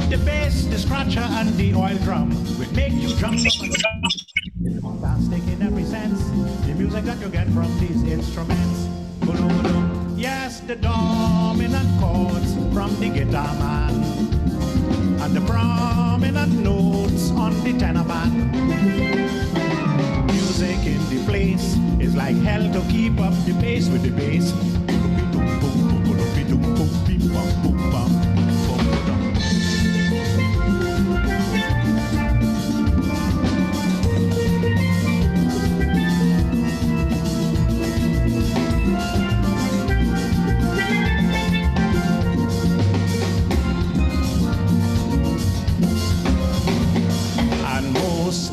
The bass, the scratcher, and the oil drum will make you jump up and down. It's fantastic in every sense. The music that you get from these instruments. Yes, the dominant chords from the guitar man, and the prominent notes on the tenor band. Music in the place is like hell to keep up the pace with the bass.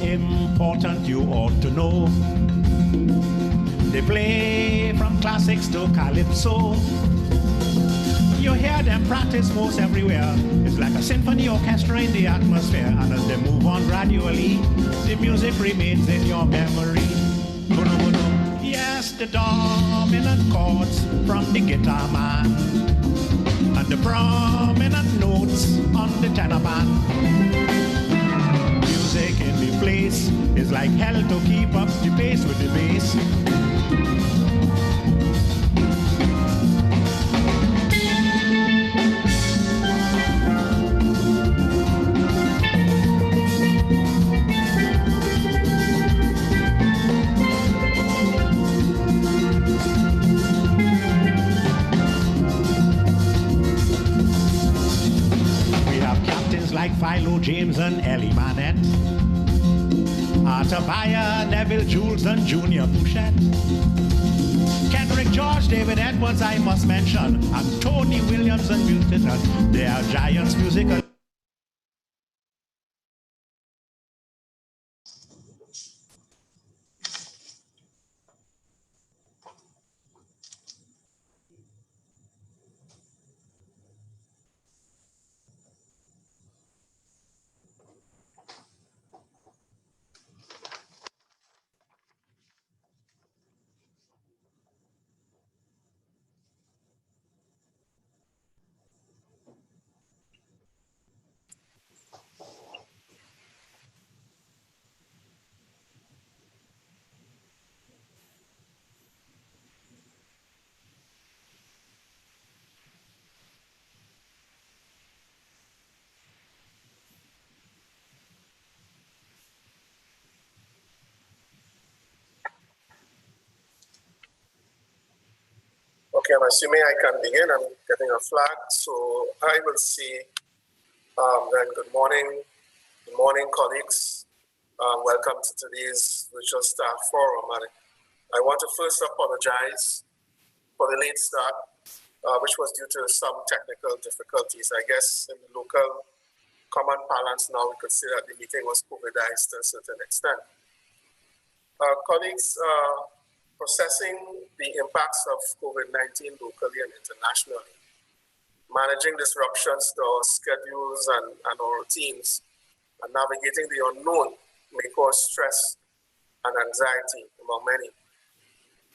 Important, you ought to know. They play from classics to calypso. You hear them practice most everywhere. It's like a symphony orchestra in the atmosphere. And as they move on gradually, the music remains in your memory. Yes, the dominant chords from the guitar man, and the prominent notes on the tenor band. Music in the place is like hell to keep up the pace with the bass. We have captains like Philo James and Ellie Manette, Tobiah, Neville, Jules, and Junior Bouchette, Kendrick, George, David Edwards, I must mention, and Tony Williams and Milton. They are giants musical. Okay, I'm assuming I can begin. I'm getting a flag, so I will say then good morning, colleagues. Welcome to today's virtual staff forum. And I want to first apologize for the late start, which was due to some technical difficulties. I guess in the local common parlance now, we could say that the meeting was COVIDized to a certain extent. Colleagues, processing the impacts of COVID-19 locally and internationally, managing disruptions to our schedules and our routines, and navigating the unknown may cause stress and anxiety among many.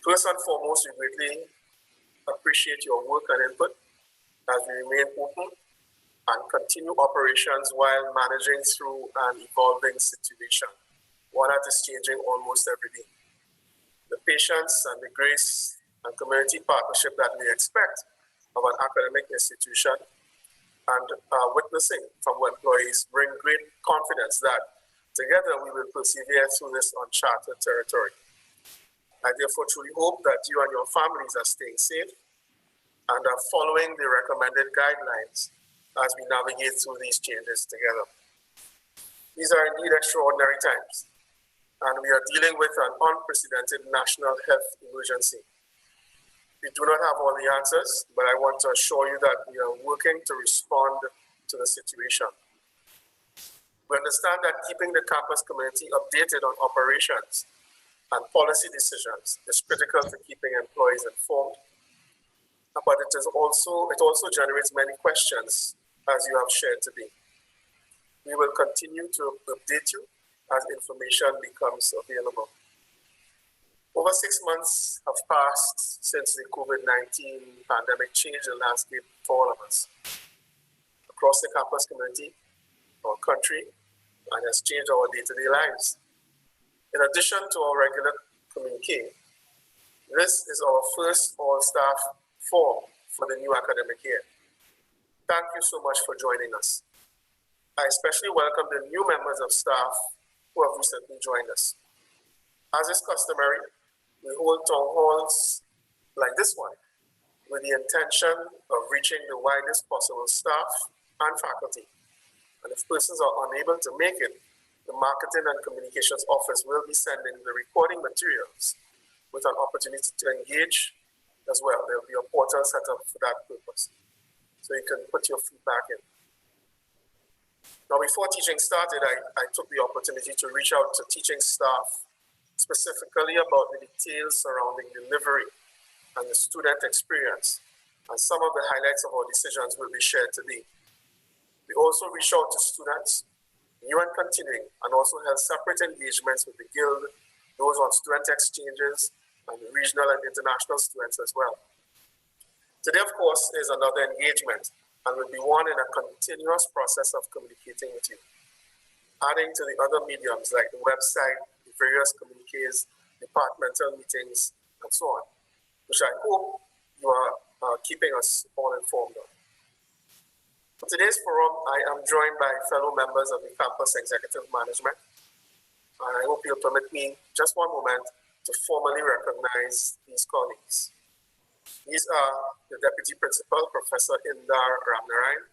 First and foremost, we greatly appreciate your work and input as we remain open and continue operations while managing through an evolving situation, one that is changing almost every day. The patience and the grace and community partnership that we expect of an academic institution and witnessing from employees bring great confidence that together we will persevere through this uncharted territory. I therefore truly hope that you and your families are staying safe and are following the recommended guidelines as we navigate through these changes together. These are indeed extraordinary times, and we are dealing with an unprecedented national health emergency. We do not have all the answers, but I want to assure you that we are working to respond to the situation. We understand that keeping the campus community updated on operations and policy decisions is critical to keeping employees informed, but it also generates many questions, as you have shared today. We will continue to update you as information becomes available. Over 6 months have passed since the COVID-19 pandemic changed the landscape for all of us. Across the campus community, our country and has changed our day-to-day lives. In addition to our regular communique, this is our first all-staff forum for the new academic year. Thank you so much for joining us. I especially welcome the new members of staff who have recently joined us. As is customary, we hold town halls like this one with the intention of reaching the widest possible staff and faculty. And if persons are unable to make it, the Marketing and Communications Office will be sending the recording materials with an opportunity to engage as well. There will be a portal set up for that purpose, so you can put your feedback in. Now, before teaching started, I took the opportunity to reach out to teaching staff specifically about the details surrounding delivery and the student experience, and some of the highlights of our decisions will be shared today. We also reached out to students, new and continuing, and also held separate engagements with the Guild, those on student exchanges, and the regional and international students as well. Today, of course, is another engagement and will be one in a continuous process of communicating with you, adding to the other mediums like the website, the various communiques, departmental meetings, and so on, which I hope you are keeping us all informed on. For today's forum, I am joined by fellow members of the campus executive management. I hope you'll permit me just one moment to formally recognize these colleagues. These are the Deputy Principal, Professor Indar Ramnarayan,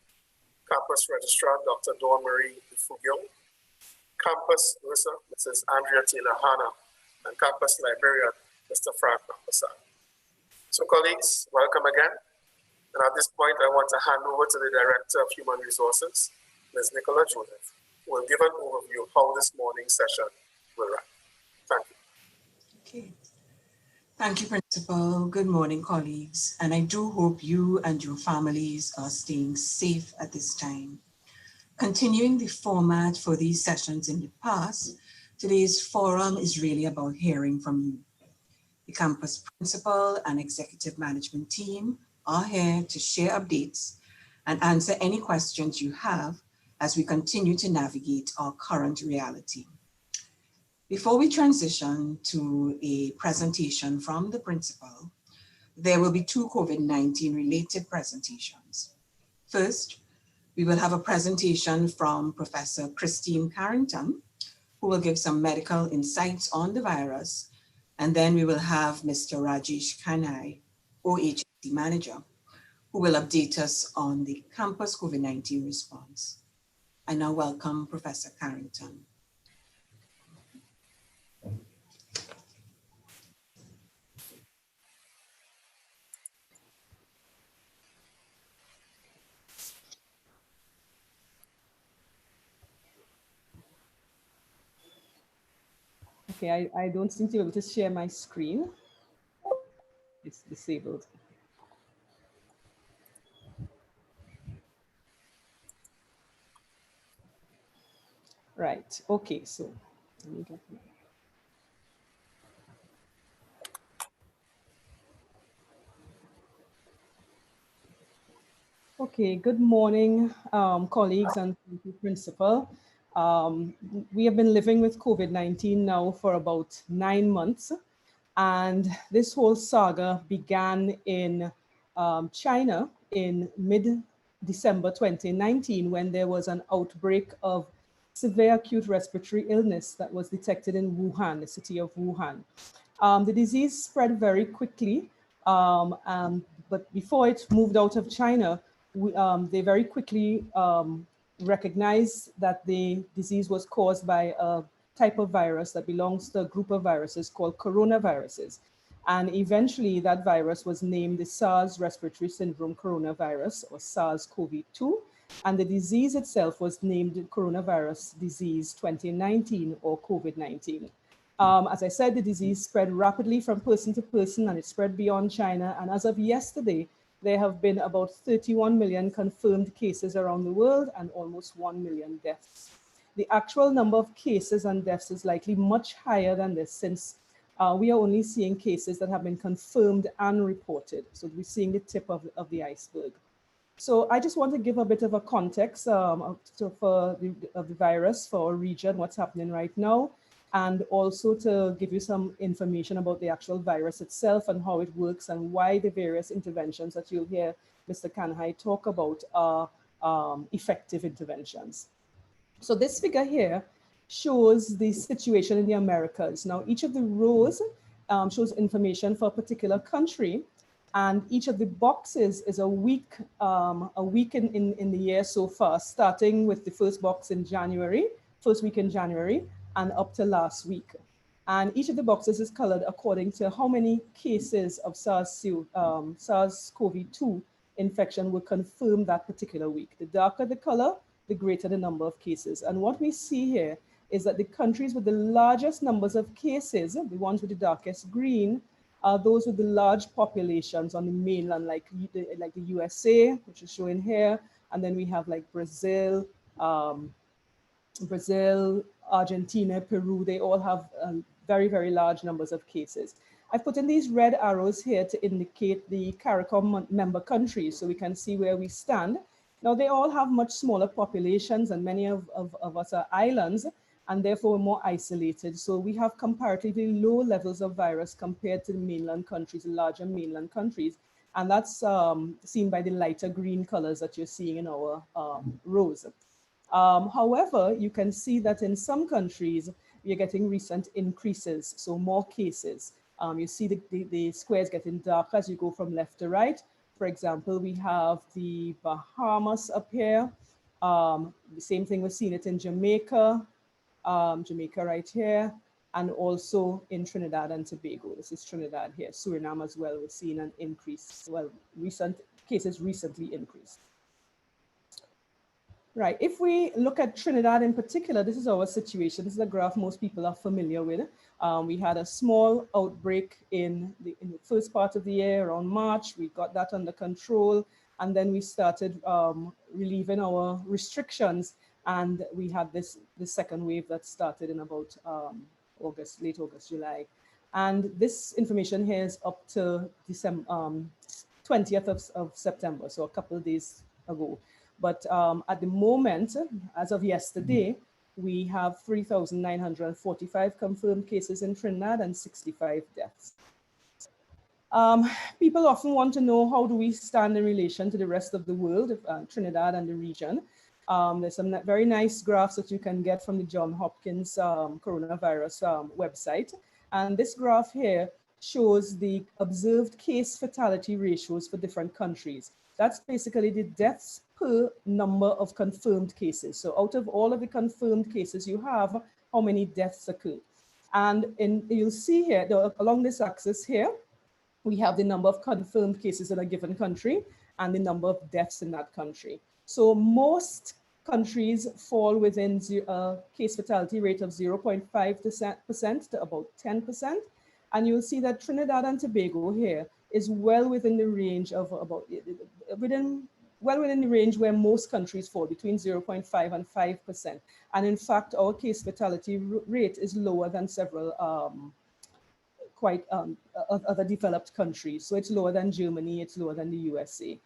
Campus Registrar, Dr. Dawn Marie Ifugio, Campus Bursar, Mrs. Andrea Taylor Hanna, and Campus Librarian, Mr. Frank Mampasa. So colleagues, welcome again. And at this point, I want to hand over to the Director of Human Resources, Ms. Nicola Joseph, who will give an overview of how this morning's session will run. Thank you. Okay. Thank you, Principal. Good morning, colleagues. And I do hope you and your families are staying safe at this time. Continuing the format for these sessions in the past, today's forum is really about hearing from you. The campus principal and executive management team are here to share updates and answer any questions you have as we continue to navigate our current reality. Before we transition to a presentation from the principal, there will be two COVID-19 related presentations. First, we will have a presentation from Professor Christine Carrington, who will give some medical insights on the virus. And then we will have Mr. Rajesh Kanai, OHC Manager, who will update us on the campus COVID-19 response. I now welcome Professor Carrington. Okay, I don't seem to be able to share my screen. It's disabled. Right, okay, so let me get my... Okay, good morning, colleagues and principal. We have been living with COVID-19 now for about 9 months, and this whole saga began in China in mid-December 2019 when there was an outbreak of severe acute respiratory illness that was detected in Wuhan, the city of Wuhan. The disease spread very quickly, but before it moved out of China, they very quickly recognized that the disease was caused by a type of virus that belongs to a group of viruses called coronaviruses. And eventually that virus was named the SARS respiratory syndrome coronavirus, or SARS-CoV-2. And the disease itself was named coronavirus disease 2019, or COVID-19. As I said, the disease spread rapidly from person to person, and it spread beyond China. And as of yesterday, there have been about 31 million confirmed cases around the world and almost 1 million deaths. The actual number of cases and deaths is likely much higher than this, since we are only seeing cases that have been confirmed and reported. So we're seeing the tip of the iceberg. So I just want to give a bit of a context for the virus, for our region, what's happening right now, and also to give you some information about the actual virus itself and how it works and why the various interventions that you'll hear Mr. Kanhai talk about are effective interventions. So this figure here shows the situation in the Americas. Now, each of the rows shows information for a particular country, and each of the boxes is a week in the year so far, starting with the first box in January, first week in January, and up to last week. And each of the boxes is colored according to how many cases of SARS-CoV-2 infection were confirmed that particular week. The darker the color, the greater the number of cases. And what we see here is that the countries with the largest numbers of cases, the ones with the darkest green, are those with the large populations on the mainland, like the USA, which is shown here. And then we have like Brazil, Argentina, Peru. They all have very, very large numbers of cases. I've put in these red arrows here to indicate the CARICOM member countries so we can see where we stand. Now, they all have much smaller populations, and many of us are islands, and therefore more isolated. So we have comparatively low levels of virus compared to the mainland countries, the larger mainland countries. And that's seen by the lighter green colors that you're seeing in our rows. However, you can see that in some countries, we're getting recent increases, so more cases. You see the squares getting darker as you go from left to right. For example, we have the Bahamas up here. The same thing, we're seeing it in Jamaica, Jamaica right here, and also in Trinidad and Tobago. This is Trinidad here. Suriname as well, we're seeing an increase. Well, recent cases recently increased. Right, if we look at Trinidad in particular, this is our situation. This is a graph most people are familiar with. We had a small outbreak in the first part of the year, around March. We got that under control, and then we started relieving our restrictions, and we had the second wave that started in about August, late August, July. And this information here is up to December, 20th of September, so a couple of days ago. But at the moment, as of yesterday, we have 3,945 confirmed cases in Trinidad and 65 deaths. People often want to know, how do we stand in relation to the rest of the world, Trinidad and the region? There's some very nice graphs that you can get from the Johns Hopkins coronavirus website. And this graph here shows the observed case fatality ratios for different countries. That's basically the deaths per number of confirmed cases. So out of all of the confirmed cases you have, how many deaths occur. And you'll see here, along this axis here, we have the number of confirmed cases in a given country and the number of deaths in that country. So most countries fall within a case fatality rate of 0.5% to about 10%. And you'll see that Trinidad and Tobago here is well within the range of well within the range where most countries fall, between 0.5 and 5%. And in fact, our case fatality rate is lower than several other developed countries. So it's lower than Germany, it's lower than the USA.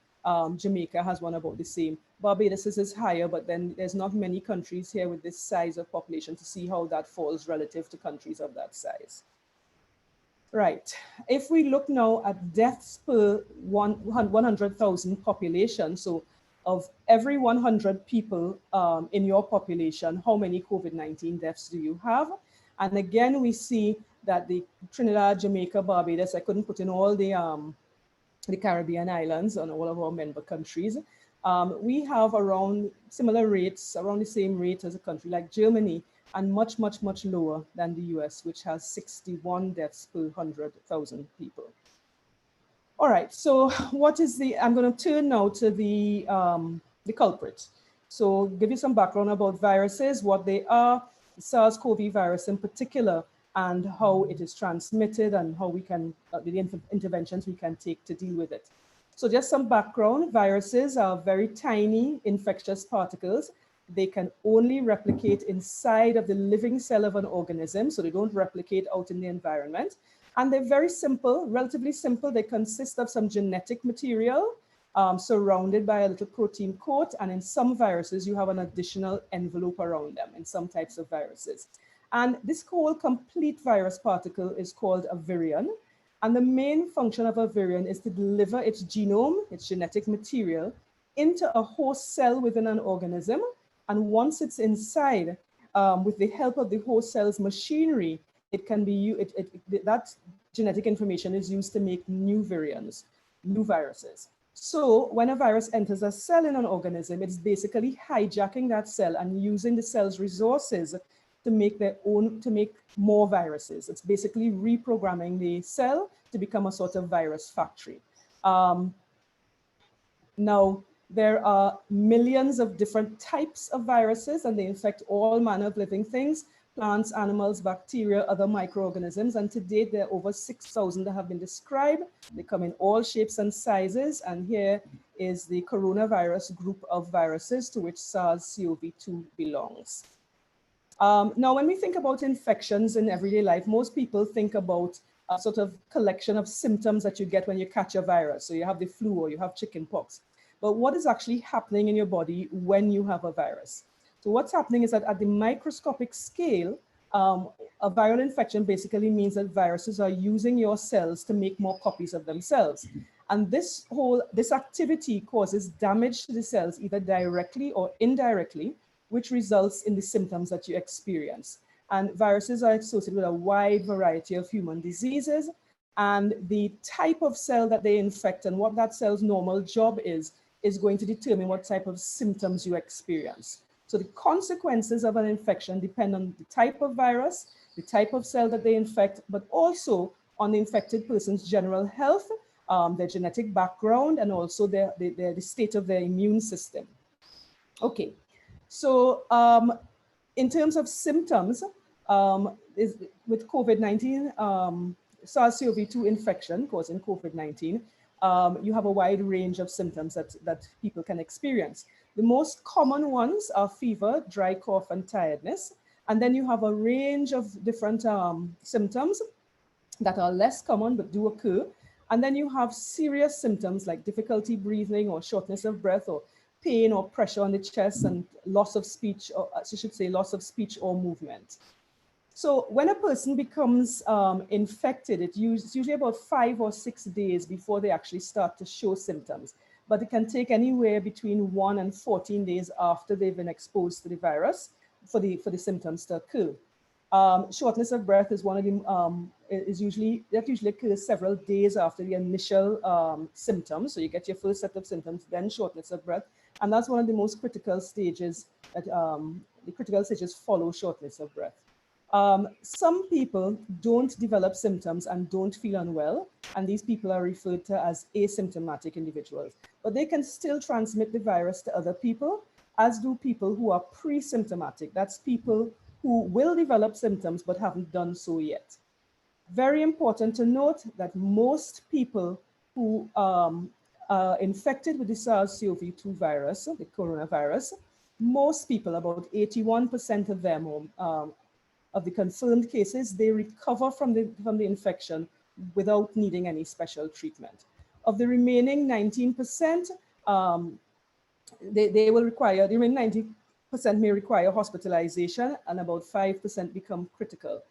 Jamaica has one about the same. Barbados is higher, but then there's not many countries here with this size of population to see how that falls relative to countries of that size. Right, if we look now at deaths per 100,000 population, so of every 100 people in your population, how many COVID-19 deaths do you have? And again, we see that the Trinidad, Jamaica, Barbados, I couldn't put in all the Caribbean islands on all of our member countries. We have around similar rates, around the same rate as a country like Germany, and much, much, much lower than the US, which has 61 deaths per 100,000 people. All right, so what is I'm going to turn now to the culprit. So give you some background about viruses, what they are, the SARS-CoV virus in particular, and how it is transmitted and how we can, the interventions we can take to deal with it. So just some background, viruses are very tiny infectious particles. They can only replicate inside of the living cell of an organism, so they don't replicate out in the environment. And they're very simple, relatively simple. They consist of some genetic material, surrounded by a little protein coat, and in some viruses, you have an additional envelope around them in some types of viruses. And this whole complete virus particle is called a virion. And the main function of a virion is to deliver its genome, its genetic material, into a host cell within an organism. And once it's inside, with the help of the host cell's machinery, it can be that genetic information is used to make new virions, new viruses. So when a virus enters a cell in an organism, it's basically hijacking that cell and using the cell's resources to make more viruses. It's basically reprogramming the cell to become a sort of virus factory. Now, there are millions of different types of viruses, and they infect all manner of living things, plants, animals, bacteria, other microorganisms. And to date, there are over 6,000 that have been described. They come in all shapes and sizes. And here is the coronavirus group of viruses to which SARS-CoV-2 belongs. Now, when we think about infections in everyday life, most people think about a sort of collection of symptoms that you get when you catch a virus. So you have the flu or you have chickenpox. But what is actually happening in your body when you have a virus? So what's happening is that at the microscopic scale, a viral infection basically means that viruses are using your cells to make more copies of themselves. And this activity causes damage to the cells either directly or indirectly, which results in the symptoms that you experience. And viruses are associated with a wide variety of human diseases, and the type of cell that they infect and what that cell's normal job is going to determine what type of symptoms you experience. So the consequences of an infection depend on the type of virus, the type of cell that they infect, but also on the infected person's general health, their genetic background, and also the state of their immune system. Okay, so in terms of symptoms, with COVID-19, SARS-CoV-2 infection causing COVID-19, you have a wide range of symptoms that people can experience. The most common ones are fever, dry cough, and tiredness. And then you have a range of different symptoms that are less common but do occur. And then you have serious symptoms like difficulty breathing or shortness of breath or pain or pressure on the chest and loss of speech, or I should say loss of speech or movement. So when a person becomes infected, it's usually about 5 or 6 days before they actually start to show symptoms. But it can take anywhere between 1 and 14 days after they've been exposed to the virus for the symptoms to occur. Shortness of breath is one of the, usually occurs several days after the initial symptoms. So you get your first set of symptoms, then shortness of breath. And that's one of the most critical stages that the critical stages follow shortness of breath. Some people don't develop symptoms and don't feel unwell, and these people are referred to as asymptomatic individuals. But they can still transmit the virus to other people, as do people who are pre-symptomatic. That's people who will develop symptoms but haven't done so yet. Very important to note that most people who are infected with the SARS-CoV-2 virus, the coronavirus, most people, about 81% of them, of the confirmed cases, they recover from the infection without needing any special treatment. Of the remaining 19%, they will require, the remaining 90% may require hospitalization, and about 5% become critical.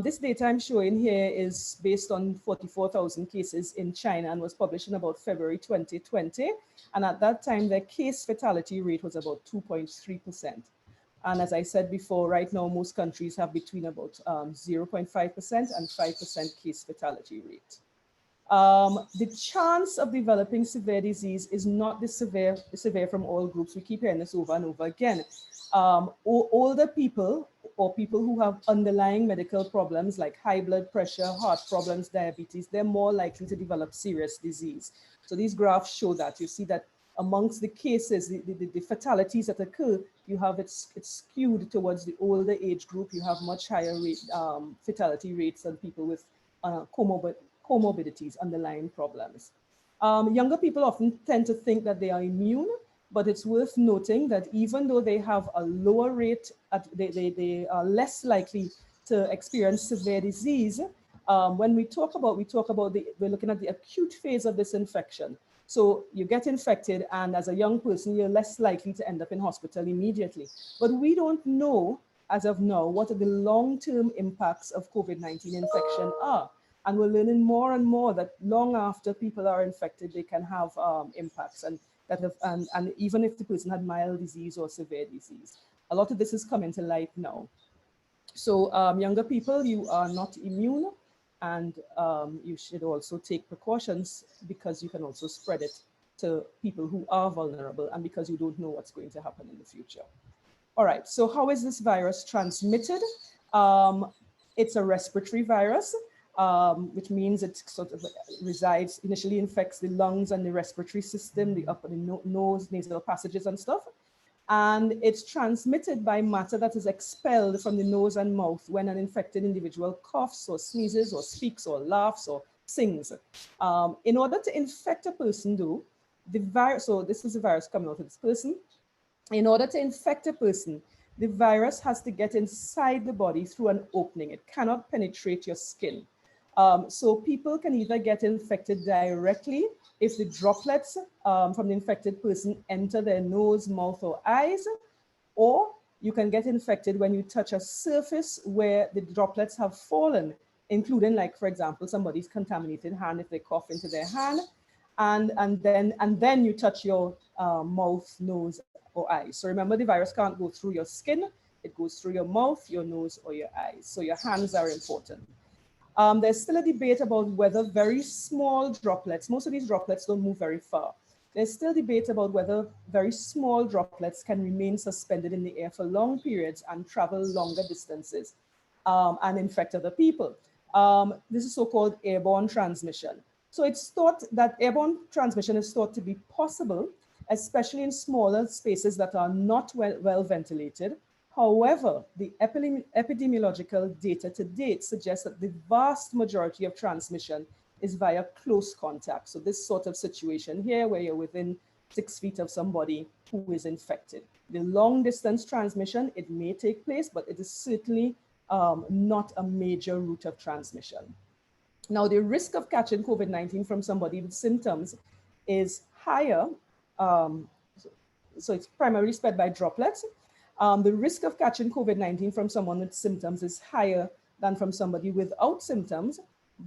This data I'm showing here is based on 44,000 cases in China and was published in about February 2020. And at that time, their case fatality rate was about 2.3%. And as I said before, right now, most countries have between about 0.5% and 5% case fatality rate. The chance of developing severe disease is not the severe from all groups. We keep hearing this over and over again. Older people or people who have underlying medical problems like high blood pressure, heart problems, diabetes, they're more likely to develop serious disease. So these graphs show that. You see that amongst the cases, the fatalities that occur, you have it's skewed towards the older age group. You have much higher fatality rates than people with comorbidities, underlying problems. Younger people often tend to think that they are immune, but it's worth noting that even though they have a lower rate, they are less likely to experience severe disease. When we talk about we're looking at the acute phase of this infection. So you get infected, and as a young person, you're less likely to end up in hospital immediately. But we don't know, as of now, what the long-term impacts of COVID-19 infection are. And we're learning more and more that long after people are infected, they can have impacts, and even if the person had mild disease or severe disease. A lot of this is coming to light now. So younger people, you are not immune, and you should also take precautions, because you can also spread it to people who are vulnerable, and because you don't know what's going to happen in the future. All right, so how is this virus transmitted? It's a respiratory virus, which means it sort of resides, initially infects the lungs and the respiratory system, the upper nose, nasal passages and stuff. And it's transmitted by matter that is expelled from the nose and mouth when an infected individual coughs or sneezes or speaks or laughs or sings. In order to infect a person, though, the virus, so this is the virus coming out of this person. In order to infect a person, the virus has to get inside the body through an opening. It cannot penetrate your skin. So people can either get infected directly if the droplets from the infected person enter their nose, mouth, or eyes, or you can get infected when you touch a surface where the droplets have fallen, including, like, for example, somebody's contaminated hand if they cough into their hand, and then you touch your mouth, nose, or eyes. So remember, the virus can't go through your skin. It goes through your mouth, your nose, or your eyes. So your hands are important. There's still a debate about whether very small droplets, most of these droplets don't move very far. There's still debate about whether very small droplets can remain suspended in the air for long periods and travel longer distances and infect other people. This is so-called airborne transmission. So it's thought that airborne transmission is thought to be possible, especially in smaller spaces that are not well ventilated. However, the epidemiological data to date suggests that the vast majority of transmission is via close contact. So this sort of situation here, where you're within 6 feet of somebody who is infected. The long distance transmission, it may take place, but it is certainly not a major route of transmission. Now, the risk of catching COVID-19 from somebody with symptoms is higher. So it's primarily spread by droplets. The risk of catching COVID-19 from someone with symptoms is higher than from somebody without symptoms,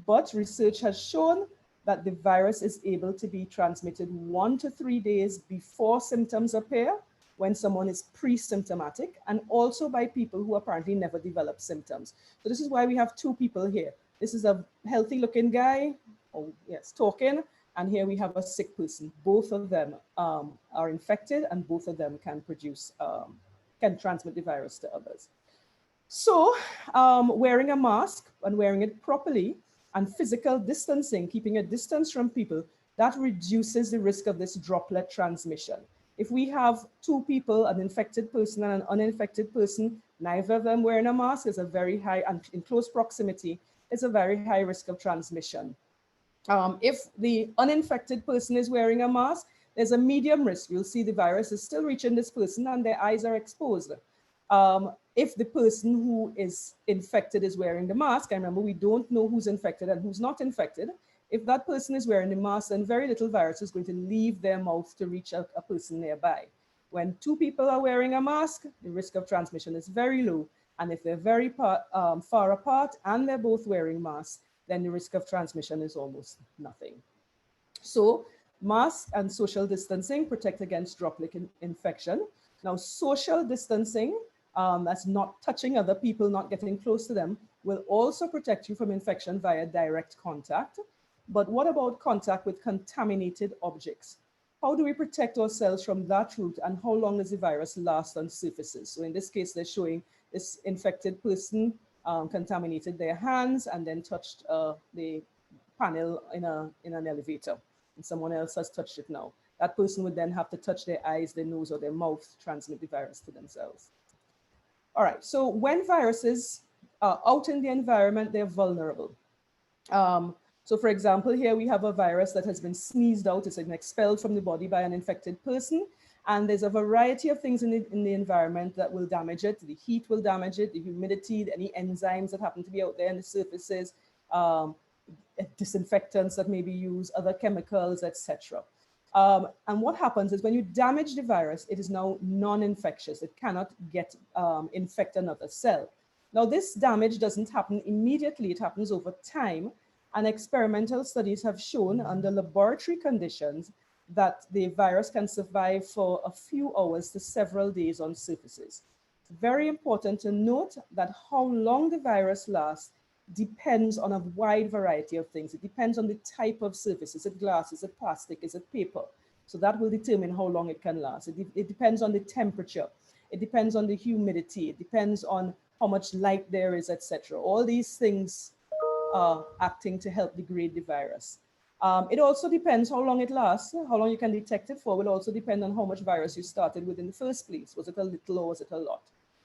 but research has shown that the virus is able to be transmitted 1 to 3 days before symptoms appear, when someone is pre-symptomatic, and also by people who apparently never develop symptoms. So this is why we have two people here. This is a healthy looking guy, talking, and here we have a sick person. Both of them are infected, and both of them can can transmit the virus to others. So wearing a mask and wearing it properly, and physical distancing, keeping a distance from people, that reduces the risk of this droplet transmission. If we have two people, an infected person and an uninfected person, neither of them wearing a mask, is a very high, and in close proximity, it's a very high risk of transmission. If the uninfected person is wearing a mask, there's a medium risk. You'll see the virus is still reaching this person and their eyes are exposed. If the person who is infected is wearing the mask, and remember, we don't know who's infected and who's not infected. If that person is wearing the mask, then very little virus is going to leave their mouth to reach a person nearby. When two people are wearing a mask, the risk of transmission is very low. And if they're very far apart and they're both wearing masks, then the risk of transmission is almost nothing. So masks and social distancing protect against droplet infection. Now, social distancing, that's not touching other people, not getting close to them, will also protect you from infection via direct contact. But what about contact with contaminated objects? How do we protect ourselves from that route, and how long does the virus last on surfaces? So in this case, they're showing this infected person contaminated their hands and then touched the panel in an elevator, and someone else has touched it now. That person would then have to touch their eyes, their nose, or their mouth to transmit the virus to themselves. All right, so when viruses are out in the environment, they're vulnerable. So for example, here we have a virus that has been sneezed out, it's been expelled from the body by an infected person. And there's a variety of things in the environment that will damage it. The heat will damage it, the humidity, any enzymes that happen to be out there in the surfaces, disinfectants that may be used, other chemicals, etc. And what happens is when you damage the virus, it is now non-infectious. It cannot infect another cell. Now, this damage doesn't happen immediately. It happens over time. And experimental studies have shown under laboratory conditions that the virus can survive for a few hours to several days on surfaces. It's very important to note that how long the virus lasts depends on a wide variety of things. It depends on the type of surface. Is it glass? Is it plastic? Is it paper? So that will determine how long it can last. It depends on the temperature. It depends on the humidity. It depends on how much light there is, etc. All these things are acting to help degrade the virus. It also depends how long it lasts. How long you can detect it for will also depend on how much virus you started with in the first place. Was it a little or was it a lot?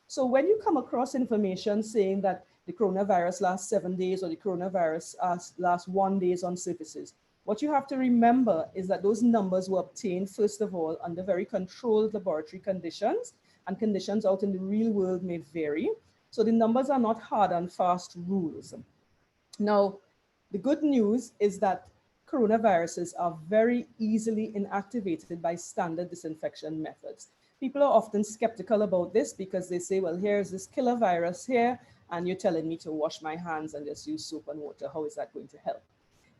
So when you come across information saying that the coronavirus lasts 7 days or the coronavirus lasts 1 day on surfaces, what you have to remember is that those numbers were obtained, first of all, under very controlled laboratory conditions, and conditions out in the real world may vary. So the numbers are not hard and fast rules. Now, the good news is that coronaviruses are very easily inactivated by standard disinfection methods. People are often skeptical about this because they say, well, here's this killer virus here, and you're telling me to wash my hands and just use soap and water. How is that going to help?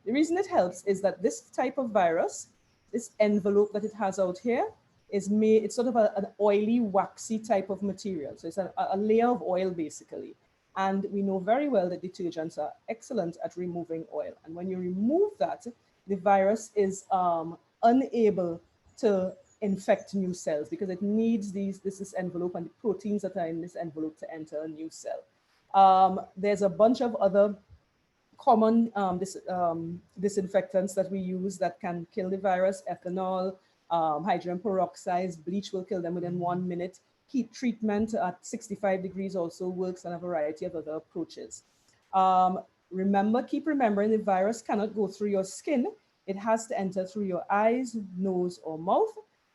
The reason it helps is that this type of virus, this envelope that it has out here, is made, it's sort of an oily, waxy type of material. So it's a layer of oil, basically. And we know very well that detergents are excellent at removing oil. And when you remove that, the virus is unable to infect new cells because it needs this envelope and the proteins that are in this envelope to enter a new cell. There's a bunch of other common disinfectants that we use that can kill the virus: ethanol, hydrogen peroxide, bleach will kill them within 1 minute. Heat treatment at 65 degrees also works, and a variety of other approaches. Keep remembering the virus cannot go through your skin. It has to enter through your eyes, nose, or mouth.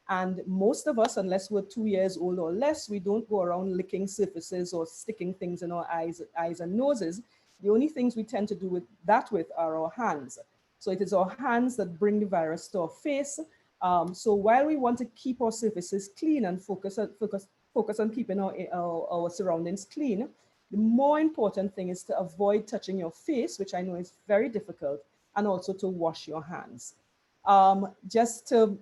And most of us, unless we're 2 years old or less, we don't go around licking surfaces or sticking things in our eyes and noses. The only things we tend to do with are our hands. So it is our hands that bring the virus to our face. So while we want to keep our surfaces clean and focus on keeping our surroundings clean, the more important thing is to avoid touching your face, which I know is very difficult, and also to wash your hands. Just to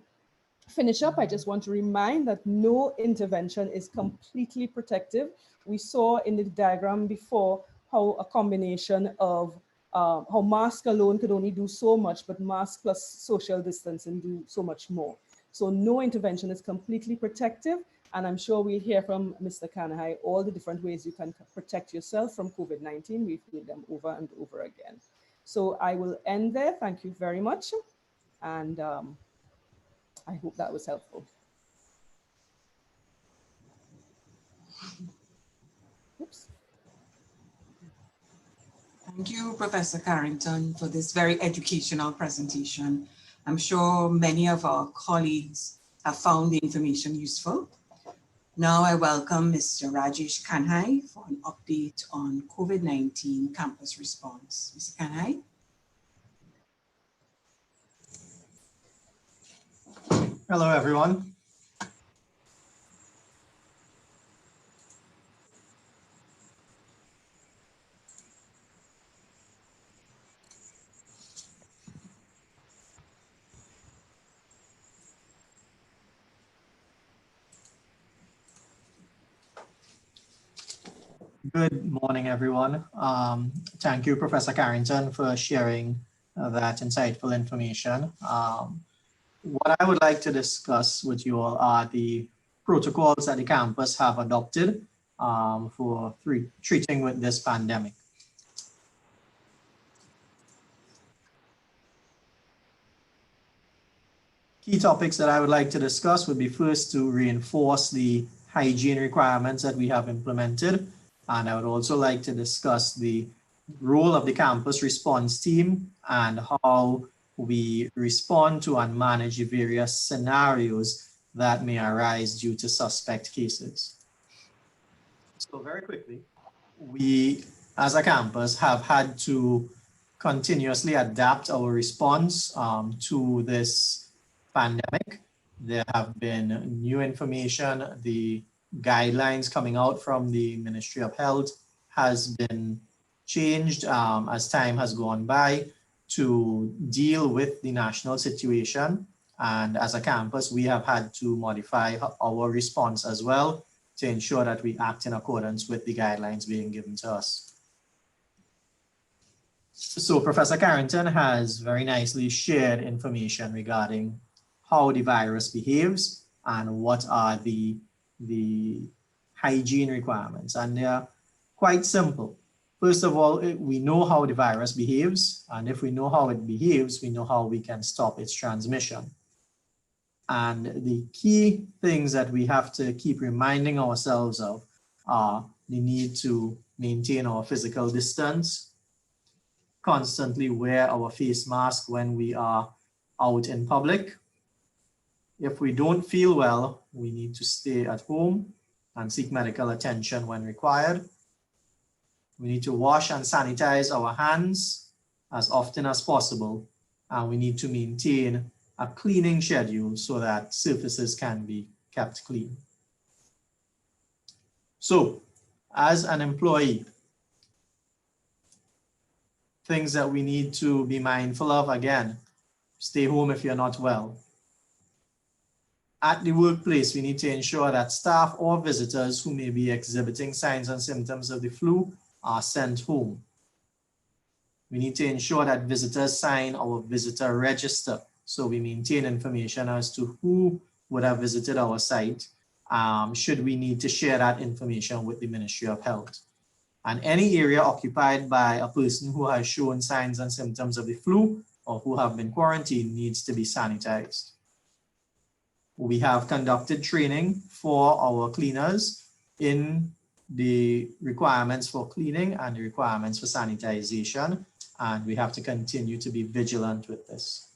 finish up, I just want to remind that no intervention is completely protective. We saw in the diagram before how a combination of how mask alone could only do so much, but mask plus social distancing do so much more. So no intervention is completely protective. And I'm sure we'll hear from Mr. Kanhai all the different ways you can protect yourself from COVID-19. We've heard them over and over again. So I will end there. Thank you very much. And I hope that was helpful. Oops. Thank you, Professor Carrington, for this very educational presentation. I'm sure many of our colleagues have found the information useful. Now I welcome Mr. Rajesh Kanhai for an update on COVID-19 campus response. Mr. Kanhai. Hello, everyone. Good morning, everyone. Thank you, Professor Carrington, for sharing that insightful information. What I would like to discuss with you all are the protocols that the campus have adopted for treating with this pandemic. Key topics that I would like to discuss would be first to reinforce the hygiene requirements that we have implemented. And I would also like to discuss the role of the campus response team and how we respond to and manage the various scenarios that may arise due to suspect cases. So very quickly, we as a campus have had to continuously adapt our response to this pandemic. There have been new information. The guidelines coming out from the Ministry of Health has been changed as time has gone by to deal with the national situation. And as a campus, we have had to modify our response as well to ensure that we act in accordance with the guidelines being given to us. So Professor Carrington has very nicely shared information regarding how the virus behaves and what are the hygiene requirements. And they are quite simple. First of all, we know how the virus behaves. And if we know how it behaves, we know how we can stop its transmission. And the key things that we have to keep reminding ourselves of are the need to maintain our physical distance, constantly wear our face mask when we are out in public. If we don't feel well, we need to stay at home and seek medical attention when required. We need to wash and sanitize our hands as often as possible, and we need to maintain a cleaning schedule so that surfaces can be kept clean. So, as an employee, things that we need to be mindful of, again, stay home if you're not well. At the workplace, we need to ensure that staff or visitors who may be exhibiting signs and symptoms of the flu are sent home. We need to ensure that visitors sign our visitor register, so we maintain information as to who would have visited our site, should we need to share that information with the Ministry of Health. And any area occupied by a person who has shown signs and symptoms of the flu or who have been quarantined needs to be sanitized. We have conducted training for our cleaners in the requirements for cleaning and the requirements for sanitization, and we have to continue to be vigilant with this.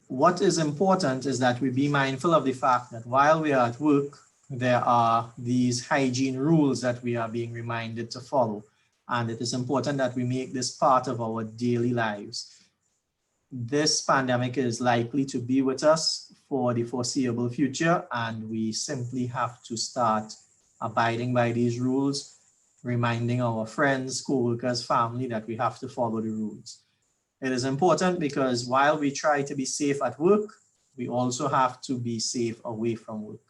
What is important is that we be mindful of the fact that while we are at work, there are these hygiene rules that we are being reminded to follow. And it is important that we make this part of our daily lives. This pandemic is likely to be with us for the foreseeable future, and we simply have to start abiding by these rules, reminding our friends, co-workers, family that we have to follow the rules. It is important because while we try to be safe at work, we also have to be safe away from work.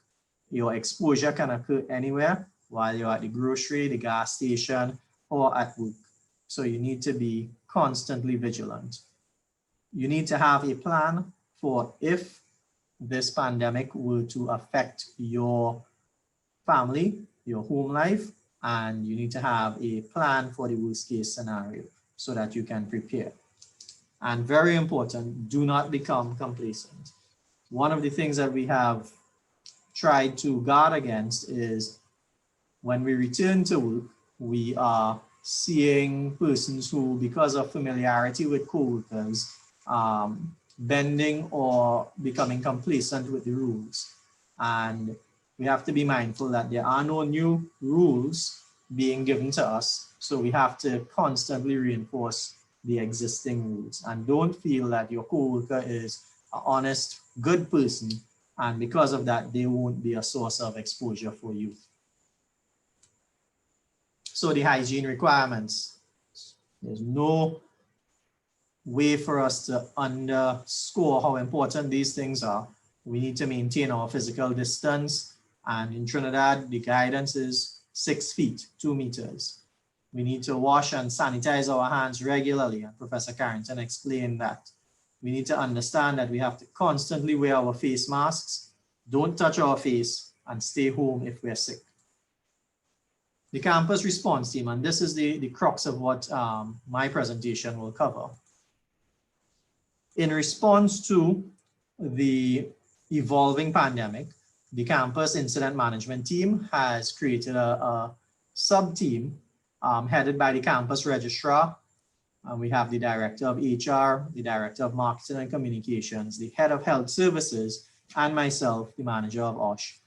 Your exposure can occur anywhere, while you're at the grocery, the gas station, or at work. So you need to be constantly vigilant. You need to have a plan for if this pandemic were to affect your family, your home life, and you need to have a plan for the worst case scenario so that you can prepare. And very important, do not become complacent. One of the things that we have tried to guard against is when we return to work, we are seeing persons who, because of familiarity with co-workers, bending or becoming complacent with the rules. And we have to be mindful that there are no new rules being given to us. So we have to constantly reinforce the existing rules. And don't feel that your co-worker is an honest, good person, and because of that, they won't be a source of exposure for you. So the hygiene requirements, there's no way for us to underscore how important these things are. We need to maintain our physical distance, and in Trinidad, the guidance is 6 feet, 2 meters. We need to wash and sanitize our hands regularly, and Professor Carrington explained that. We need to understand that we have to constantly wear our face masks, don't touch our face, and stay home if we're sick. The campus response team, and this is the crux of what my presentation will cover. In response to the evolving pandemic, the campus incident management team has created a sub-team headed by the campus registrar. We have the director of HR, the director of marketing and communications, the head of health services, and myself, the manager of OSH,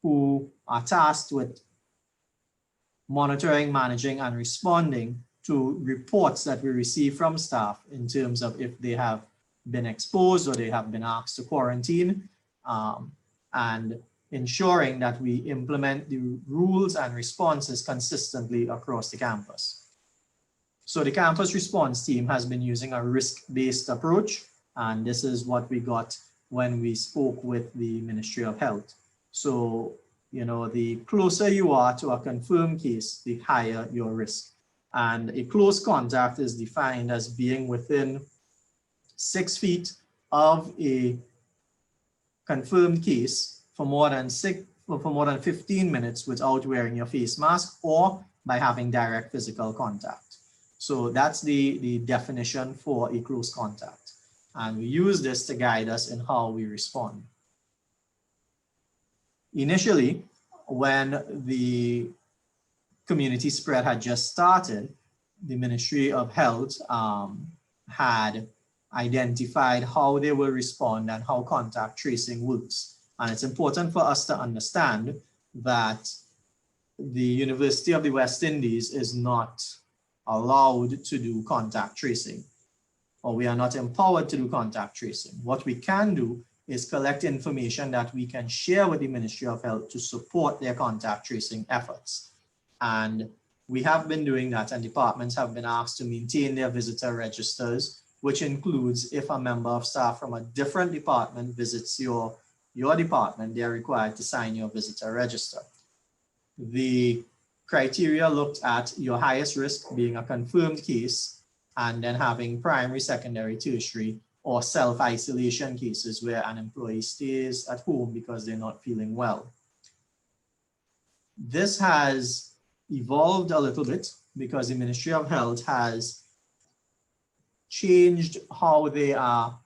who are tasked with monitoring, managing, and responding to reports that we receive from staff in terms of if they have been exposed or they have been asked to quarantine, and ensuring that we implement the rules and responses consistently across the campus. So the campus response team has been using a risk-based approach, and this is what we got when we spoke with the Ministry of Health. So, you know, the closer you are to a confirmed case, the higher your risk. And a close contact is defined as being within 6 feet of a confirmed case for more than 15 minutes without wearing your face mask or by having direct physical contact. So that's the definition for a close contact. And we use this to guide us in how we respond. Initially, when the community spread had just started, the Ministry of Health had identified how they will respond and how contact tracing works. And it's important for us to understand that the University of the West Indies is not allowed to do contact tracing, or we are not empowered to do contact tracing. What we can do is collect information that we can share with the Ministry of Health to support their contact tracing efforts. And we have been doing that, and departments have been asked to maintain their visitor registers, which includes if a member of staff from a different department visits your department, they are required to sign your visitor register. The criteria looked at your highest risk being a confirmed case, and then having primary, secondary, tertiary, or self-isolation cases where an employee stays at home because they're not feeling well. This has evolved a little bit because the Ministry of Health has changed how they are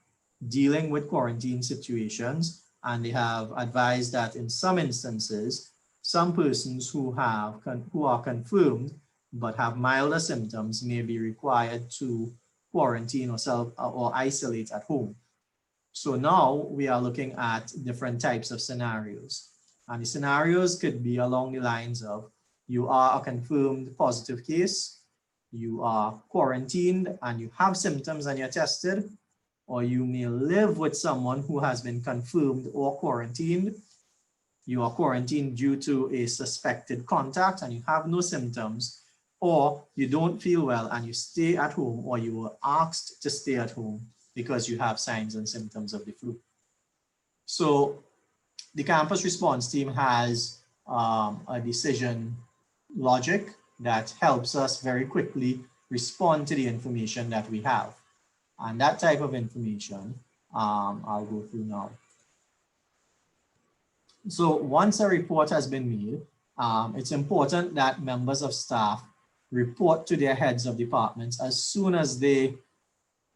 dealing with quarantine situations, and they have advised that in some instances, some persons who are confirmed but have milder symptoms may be required to quarantine or isolate at home. So now we are looking at different types of scenarios, and the scenarios could be along the lines of you are a confirmed positive case, you are quarantined and you have symptoms and you're tested, or you may live with someone who has been confirmed or quarantined. You are quarantined due to a suspected contact and you have no symptoms, or you don't feel well and you stay at home, or you were asked to stay at home because you have signs and symptoms of the flu. So the campus response team has a decision logic that helps us very quickly respond to the information that we have. And that type of information, I'll go through now. So once a report has been made, it's important that members of staff report to their heads of departments as soon as they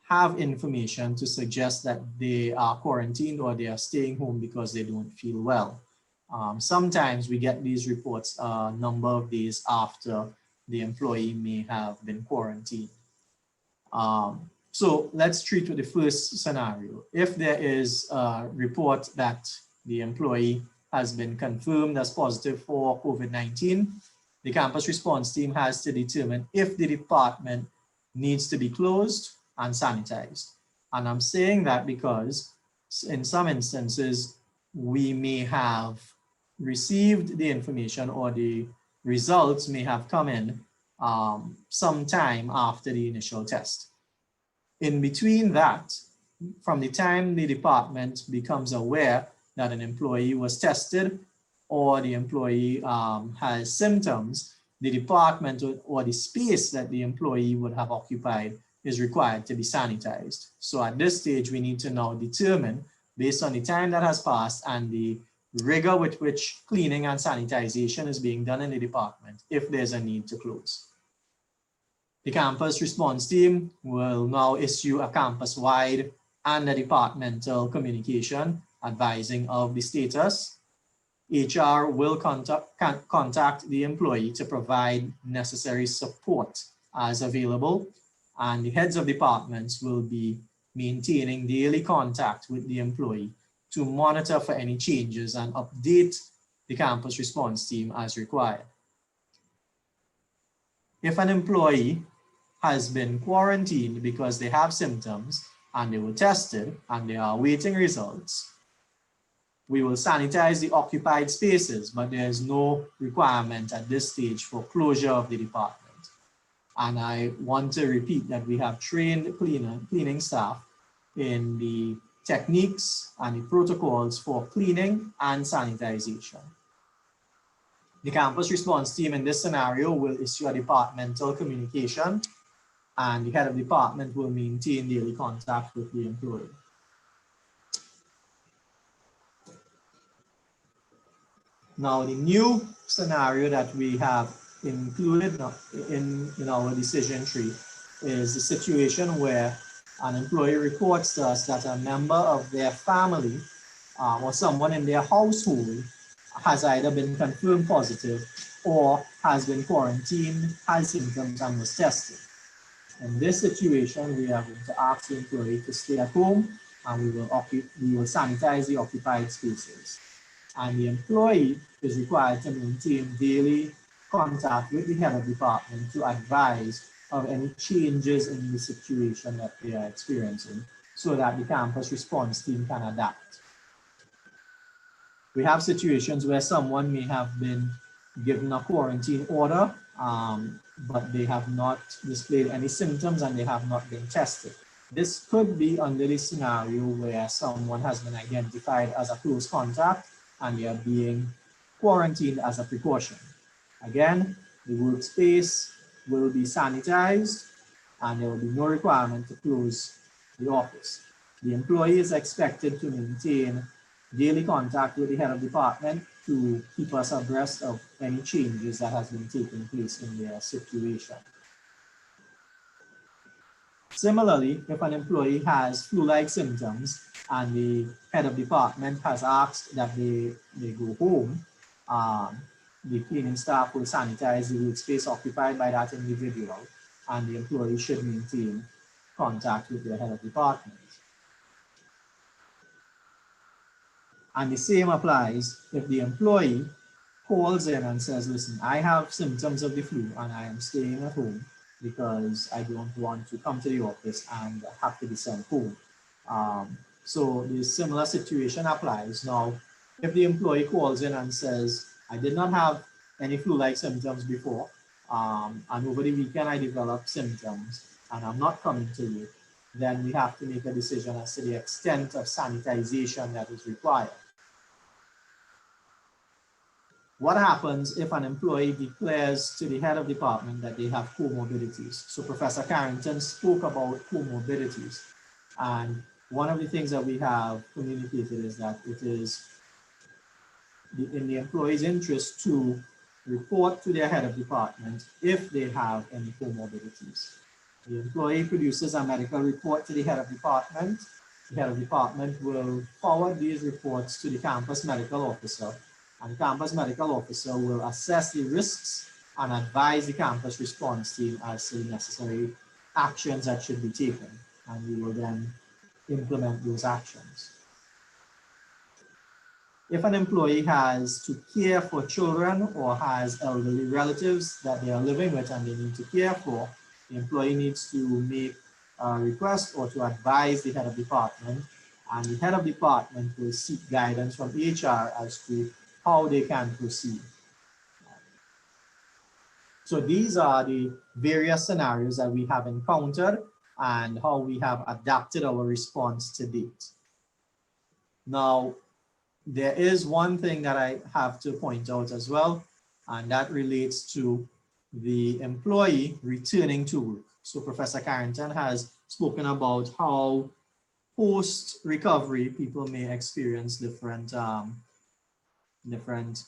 have information to suggest that they are quarantined or they are staying home because they don't feel well. Sometimes we get these reports a number of days after the employee may have been quarantined. So let's treat with the first scenario. If there is a report that the employee has been confirmed as positive for COVID-19, the campus response team has to determine if the department needs to be closed and sanitized. And I'm saying that because in some instances, we may have received the information or the results may have come in sometime after the initial test. In between that, from the time the department becomes aware that an employee was tested or the employee has symptoms, the department or the space that the employee would have occupied is required to be sanitized. So at this stage, we need to now determine, based on the time that has passed and the rigor with which cleaning and sanitization is being done in the department, if there's a need to close. The campus response team will now issue a campus-wide and a departmental communication advising of the status. HR will contact the employee to provide necessary support as available, and the heads of departments will be maintaining daily contact with the employee to monitor for any changes and update the campus response team as required. If an employee has been quarantined because they have symptoms and they were tested and they are awaiting results, we will sanitize the occupied spaces, but there is no requirement at this stage for closure of the department. And I want to repeat that we have trained cleaning staff in the techniques and the protocols for cleaning and sanitization. The campus response team in this scenario will issue a departmental communication, and the head of department will maintain daily contact with the employee. Now, the new scenario that we have included in our decision tree is the situation where an employee reports to us that a member of their family or someone in their household has either been confirmed positive or has been quarantined, has symptoms, and was tested. In this situation, we are going to ask the employee to stay at home, and we will sanitize the occupied spaces. And the employee is required to maintain daily contact with the head of department to advise of any changes in the situation that they are experiencing so that the campus response team can adapt. We have situations where someone may have been given a quarantine order, but they have not displayed any symptoms and they have not been tested. This could be under the scenario where someone has been identified as a close contact and they are being quarantined as a precaution. Again, the workspace will be sanitized and there will be no requirement to close the office. The employee is expected to maintain daily contact with the head of department to keep us abreast of any changes that has been taking place in their situation. Similarly, if an employee has flu-like symptoms and the head of department has asked that they go home, the cleaning staff will sanitize the workspace occupied by that individual, and the employee should maintain contact with their head of department. And the same applies if the employee calls in and says, listen, I have symptoms of the flu and I am staying at home because I don't want to come to the office and have to be sent home. So the similar situation applies. Now, if the employee calls in and says, I did not have any flu-like symptoms before, and over the weekend I developed symptoms and I'm not coming to you, then we have to make a decision as to the extent of sanitization that is required. What happens if an employee declares to the head of department that they have comorbidities? So Professor Carrington spoke about comorbidities, and one of the things that we have communicated is that it is in the employee's interest to report to their head of department if they have any comorbidities. The employee produces a medical report to the head of department. The head of department will forward these reports to the campus medical officer, and the campus medical officer will assess the risks and advise the campus response team as to the necessary actions that should be taken, and we will then implement those actions. If an employee has to care for children or has elderly relatives that they are living with and they need to care for, the employee needs to make a request or to advise the head of department, and the head of department will seek guidance from HR as to how they can proceed. So these are the various scenarios that we have encountered and how we have adapted our response to date. Now, there is one thing that I have to point out as well, and that relates to the employee returning to work. So Professor Carrington has spoken about how post-recovery people may experience different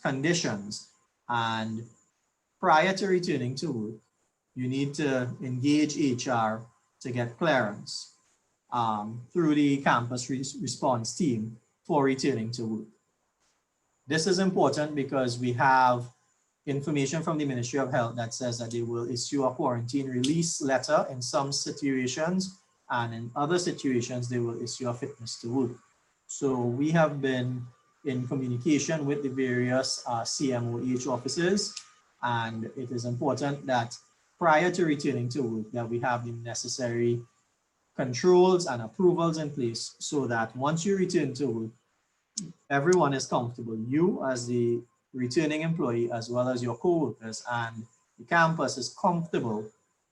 conditions, and prior to returning to work, you need to engage HR to get clearance through the campus response team for returning to work. This is important because we have information from the Ministry of Health that says that they will issue a quarantine release letter in some situations, and in other situations they will issue a fitness to work. So we have been in communication with the various CMOH offices, and it is important that prior to returning to work, that we have the necessary controls and approvals in place so that once you return to work, everyone is comfortable. You as the returning employee, as well as your co-workers and the campus is comfortable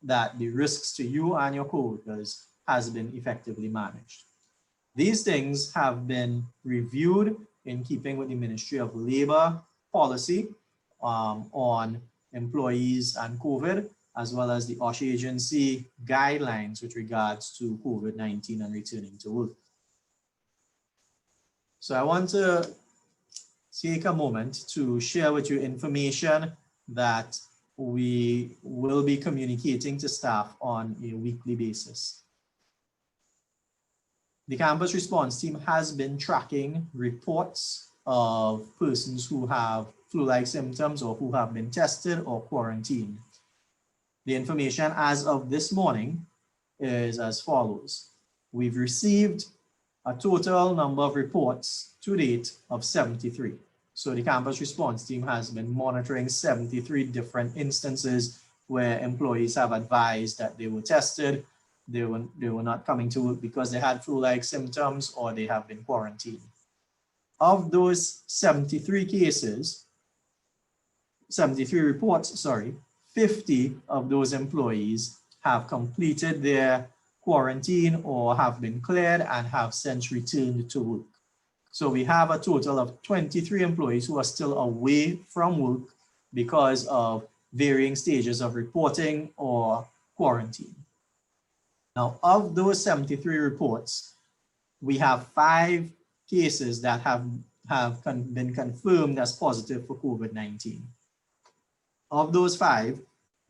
that the risks to you and your co-workers has been effectively managed. These things have been reviewed in keeping with the Ministry of Labor policy on employees and COVID, as well as the OSH agency guidelines with regards to COVID-19 and returning to work. So I want to take a moment to share with you information that we will be communicating to staff on a weekly basis. The campus response team has been tracking reports of persons who have flu-like symptoms or who have been tested or quarantined. The information as of this morning is as follows. We've received a total number of reports to date of 73. So the campus response team has been monitoring 73 different instances where employees have advised that they were tested, they were not coming to work because they had flu-like symptoms or they have been quarantined. Of those 73 cases, 73 reports, 50 of those employees have completed their quarantine or have been cleared and have since returned to work. So we have a total of 23 employees who are still away from work because of varying stages of reporting or quarantine. Now, of those 73 reports, we have 5 cases that have been confirmed as positive for COVID-19. Of those 5,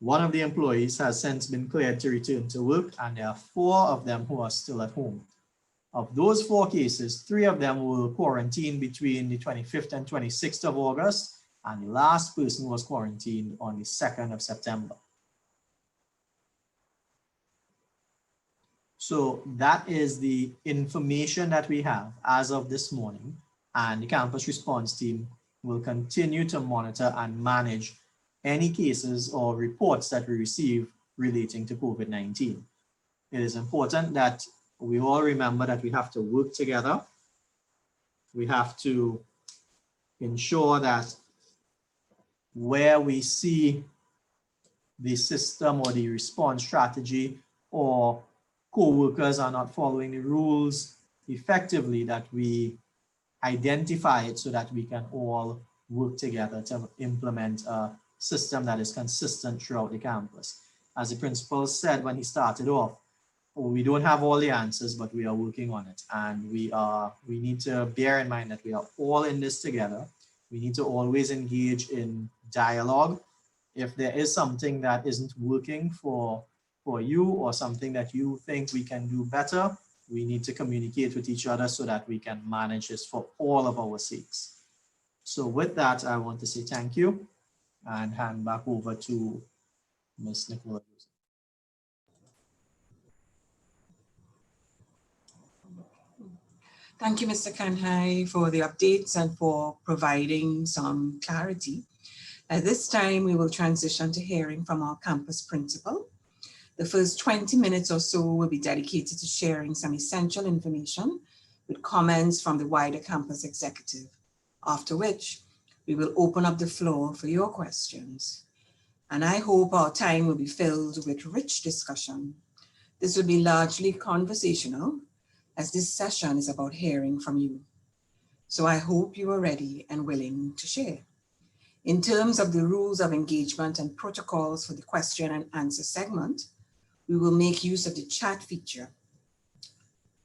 one of the employees has since been cleared to return to work, and there are 4 of them who are still at home. Of those 4 cases, 3 of them were quarantined between the 25th and 26th of August, and the last person was quarantined on the 2nd of September. So that is the information that we have as of this morning, and the campus response team will continue to monitor and manage any cases or reports that we receive relating to COVID-19. It is important that we all remember that we have to work together. We have to ensure that where we see the system or the response strategy or co-workers are not following the rules effectively, that we identify it so that we can all work together to implement a system that is consistent throughout the campus. As the principal said when he started off, we don't have all the answers, but we are working on it. And we need to bear in mind that we are all in this together. We need to always engage in dialogue. If there is something that isn't working for you or something that you think we can do better, we need to communicate with each other so that we can manage this for all of our sakes. So with that, I want to say thank you and hand back over to Ms. Nicola. Thank you, Mr. Kanhai, for the updates and for providing some clarity. At this time, we will transition to hearing from our campus principal. The first 20 minutes or so will be dedicated to sharing some essential information with comments from the wider campus executive, after which we will open up the floor for your questions. And I hope our time will be filled with rich discussion. This will be largely conversational, as this session is about hearing from you. So I hope you are ready and willing to share. In terms of the rules of engagement and protocols for the question and answer segment, we will make use of the chat feature.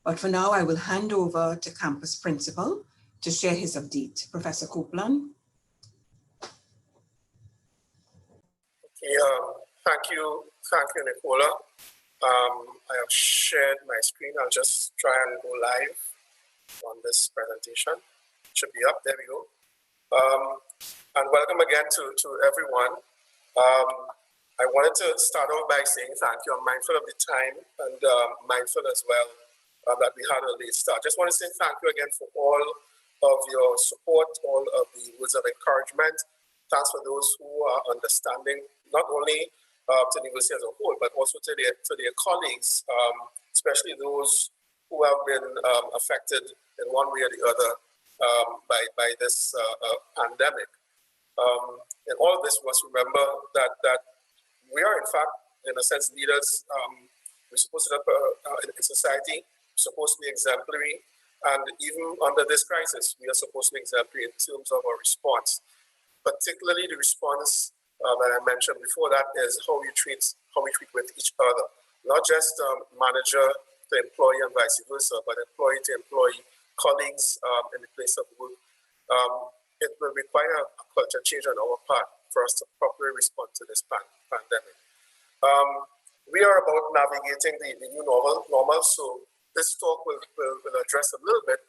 But for now, I will hand over to campus principal to share his update. Professor Copeland. Okay, thank you, Nicola. I have shared my screen. I'll just try and go live on this presentation. It should be up. There we go. And welcome again to everyone. I wanted to start off by saying thank you. I'm mindful of the time and mindful as well that we had a late start. Just want to say thank you again for all of your support, all of the words of encouragement. Thanks for those who are understanding not only to the university as a whole, but also to their colleagues, especially those who have been affected in one way or the other by this pandemic. And all of this must remember that we are, in fact, in a sense, leaders. We're supposed to be in society, supposed to be exemplary, and even under this crisis, we are supposed to be exemplary in terms of our response. Particularly the response that I mentioned before, that is how we treat with each other, not just manager to employee and vice versa, but employee to employee, colleagues in the place of work. It will require a culture change on our part for us to properly respond to this pandemic. We are about navigating the new normal, so this talk will address a little bit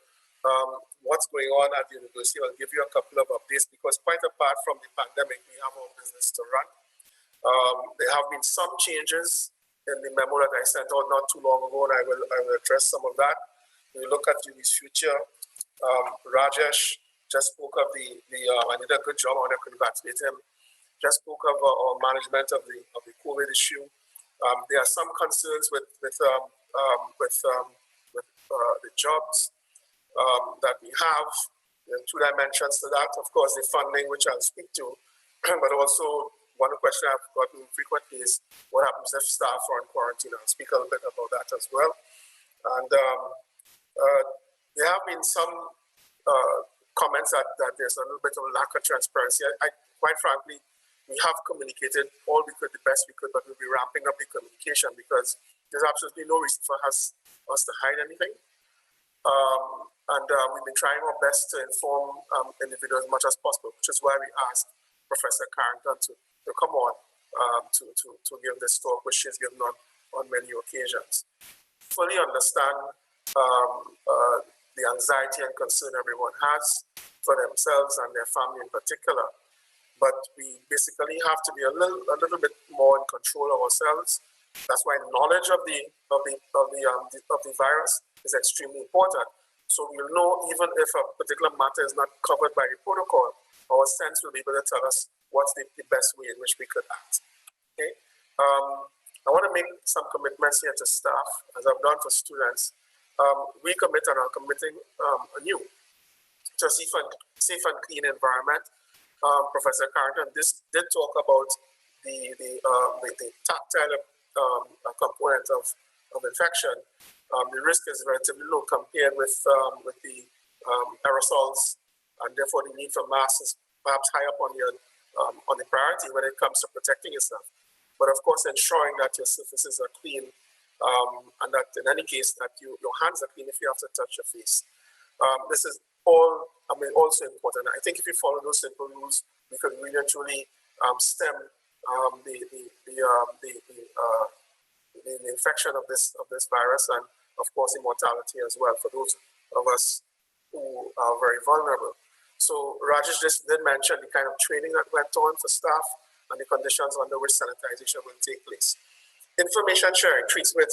what's going on at the university. I'll give you a couple of updates because quite apart from the pandemic, we have our business to run. There have been some changes in the memo that I sent out not too long ago, and I will address some of that. We look at UWI's future. Rajesh just spoke of I did a good job. I want to congratulate him. Just spoke of our management of the COVID issue. There are some concerns with the jobs that we have. There are two dimensions to that. Of course, the funding, which I'll speak to, but also one question I've gotten frequently is what happens if staff are in quarantine? I'll speak a little bit about that as well. And there have been some comments that there's a little bit of a lack of transparency. I quite frankly, we have communicated all we could, the best we could, but we'll be ramping up the communication because there's absolutely no reason for us to hide anything. And we've been trying our best to inform individuals as much as possible, which is why we asked Professor Carrington to come on to give this talk, which she's given on many occasions. Fully understand the anxiety and concern everyone has for themselves and their family in particular, but we basically have to be a little bit more in control of ourselves. That's why knowledge of the virus is extremely important. So we'll know even if a particular matter is not covered by the protocol, our sense will be able to tell us what's the best way in which we could act. Okay. I want to make some commitments here to staff, as I've done for students. We commit and are committing anew to a safe and clean environment. Professor Carrington did talk about the tactile component of infection. The risk is relatively low compared with the aerosols, and therefore the need for masks is perhaps high up on the priority when it comes to protecting yourself. But of course, ensuring that your surfaces are clean, and that in any case that your hands are clean if you have to touch your face. This is also important. I think if you follow those simple rules, we could really and truly stem the infection of this virus, and of course immortality as well for those of us who are very vulnerable. So Rajesh just did mention the kind of training that went on for staff and the conditions under which sanitization will take place. Information sharing treats with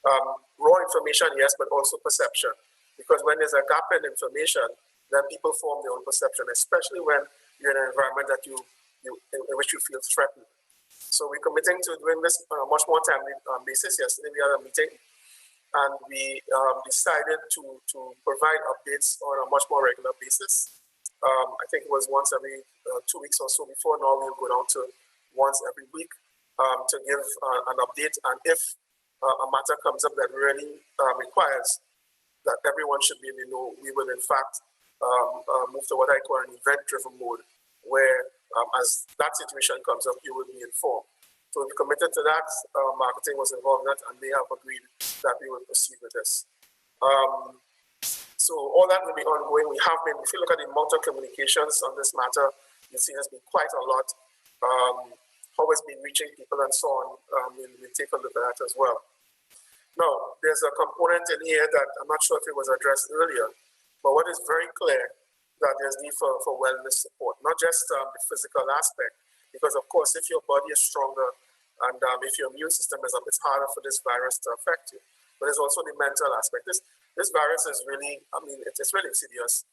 raw information, yes, but also perception. Because when there's a gap in information, then people form their own perception, especially when you're in an environment that in which you feel threatened. So we're committing to doing this on a much more timely basis. Yesterday we had a meeting, and we decided to provide updates on a much more regular basis. I think it was once every 2 weeks or so before. Now we'll go down to once every week to give an update. And if a matter comes up that really requires that everyone should be in the know, we will in fact move to what I call an event-driven mode, where as that situation comes up, you will be informed. So we committed to that. Marketing was involved in that, and they have agreed that we will proceed with this. So all that will be ongoing. We have been, if you look at the amount of communications on this matter, you see there's been quite a lot. How it's been reaching people and so on, we'll take a look at that as well. Now, there's a component in here that I'm not sure if it was addressed earlier, but what is very clear that there's need for wellness support, not just the physical aspect, because of course, if your body is stronger and if your immune system is up, it's harder for this virus to affect you. But there's also the mental aspect. This virus is really, it's really insidious.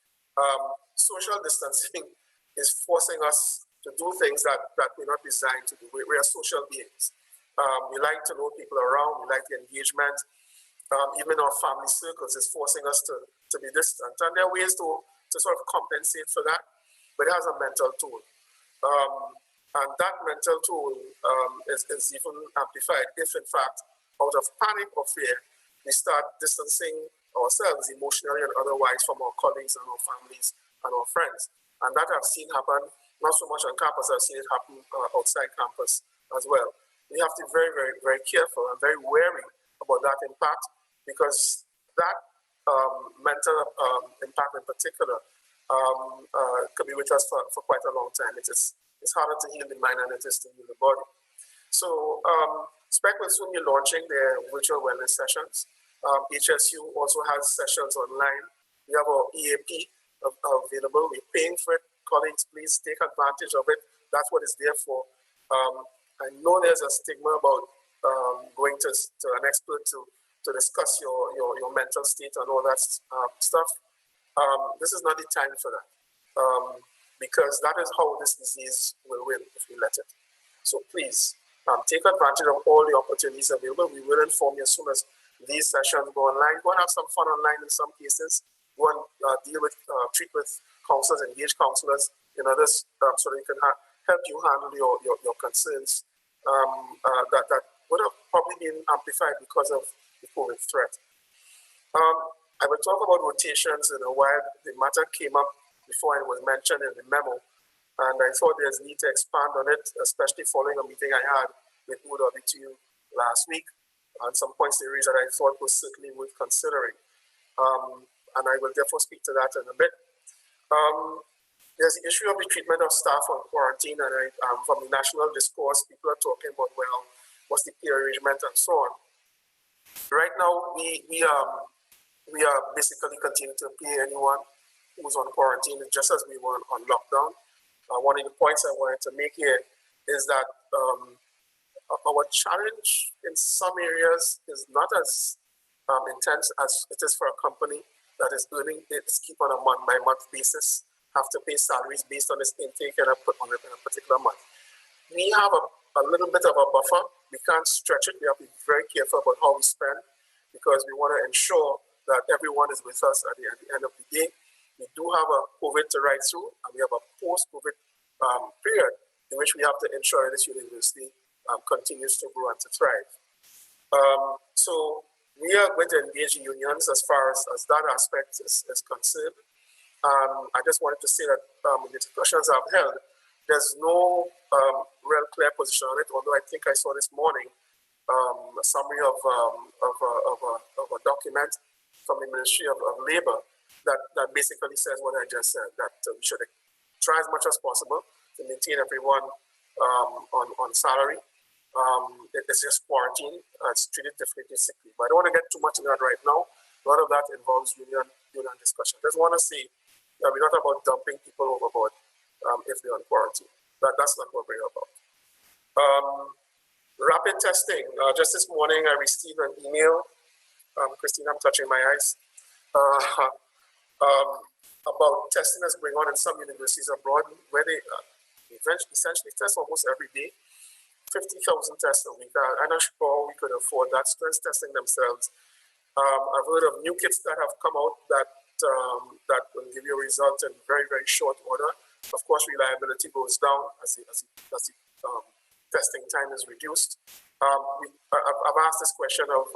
Social distancing is forcing us to do things that we're not designed to do. We are social beings. We like to know people around. We like the engagement. Even our family circles is forcing us to be distant. And there are ways to sort of compensate for that, but it has a mental toll. And that mental toll is even amplified if, in fact, out of panic or fear, we start distancing ourselves emotionally and otherwise from our colleagues and our families and our friends. And that I've seen happen, not so much on campus, I've seen it happen outside campus as well. We have to be very, very, very careful and very wary about that impact, because that mental impact in particular could be with us for quite a long time. It's harder to heal the mind than it is to heal the body. So SPEC will soon be launching their virtual wellness sessions. HSU also has sessions online. We have our EAP available. We're paying for it. Colleagues, please take advantage of it. That's what it's there for. I know there's a stigma about going to an expert to discuss your mental state and all that stuff. This is not the time for that, because that is how this disease will win if we let it. So please take advantage of all the opportunities available. We will inform you as soon as these sessions go online. Go and have some fun online in some cases. Go and treat with counselors, engage counselors in others, so they can help you handle your concerns that would have probably been amplified because of the COVID threat. I will talk about rotations in a while. The matter came up before it was mentioned in the memo, and I thought there's need to expand on it, especially following a meeting I had with OWTU last week, and some points they raised that I thought was certainly worth considering. And I will therefore speak to that in a bit. There's the issue of the treatment of staff on quarantine, and from the national discourse, people are talking about, well, what's the peer arrangement and so on. Right now, we are basically continuing to pay anyone who's on quarantine just as we were on lockdown. One of the points I wanted to make here is that our challenge in some areas is not as intense as it is for a company that is earning its keep on a month-by-month basis, have to pay salaries based on its intake in a particular month. We have a little bit of a buffer. We can't stretch it. We have to be very careful about how we spend, because we want to ensure that everyone is with us at the end of the day. We do have a COVID to ride through, and we have a post-COVID period in which we have to ensure this university continues to grow and to thrive. So we are going to engage unions as far as that aspect is concerned. I just wanted to say that in the discussions I've held, there's no real clear position on it, although I think I saw this morning a summary of a document from the Ministry of Labor that basically says what I just said, that we should try as much as possible to maintain everyone on salary. It's just quarantine. It's treated differently, sick leave. But I don't want to get too much into that right now. A lot of that involves union discussion. I just want to say that we're not about dumping people overboard if they're on quarantine. That's not what we're about. Rapid testing. Just this morning, I received an email. Christine, I'm touching my eyes. About testing that's going on in some universities abroad, where they essentially test almost every day. 50,000 tests a week. I'm not sure we could afford that. Students testing themselves. I've heard of new kits that have come out that will give you a result in very, very short order. Of course, reliability goes down as the testing time is reduced. I've asked this question of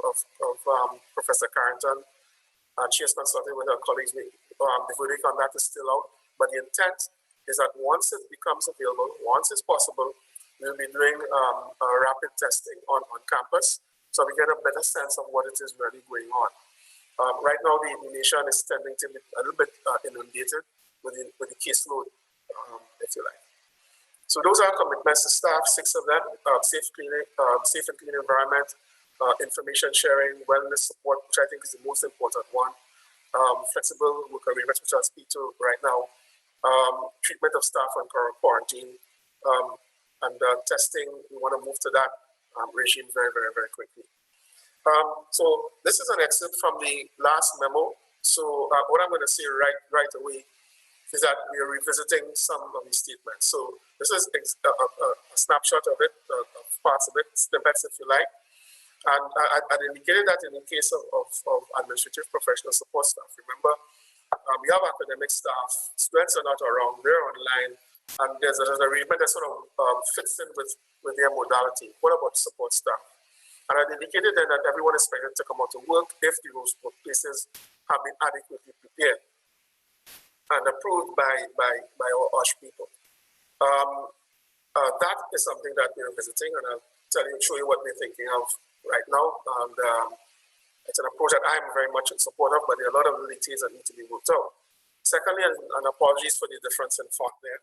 Professor Carrington, and she has consulted with her colleagues. The verdict on that is still out, but the intent is that once it becomes available, once it's possible, we'll be doing rapid testing on campus, so we get a better sense of what it is really going on. Right now, the nation is tending to be a little bit inundated with the caseload, if you like. So those are commitments to staff, 6 of them: safe and clean environment, information sharing, wellness support, which I think is the most important one, flexible work arrangements, which I'll speak to right now, treatment of staff on quarantine, and testing. We want to move to that regime very, very, very quickly. So this is an excerpt from the last memo. So what I'm going to say right away is that we are revisiting some of these statements. So this is a snapshot of it, parts of it, snippets if you like. And I indicated that in the case of administrative professional support staff. Remember, we have academic staff, students are not around, they're online, and there's an arrangement that sort of fits in with their modality. What about support staff? And I indicated then that everyone is expected to come out to work if those workplaces have been adequately prepared and approved by our OSH people. That is something that we're visiting, and I'll show you what we're thinking of right now. And it's an approach that I'm very much in support of, but there are a lot of details that need to be worked out. Secondly, and apologies for the difference in font there.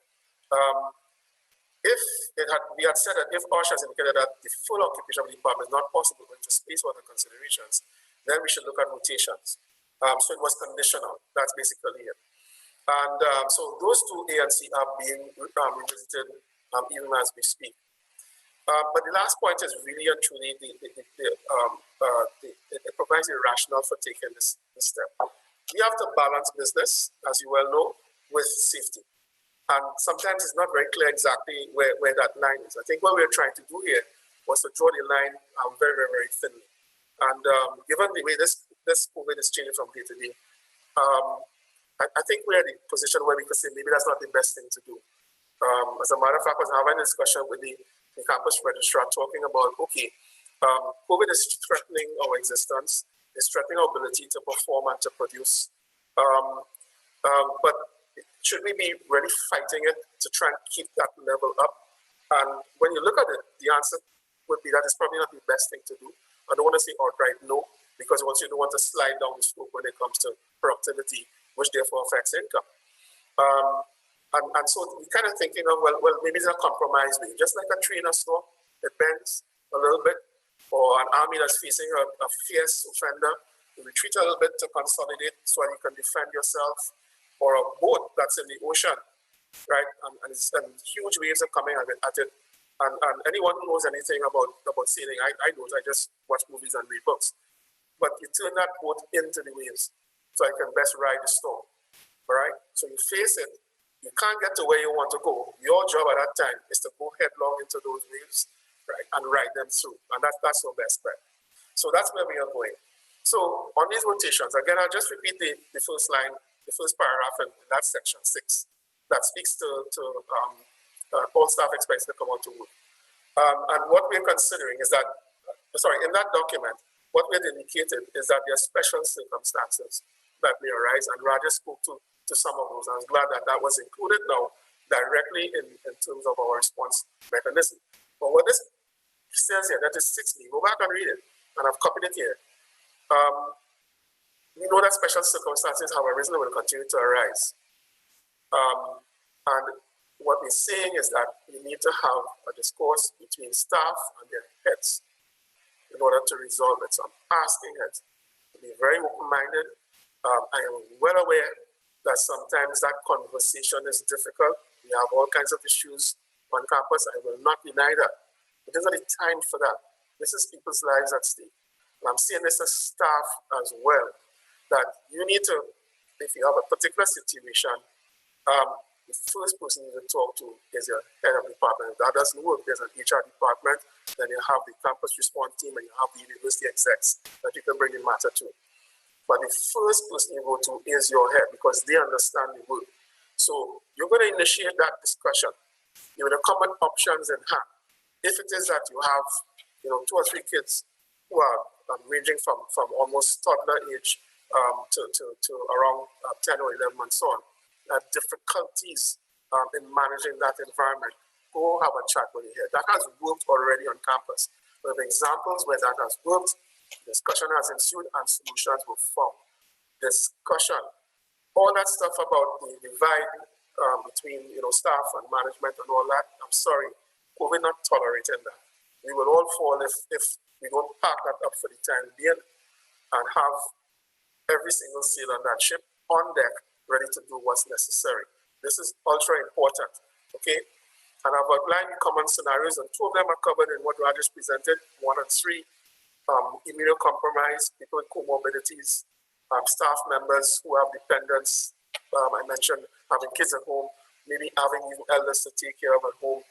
We had said that if OSH has indicated that the full occupation of the department is not possible due to space or other considerations, then we should look at rotations. So it was conditional. That's basically it. And so those two A and C are being revisited even as we speak. But the last point is really and truly it provides a rationale for taking this step. We have to balance business, as you well know, with safety. And sometimes it's not very clear exactly where that line is. I think what we're trying to do here was to draw the line very, very, very thinly. And given the way this COVID is changing from day to day, I think we're in a position where we could say maybe that's not the best thing to do. As a matter of fact, I was having a discussion with the campus registrar talking about, okay, COVID is threatening our existence, it's threatening our ability to perform and to produce. But should we be really fighting it to try and keep that level up? And when you look at it, the answer would be that it's probably not the best thing to do. I don't want to say outright no, because once you don't want to slide down the slope when it comes to productivity, which therefore affects income. And so we're kind of thinking of, well, maybe it's a compromise way. Just like a tree in a storm, it bends a little bit, or an army that's facing a fierce offender, you retreat a little bit to consolidate so that you can defend yourself, or a boat that's in the ocean, right? And huge waves are coming at it. And anyone who knows anything about sailing, I don't, I just watch movies and read books. But you turn that boat into the waves so you can best ride the storm, all right? So you face it, you can't get to where you want to go. Your job at that time is to go headlong into those waves, right, and ride them through. And that's your best bet. So that's where we are going. So on these rotations, again, I'll just repeat the first line, the first paragraph in that section 6 that speaks to all staff expected to come out to work. And what we're considering is that, in that document, what we had indicated is that there are special circumstances that may arise, and Raja spoke to some of those. I was glad that that was included now directly in terms of our response mechanism. But what this says here, that is 6B, go back and read it, and I've copied it here. We know that special circumstances have arisen and will continue to arise. And what we're saying is that we need to have a discourse between staff and their heads in order to resolve it. So I'm asking heads to be very open-minded. I am well aware that sometimes that conversation is difficult. We have all kinds of issues on campus. I will not deny that. But there's not the time for that. This is people's lives at stake. And I'm saying this as staff as well, that you need to, if you have a particular situation, the first person you need to talk to is your head of department. If that doesn't work, there's an HR department, then you have the campus response team, and you have the university execs that you can bring the matter to. But the first person you go to is your head, because they understand the work. So you're going to initiate that discussion. You're going to come with options in hand. If it is that you have, 2 or 3 kids who are ranging from almost toddler age to around 10 or 11 and so on, difficulties in managing that environment, go have a chat with your head. That has worked already on campus. We have examples where that has worked, discussion has ensued, and solutions were found. Discussion, all that stuff about the divide between staff and management and all that, I'm sorry, COVID not tolerating that. We will all fall if we don't pack that up for the time being and have every single sail on that ship on deck ready to do what's necessary. This is ultra important, okay? And I've outlined common scenarios, and 2 of them are covered in what Rajesh presented, 1 and 3, immunocompromised, people with comorbidities, staff members who have dependents. I mentioned having kids at home, maybe having even elders to take care of at home.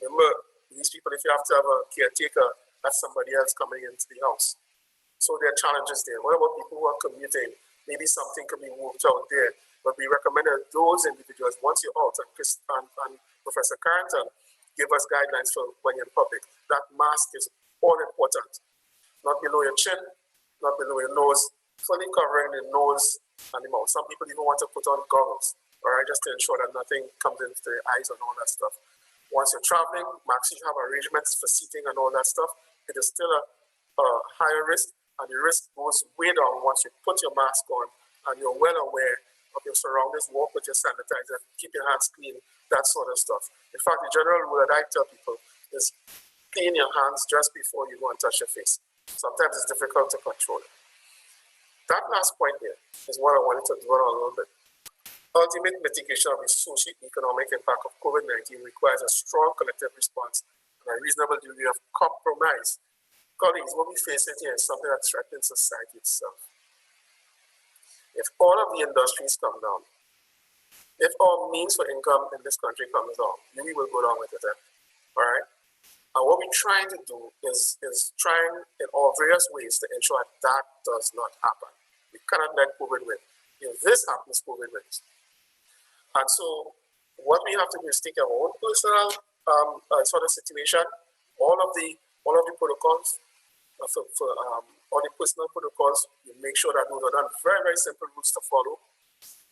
Remember, These people, if you have to have a caretaker, that's somebody else coming into the house. So there are challenges there. What about people who are commuting? Maybe something could be moved out there. But we recommend that those individuals, once you're out, and Professor Carrington gave us guidelines for when you're in public, that mask is all important. Not below your chin, not below your nose, fully covering the nose and the mouth. Some people even want to put on goggles, all right, just to ensure that nothing comes into the eyes and all that stuff. Once you're traveling, max, you have arrangements for seating and all that stuff. It is still a higher risk, and the risk goes way down once you put your mask on and you're well aware of your surroundings. Walk with your sanitizer, keep your hands clean, that sort of stuff. In fact, the general rule that I tell people is clean your hands just before you go and touch your face. Sometimes it's difficult to control it. That last point here is what I wanted to dwell on a little bit. Ultimate mitigation of the socio-economic impact of COVID-19 requires a strong collective response and a reasonable degree of compromise. Colleagues, what we face here is something that threatens society itself. If all of the industries come down, if our means for income in this country comes down, we will go down with it. All right? And what we're trying to do is trying in all various ways to ensure that does not happen. We cannot let COVID win. If this happens, COVID wins. And so what we have to do is take our own personal sort of situation, all of the protocols, all the personal protocols, we make sure that those are done. Very, very simple rules to follow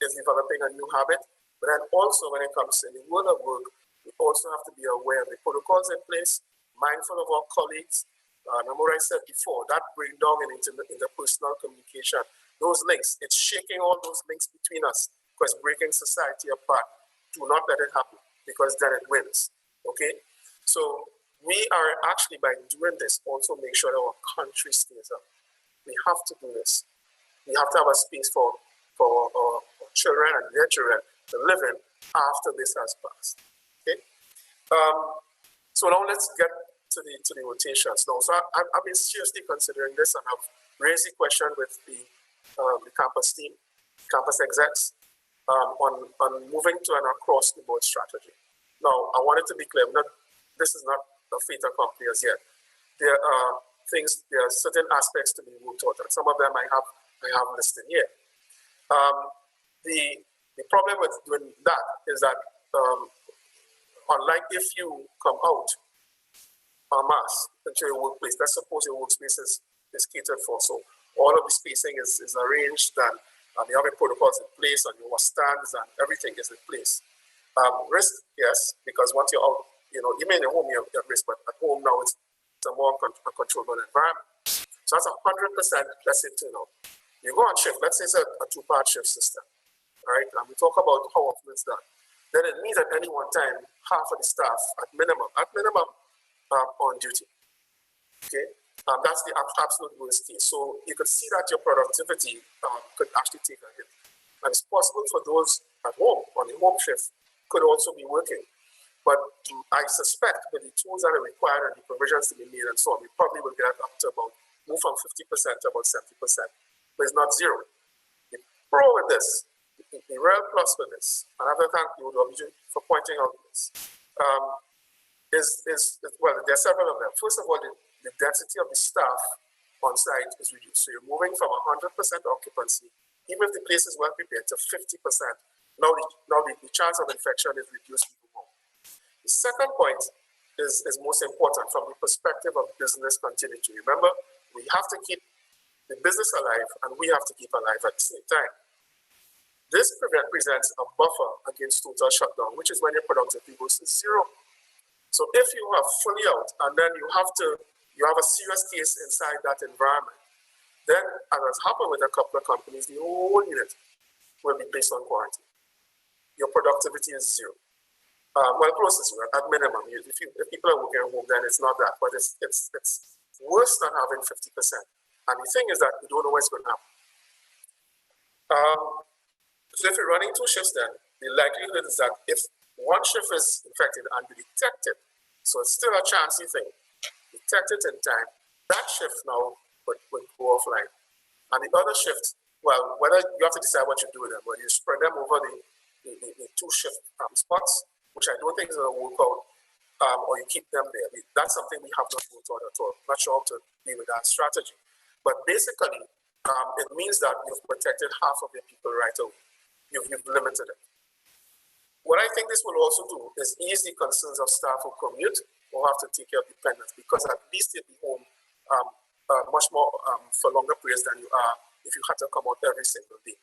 is developing a new habit. But then also when it comes to the world of work, we also have to be aware of the protocols in place, mindful of our colleagues. Remember what I said before, that breakdown in interpersonal communication, those links, it's shaking all those links between us because breaking society apart. Do not let it happen because then it wins, okay? So we are actually, by doing this, also make sure that our country stays up. We have to do this. We have to have a space for our children and their children to live in after this has passed, okay? So now let's get to the rotations now. So I've been seriously considering this, and I've raised the question with the campus team, campus execs, on moving to an across-the-board strategy. Now, I wanted to be clear, this is not a fait accompli as yet. There are certain aspects to be worked out, and some of them I have listed here. The problem with doing that is that unlike if you come out en masse into your workplace, let's suppose your workspace is catered for, so all of the spacing is arranged and you have your protocols in place and your stands and everything is in place. Risk, yes, because once you're out, even in your home you're at risk, but at home now it's a more controllable environment. So that's 100%, let's say, you go on shift, let's say it's a two-part shift system, right? And we talk about how often it's done. Then it means at any one time, half of the staff at minimum, on duty, okay? That's the absolute worst case. So you could see that your productivity could actually take a hit. And it's possible for those at home, on the home shift, could also be working. But I suspect with the tools that are required and the provisions to be made and so on, we probably will get up to move from 50% to about 70%. But it's not zero. The pro with this, the real plus with this, and I have to thank you, WG, for pointing out this, well, there are several of them. First of all, the density of the staff on site is reduced. So you're moving from 100% occupancy, even if the place is well prepared, to 50%. Now the chance of infection is reduced even more. The second point is most important from the perspective of business continuity. Remember, we have to keep the business alive and we have to keep alive at the same time. This presents a buffer against total shutdown, which is when your productivity goes to zero. So if you are fully out and then you have a serious case inside that environment, then as has happened with a couple of companies, the whole unit will be placed on quarantine. Your productivity is zero. Well, close to zero at minimum. If people are working at home, then it's not that, but it's worse than having 50%. And the thing is that we don't know what's going to happen. So if you're running two shifts, then the likelihood is that if one shift is infected and you detect it, so it's still a chancy thing, detect it in time, that shift now would go offline. And the other shift, well, whether you have to decide what you do with them, whether you spread them over the two shift spots, which I don't think is going to work out or you keep them there. That's something we have not worked on at all. Not sure how to deal with that strategy. But basically, it means that you've protected half of your people right away. You've limited it. What I think this will also do is ease the concerns of staff who commute or have to take care of dependents, because at least you'll be home much more for longer periods than you are if you had to come out every single day.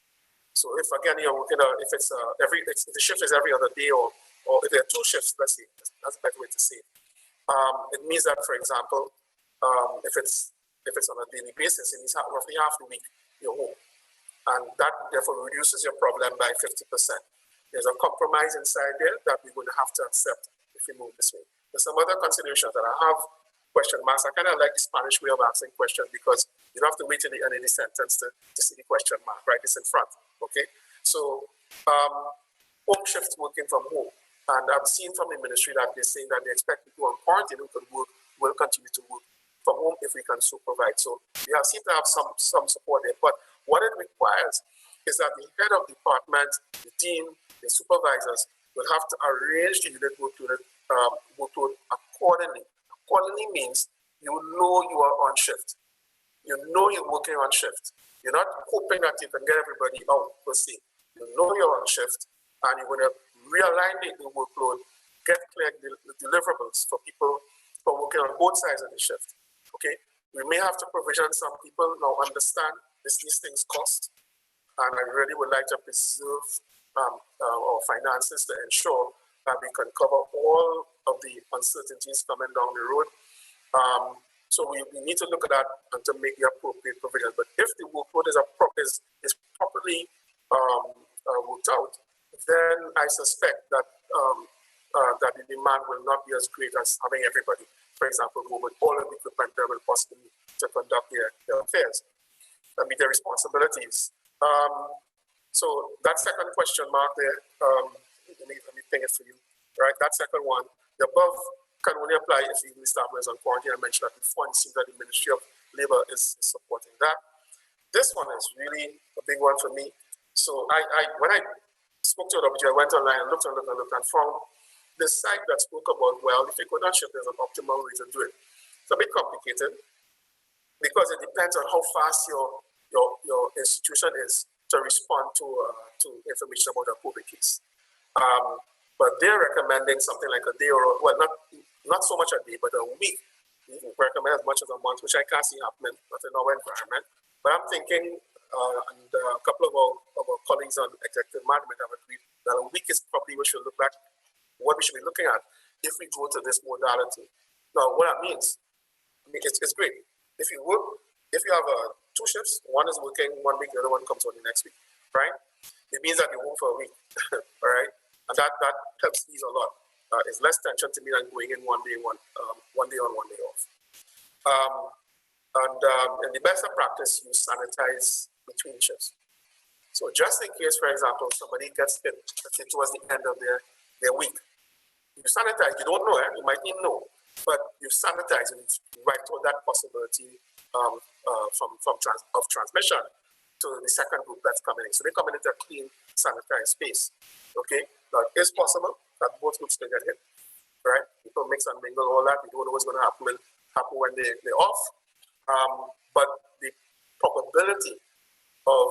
So if again you're working, if it's if the shift is every other day, or if there are 2 shifts, let's say, that's a better way to say it. It means that, for example, if it's on a daily basis, it means roughly half the week you're home, and that therefore reduces your problem by 50%. There's a compromise inside there that we're going to have to accept if we move this way. There's some other considerations that I have question marks. I kind of like the Spanish way of asking questions, because you don't have to wait till the end of the sentence to see the question mark, right? It's in front, okay? So home shifts, working from home. And I've seen from the ministry that they're saying that they expect people on quarantine who can work will continue to work from home if we can so provide. So we seem to have some support there. But what it requires is that the head of department, the dean, the supervisors will have to arrange the unit workload accordingly. Accordingly means you know you are on shift. You know you're working on shift. You're not hoping that you can get everybody out per se. You know you're on shift, and you're going to realign the workload, get clear deliverables for people who are working on both sides of the shift. Okay, we may have to provision some people now understand these things cost, and I really would like to preserve our finances to ensure that we can cover all of the uncertainties coming down the road. So we need to look at that and to make the appropriate provisions. But if the workload is properly worked out, then I suspect that that the demand will not be as great as having everybody, for example, go with all of the equipment that will possibly to conduct their affairs and meet their responsibilities. So that second question mark there, let me ping it for you, right? That second one, the above can only apply if the staff is on quarantine. I mentioned that before, and it seems that the Ministry of Labor is supporting that. This one is really a big one for me. So when I spoke to WG, I went online and looked and found the site that spoke about, well, if you could not ship, there's an optimal way to do it. It's a bit complicated because it depends on how fast your institution is to respond to information about a COVID case. But they're recommending something like a day, or well, not so much a day, but a week. You can recommend as much as a month, which I can't see happening, not in our environment. But I'm thinking, and a couple of our colleagues on executive management have agreed that a week is probably what we should be looking at if we go to this modality. Now, what that means, it's great. If you have 2 shifts, one is working 1 week, the other one comes on the next week, right? It means that you're home for a week, all right? And that helps ease a lot. It's less tension to me than going in one day on, one day off. In the best of practice, you sanitize between shifts. So just in case, for example, somebody gets hit, let's say towards the end of their week, you sanitize. You don't know, you might even know, but you sanitize and write out that possibility of transmission to the second group that's coming in. So they're coming into a clean, sanitized space. Okay, now it is possible that both groups can get hit, right? People mix and mingle, all that. We don't know what's going to happen when they're off. But the probability of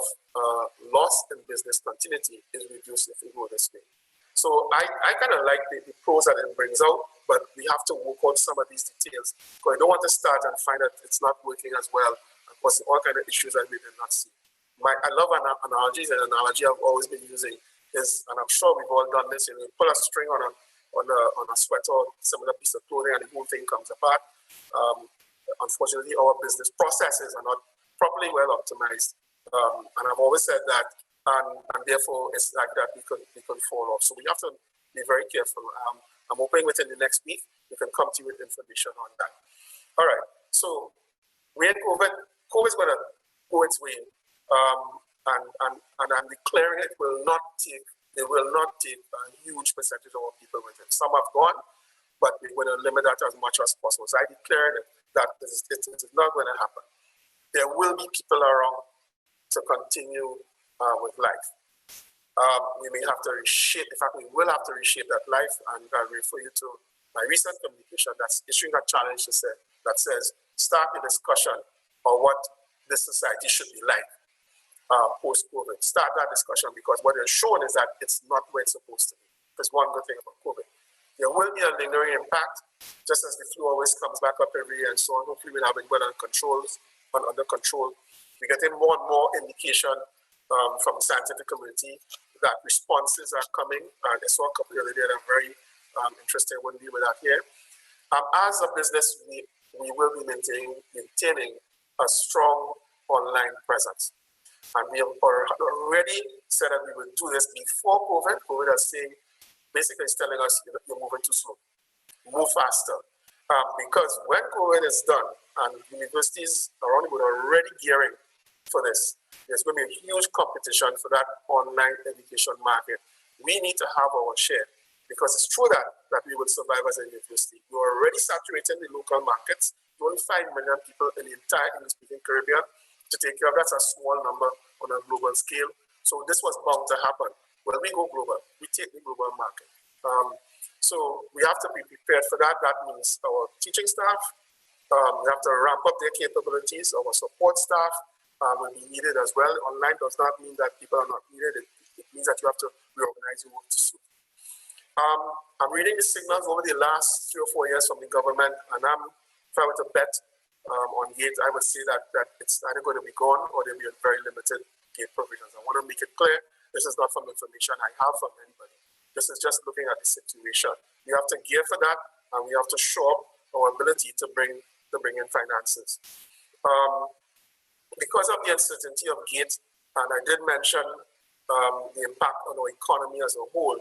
loss in business continuity is reduced if we go this way. So I kind of like the pros that it brings out, but we have to work out some of these details because I don't want to start and find that it's not working as well and cause all kind of issues that we did not see. I love analogies, and an analogy I've always been using is, and I'm sure we've all done this, you pull a string on a sweater or similar piece of clothing and the whole thing comes apart. Unfortunately, our business processes are not properly well optimized. And I've always said that, and therefore it's like that we can fall off. So we have to be very careful. I'm hoping within the next week we can come to you with information on that. All right. So we're in COVID. COVID's going to go its way, and I'm declaring it will not take a huge percentage of our people with it. Some have gone, but we're going to limit that as much as possible. So I declare that it is not going to happen. There will be people around to continue with life. We may have to reshape, in fact, we will have to reshape that life, and I refer you to my recent communication that's issuing a challenge that says, start a discussion on what this society should be like post-COVID. Start that discussion, because what they're showing is that it's not where it's supposed to be. There's one good thing about COVID. There will be a lingering impact, just as the flu always comes back up every year and so on. Hopefully we'll have it well under control. We're getting more and more indication from the scientific community that responses are coming. I saw a couple the other day that I'm very interested. I wouldn't be with that here. As a business, we will be maintaining a strong online presence. And we have already said that we will do this before COVID. COVID is basically telling us you're moving too slow. Move faster. Because when COVID is done, and universities around the world are already gearing for this, there's going to be a huge competition for that online education market. We need to have our share, because it's true that we will survive as a university. We're already saturating the local markets. 25 million people in the entire English-speaking Caribbean to take care of. That's a small number on a global scale. So this was bound to happen. When we go global, we take the global market. So we have to be prepared for that. That means our teaching staff, we have to ramp up their capabilities. Our support staff will be needed as well. Online does not mean that people are not needed. It means that you have to reorganize your work to suit. I'm reading the signals over the last 3 or 4 years from the government, and if I were to bet on gate, I would say that it's either going to be gone or there'll be a very limited gate provisions. I want to make it clear, this is not from information I have from anybody. This is just looking at the situation. We have to gear for that, and we have to show up our ability to bring in finances. Because of the uncertainty of gate, and I did mention the impact on our economy as a whole,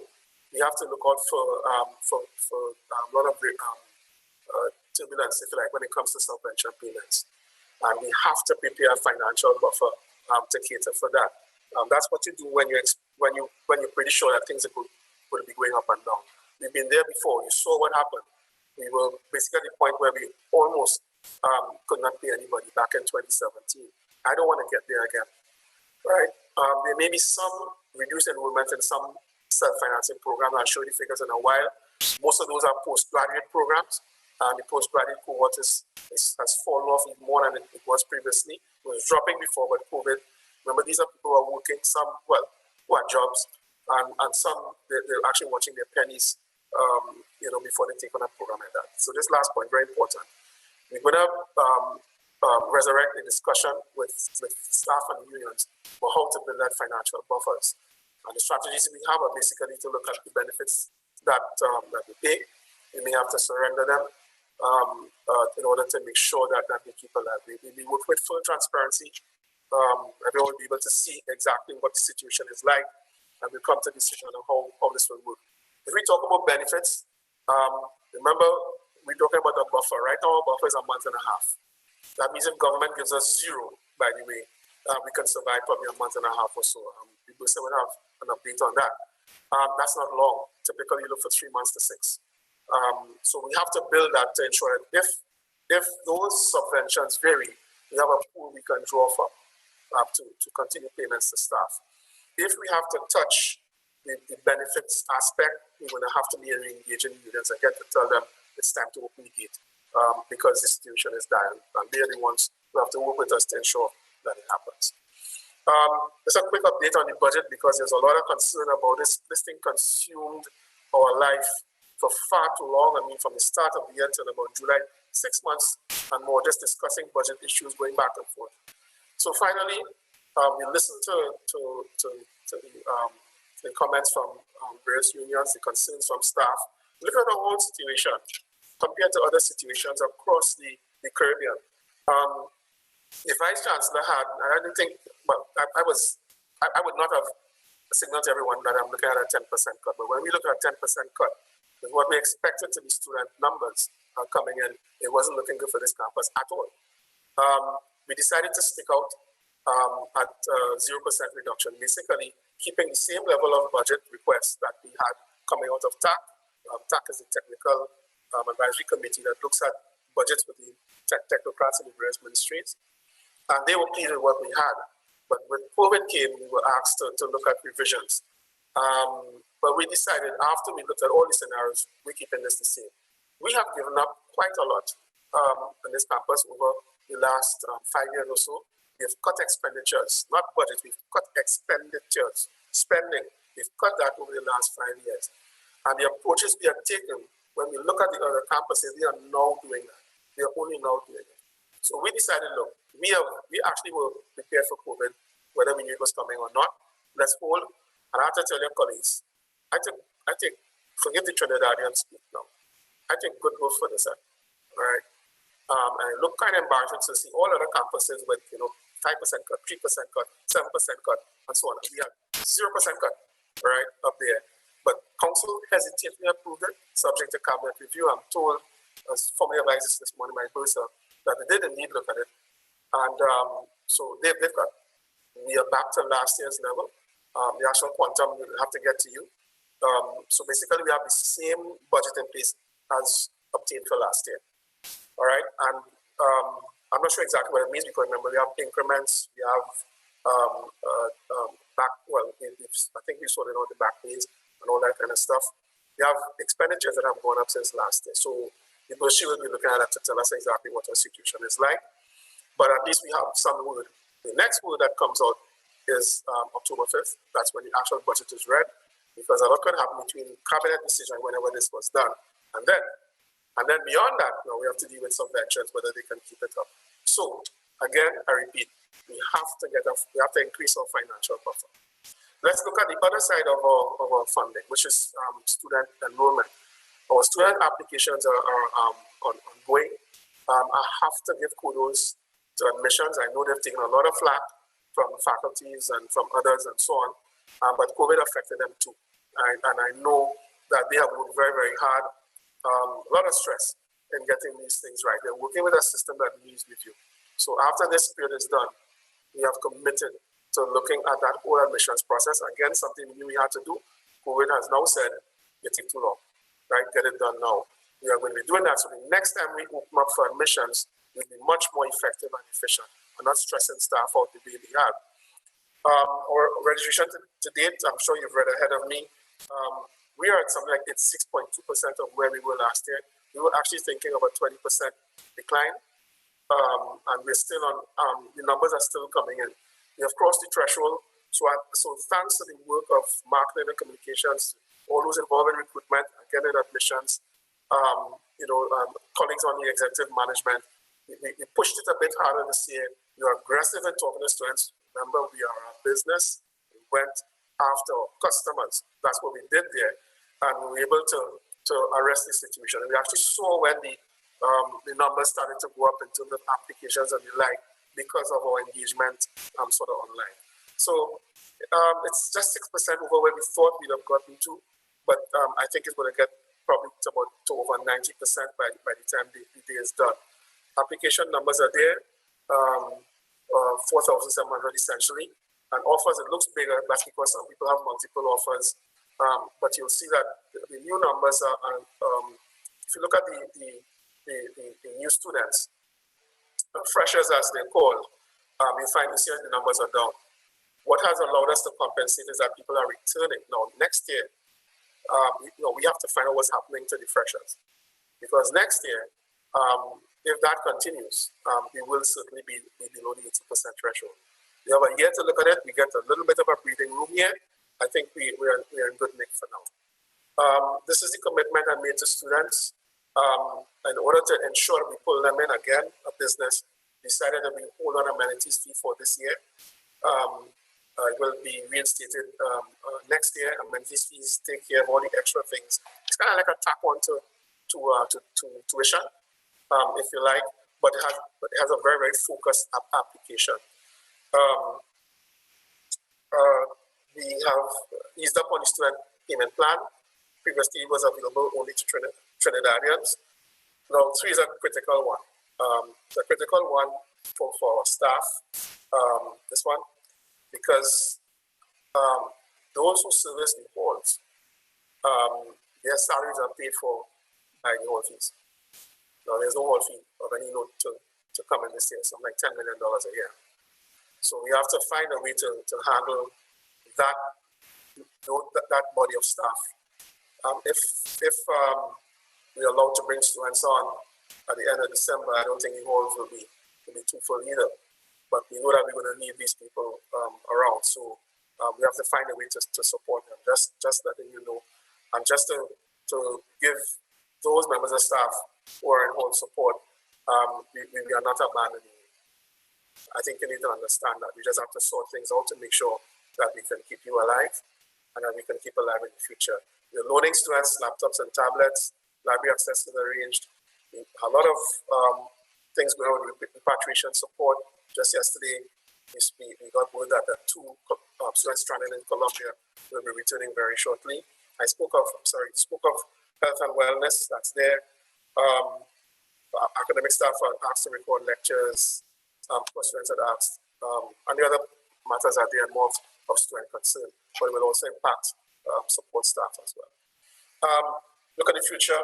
we have to look out for a lot of turbulence, if you like, when it comes to subvention payments. And we have to prepare a financial buffer to cater for that. That's what you do when you're pretty sure that things will be going up and down. We've been there before. You saw what happened. We were basically at the point where we almost could not pay anybody back in 2017. I don't want to get there again, right? There may be some reduced enrollment in some self-financing programs. I'll show you the figures in a while. Most of those are postgraduate programs. The postgraduate cohort has fallen off even more than it was previously. It was dropping before, but COVID. Remember, these are people who are working, who are jobs, and some, they're actually watching their pennies, before they take on a program like that. So this last point, very important. We're going to resurrect the discussion with staff and unions for how to build that financial buffers. And the strategies we have are basically to look at the benefits that we pay. We may have to surrender them in order to make sure that we keep alive. We work with full transparency. Everyone will be able to see exactly what the situation is like, and we'll come to a decision on how this will work. If we talk about benefits, remember, we're talking about a buffer. Right now, our buffer is a month and a half. That means if government gives us 0, by the way, we can survive probably a month and a half or so. People say we'll have an update on that. That's not long. Typically, you look for 3 months to 6. So we have to build that to ensure that if those subventions vary, we have a pool we can draw from to continue payments to staff. If we have to touch the benefits aspect, we're going to have to be engaging unions and get to tell them it's time to open the gate because the situation is dire, and they're the ones who have to work with us to ensure that it happens. Just a quick update on the budget, because there's a lot of concern about this. This thing consumed our life for far too long. I mean, from the start of the year till about July, 6 months and more, just discussing budget issues, going back and forth. So finally, we listened to the comments from various unions, the concerns from staff. Look at our own situation compared to other situations across the Caribbean. The Vice Chancellor had, and I didn't think, well, I would not have signaled to everyone that I'm looking at a 10% cut, but when we look at a 10% cut, with what we expected to be student numbers coming in, it wasn't looking good for this campus at all. We decided to stick out at 0% reduction, basically keeping the same level of budget requests that we had coming out of TAC. TAC is the Technical Advisory Committee that looks at budgets with the technocrats in the various ministries. And they were pleased with what we had. But when COVID came, we were asked to look at revisions. But we decided, after we looked at all the scenarios, we're keeping this the same. we have given up quite a lot on this campus over the last 5 years or so. We've cut expenditures, not budget, we've cut expenditures, spending. We've cut that over the last 5 years. And the approaches we have taken, when we look at the other campuses, they are now doing that. They are only now doing it. So we decided, look, we actually were prepared for COVID, whether we knew it was coming or not. Let's hold. And I have to tell your colleagues, I take forget the Trinidadian speak now. I take good work for this, right? And it looked kind of embarrassing to see all other campuses with 5% cut, 3% cut, 7% cut, and so on. We had 0% cut, right, up there. But council hesitatingly approved it, subject to cabinet review. I'm told, as former advisors this morning by Bursa, that they did indeed look at it. And so they've got. We are back to last year's level. The actual quantum will have to get to you. So basically, we have the same budget in place as obtained for last year. All right, and I'm not sure exactly what it means because remember we have increments, we have I think we sorted out the back pays and all that kind of stuff. We have expenditures that have gone up since last year. So the bursary will be looking at that to tell us exactly what our situation is like. But at least we have some word. The next word that comes out is October 5th. That's when the actual budget is read, because a lot can happen between cabinet decision whenever this was done, and then beyond that, we have to deal with subventions, whether they can keep it up. So again, I repeat, we have to increase our financial buffer. Let's look at the other side of our funding, which is student enrollment. Our student applications are ongoing. I have to give kudos to admissions. I know they've taken a lot of flack from faculties and from others and so on, but COVID affected them too. And I know that they have worked very, very hard. A lot of stress in getting these things right. They're working with a system that needs review. So after this period is done, we have committed to looking at that whole admissions process. Again, something we knew we had to do. COVID has now said, it takes too long, right? Get it done now. We are going to be doing that. So the next time we open up for admissions, we'll be much more effective and efficient and not stressing staff out the way we have. Our registration to date, I'm sure you've read ahead of me. We are at something like 6.2% of where we were last year. We were actually thinking of a 20% decline. And we're still on, the numbers are still coming in. We have crossed the threshold. So thanks to the work of marketing and communications, all those involved in recruitment, again in admissions, colleagues on the executive management, we pushed it a bit harder this year. We are aggressive in talking to students. Remember, we are a business. We went after customers. That's what we did there. And we were able to arrest the situation. And we actually saw when the numbers started to go up in terms of applications and the like because of our engagement sort of online. So it's just 6% over where we thought we'd have gotten to, but I think it's going to get probably to over 90% by the time the day is done. Application numbers are there, 4,700 essentially, and offers, it looks bigger, that's because some people have multiple offers, but you'll see that the new numbers are if you look at the new students, freshers as they're called, you find this year the numbers are down. What has allowed us to compensate is that people are returning. Now, next year, we have to find out what's happening to the freshers. Because next year, if that continues, we will certainly be below the 80% threshold. We have a year to look at it. We get a little bit of a breathing room here. I think we're in good nick for now. This is the commitment I made to students. In order to ensure we pull them in again, a business decided that we hold on amenities fee for this year. It will be reinstated next year. Amenities fees take care of all the extra things. It's kind of like a tack on to tuition, if you like, but it has a very, very focused application. We have eased up on the student payment plan. Previously, it was available only to Trinidadians. Now, 3 is a critical one. The critical one for our staff, this one, because those who service the halls, their salaries are paid for by the hall fees. Now, there's no hall fee of any note to come in this year, something like $10 million a year. So we have to find a way to handle that body of staff. If we're allowed to bring students on at the end of December, I don't think the halls will be too full either. But we know that we're going to need these people around, so we have to find a way to support them. Just letting you know, and just to give those members of staff who are in hall support, we are not abandoning you. I think you need to understand that we just have to sort things out to make sure that we can keep you alive and that we can keep alive in the future. We're loaning students laptops and tablets, library access is arranged. A lot of things going on with repatriation support. Just yesterday, we got word that the 2 students stranded in Colombia will be returning very shortly. I spoke of health and wellness, that's there. Academic staff are asked to record lectures, students are asked, and the other matters are there more of student concern, but it will also impact support staff as well. Look at the future.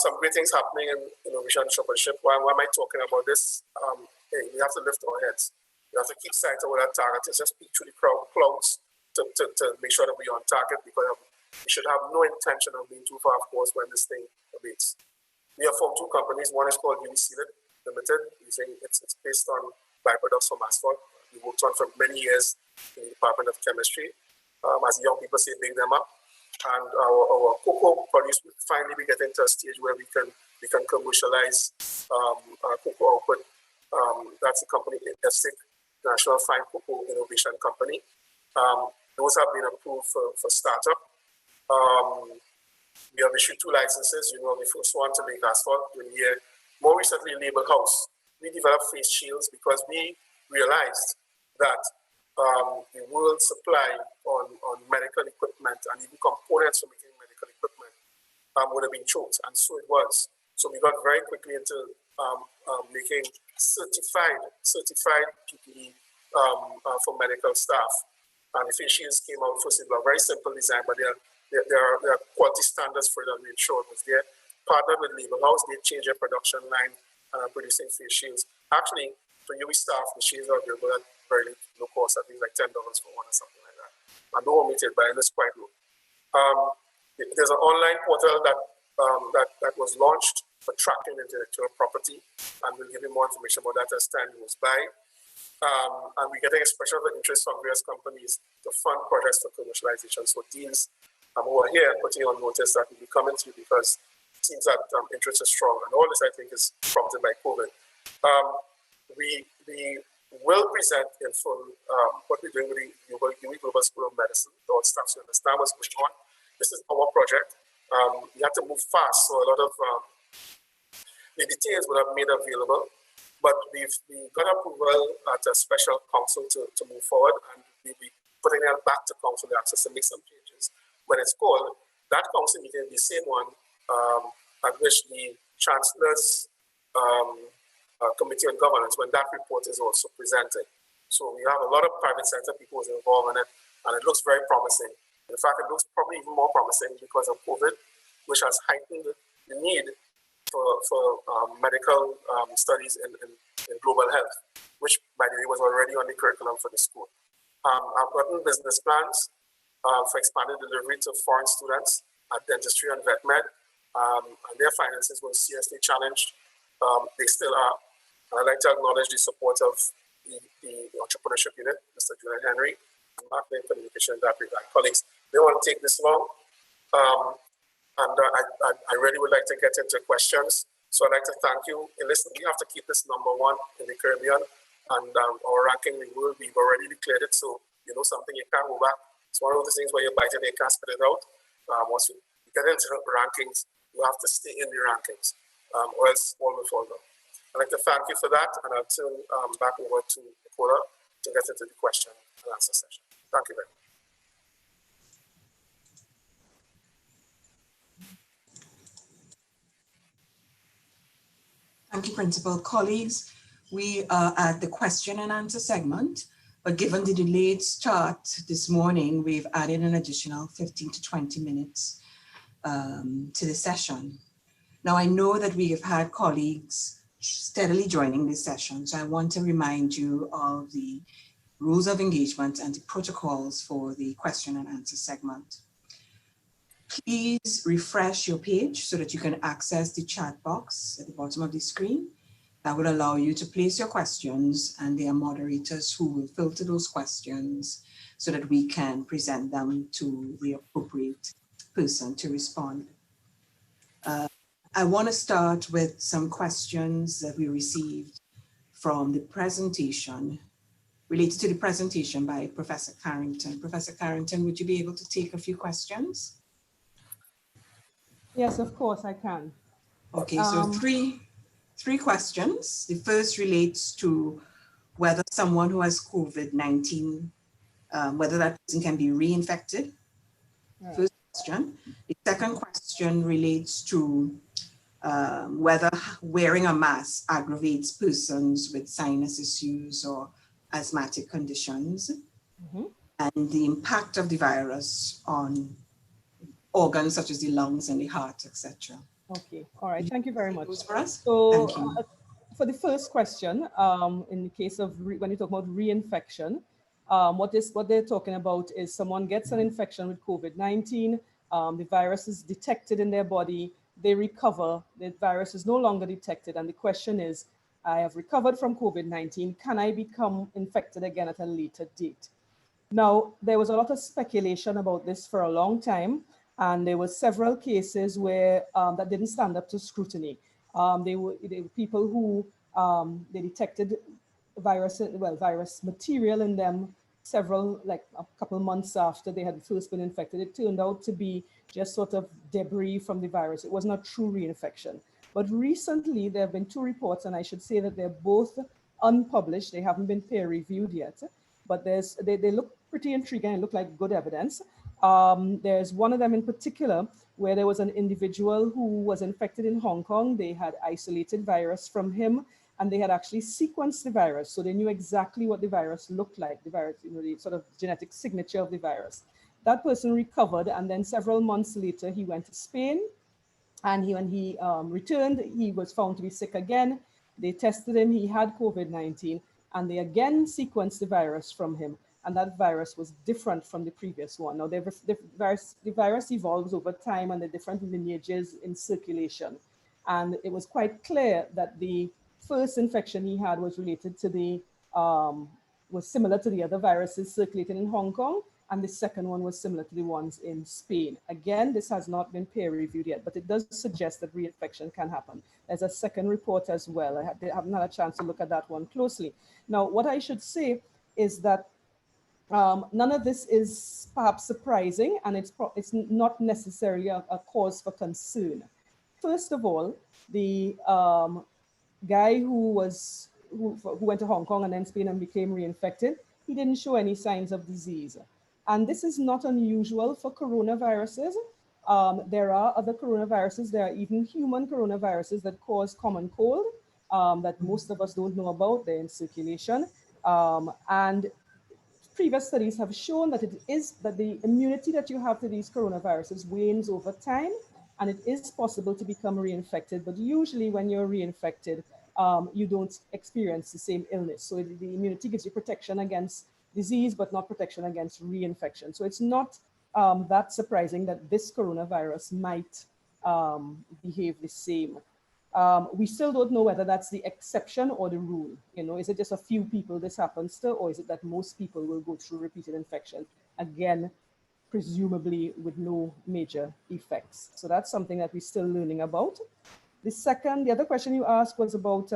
Some great things happening in innovation entrepreneurship. Why am I talking about this? Hey, we have to lift our heads. We have to keep sight of what our target is. Just peek through the clouds to make sure that we're on target, because we should have no intention of being too far, of course, when this thing abates. We have formed 2 companies. One is called UniSealed Limited. It's based on byproducts from asphalt. We worked on for many years in the Department of Chemistry. As young people say, big them up. And our cocoa produce will finally be getting to a stage where we can commercialize our cocoa output. That's the company EFSIC, National Fine Cocoa Innovation Company. Those have been approved for startup. We have issued 2 licenses. The first one to make asphalt in the year. More recently, Label House. We developed face shields because we realized that the world supply on medical equipment and even components for making medical equipment would have been choked, and so it was. So we got very quickly into making certified PPE for medical staff. And the face shields came out first. It was a very simple design, but there are quality standards for it that we ensured was there. Partnered with Label House, they changed their production line and are producing face shields. Actually, for UWI staff, the shields are available at very low cost, I think like $10 for one or something like that. And no omitted, but it's quite low. There's an online portal that was launched for tracking intellectual property, and we'll give you more information about that as time goes by. And we're getting expression of interest from various companies to fund projects for commercialization. So deals over here putting on notice that we'll be coming to you, because it seems that interest is strong. And all this, I think, is prompted by COVID. We will present in full what we're doing with the UWI Global School of Medicine. All staff to understand what's going on. This is our project. We have to move fast, so a lot of the details will have made available. But we got approval at a special council to move forward, and we'll be putting it back to council access to make some changes. When it's called, that council meeting is the same one at which the Chancellor's Committee on Governance, when that report is also presented. So we have a lot of private sector people who's involved in it, and it looks very promising. In fact, it looks probably even more promising because of COVID, which has heightened the need for medical studies in global health, which, by the way, was already on the curriculum for the school. I've gotten business plans for expanded delivery to foreign students at dentistry and vet med, and their finances were seriously challenged. They still are. I'd like to acknowledge the support of the entrepreneurship unit, Mr. Julian Henry, and marketing communication that we've got colleagues. They want to take this long. And I really would like to get into questions. So I'd like to thank you. And listen, we have to keep this #1 in the Caribbean, and our ranking in the world, we've already declared it. So you know something, you can't go back. It's one of those things where you bite it, you can't spit it out. Once you get into the rankings, you have to stay in the rankings, or else all will fall down. I'd like to thank you for that, and I'll turn back over to Nicola to get into the question and answer session. Thank you very much. Thank you, Principal. Colleagues, we are at the question and answer segment, but given the delayed start this morning, we've added an additional 15 to 20 minutes to the session. Now, I know that we have had colleagues steadily joining this session, so I want to remind you of the rules of engagement and the protocols for the question and answer segment. Please refresh your page so that you can access the chat box at the bottom of the screen. That will allow you to place your questions, and there are moderators who will filter those questions so that we can present them to the appropriate person to respond. I want to start with some questions that we received from the presentation, related to the presentation by Professor Carrington. Professor Carrington, would you be able to take a few questions? Yes, of course I can. Okay, so three questions. The first relates to whether someone who has COVID-19, whether that person can be reinfected. Right. First question. The second question relates to whether wearing a mask aggravates persons with sinus issues or asthmatic conditions, and the impact of the virus on organs such as the lungs and the heart, etc. Okay, all right, thank you very much. Those for us? So Thank you. For the first question, in the case of when you talk about reinfection, what they're talking about is someone gets an infection with COVID-19, the virus is detected in their body, they recover, the virus is no longer detected, and the question is, I have recovered from COVID-19, can I become infected again at a later date? Now, there was a lot of speculation about this for a long time, and there were several cases where that didn't stand up to scrutiny. They were people who they detected virus material in them like a couple months after they had first been infected. It turned out to be just sort of debris from the virus. It was not true reinfection. But recently, there have been two reports, and I should say that they're both unpublished. They haven't been peer reviewed yet, but they look pretty intriguing and look like good evidence. There's one of them in particular where there was an individual who was infected in Hong Kong. They had isolated virus from him, and they had actually sequenced the virus. So they knew exactly what the virus looked like, the virus, the sort of genetic signature of the virus. That person recovered, and then several months later, he went to Spain, and when he returned, he was found to be sick again. They tested him, he had COVID-19, and they again sequenced the virus from him. And that virus was different from the previous one. Now, the virus evolves over time, and the different lineages in circulation. And it was quite clear that the first infection he had was related to was similar to the other viruses circulating in Hong Kong, and the second one was similar to the ones in Spain. Again, this has not been peer reviewed yet, but it does suggest that reinfection can happen. There's a second report as well. I haven't had a chance to look at that one closely. Now, what I should say is that none of this is perhaps surprising, and it's not necessarily a cause for concern. First of all, the guy who went to Hong Kong and then Spain and became reinfected, he didn't show any signs of disease. And this is not unusual for coronaviruses. There are other coronaviruses. There are even human coronaviruses that cause common cold that most of us don't know about. They're in circulation. And previous studies have shown that the immunity that you have to these coronaviruses wanes over time, and it is possible to become reinfected. But usually when you're reinfected, you don't experience the same illness. So the immunity gives you protection against disease, but not protection against reinfection. So it's not that surprising that this coronavirus might behave the same. We still don't know whether that's the exception or the rule. Is it just a few people this happens to, or is it that most people will go through repeated infection? Again, presumably with no major effects. So that's something that we're still learning about. The other question you asked was about,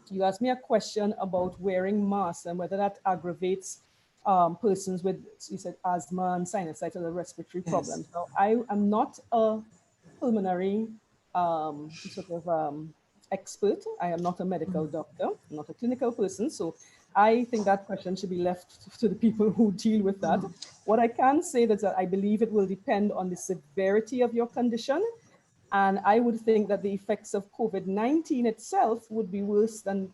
you asked me a question about wearing masks and whether that aggravates persons with, you said, asthma and sinusitis or respiratory problems. Now, I am not a pulmonary expert. I am not a medical doctor, I'm not a clinical person. So I think that question should be left to the people who deal with that. What I can say is that I believe it will depend on the severity of your condition. And I would think that the effects of COVID-19 itself would be worse than,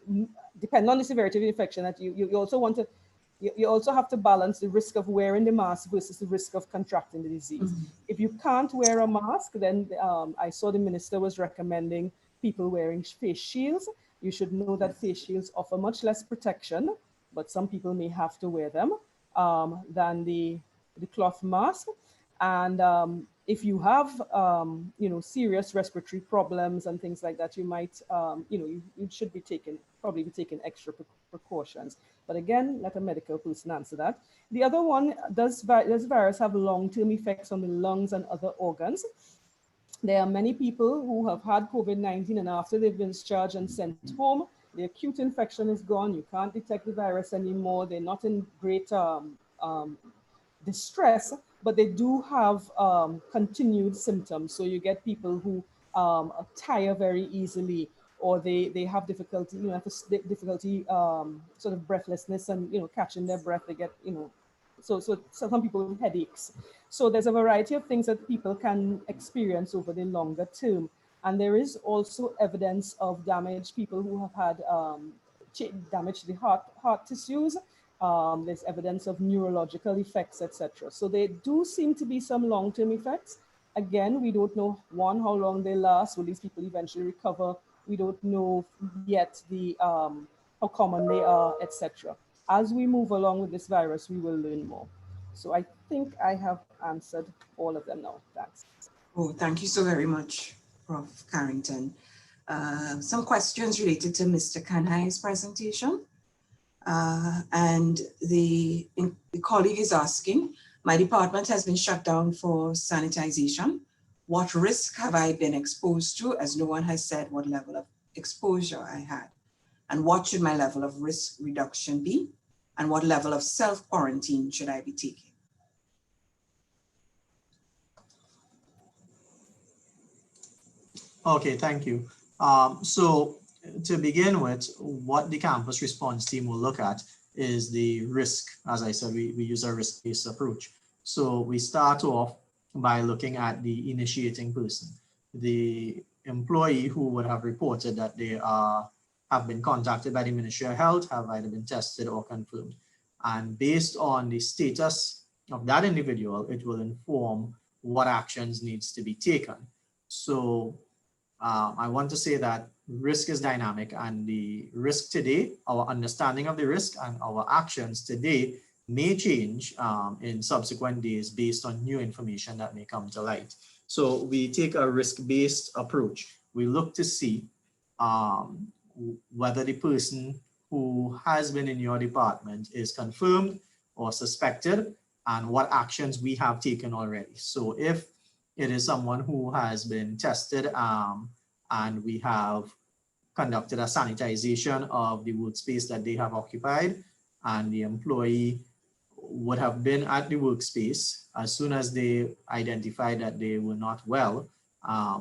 depending on the severity of the infection, that you also have to balance the risk of wearing the mask versus the risk of contracting the disease. If you can't wear a mask, then I saw the minister was recommending people wearing face shields. You should know that face shields offer much less protection, but some people may have to wear them than the cloth mask. And if you have, serious respiratory problems and things like that, you might, you should be probably be taking extra precautions. But again, let a medical person answer that. The other one, does virus have long-term effects on the lungs and other organs? There are many people who have had COVID-19 and after they've been discharged and sent home, the acute infection is gone. You can't detect the virus anymore. They're not in great distress, but they do have continued symptoms. So you get people who tire very easily, or they have difficulty, difficulty sort of breathlessness and, catching their breath. They get, so some people with headaches. So there's a variety of things that people can experience over the longer term. And there is also evidence of damage, people who have had damage to the heart tissues. There's evidence of neurological effects, etc. So there do seem to be some long-term effects. Again, we don't know, one, how long they last. Will these people eventually recover? We don't know yet how common they are, etc. As we move along with this virus, we will learn more. So I think I have answered all of them now. Thanks. Oh, thank you so very much, Prof. Carrington. Some questions related to Mr. Kanhai's presentation. And the colleague is asking, my department has been shut down for sanitization. What risk have I been exposed to, as no one has said what level of exposure I had? And what should my level of risk reduction be? And what level of self-quarantine should I be taking? Okay, thank you. So to begin with, what the campus response team will look at is the risk. As I said, we use a risk-based approach. So we start off by looking at the initiating person, the employee who would have reported that they have been contacted by the Ministry of Health, have either been tested or confirmed. And based on the status of that individual, it will inform what actions needs to be taken. So I want to say that risk is dynamic, and the risk today, our understanding of the risk and our actions today may change in subsequent days based on new information that may come to light. So we take a risk-based approach. We look to see whether the person who has been in your department is confirmed or suspected, and what actions we have taken already. So if it is someone who has been tested and we have conducted a sanitization of the workspace that they have occupied, and the employee would have been at the workspace, as soon as they identified that they were not well,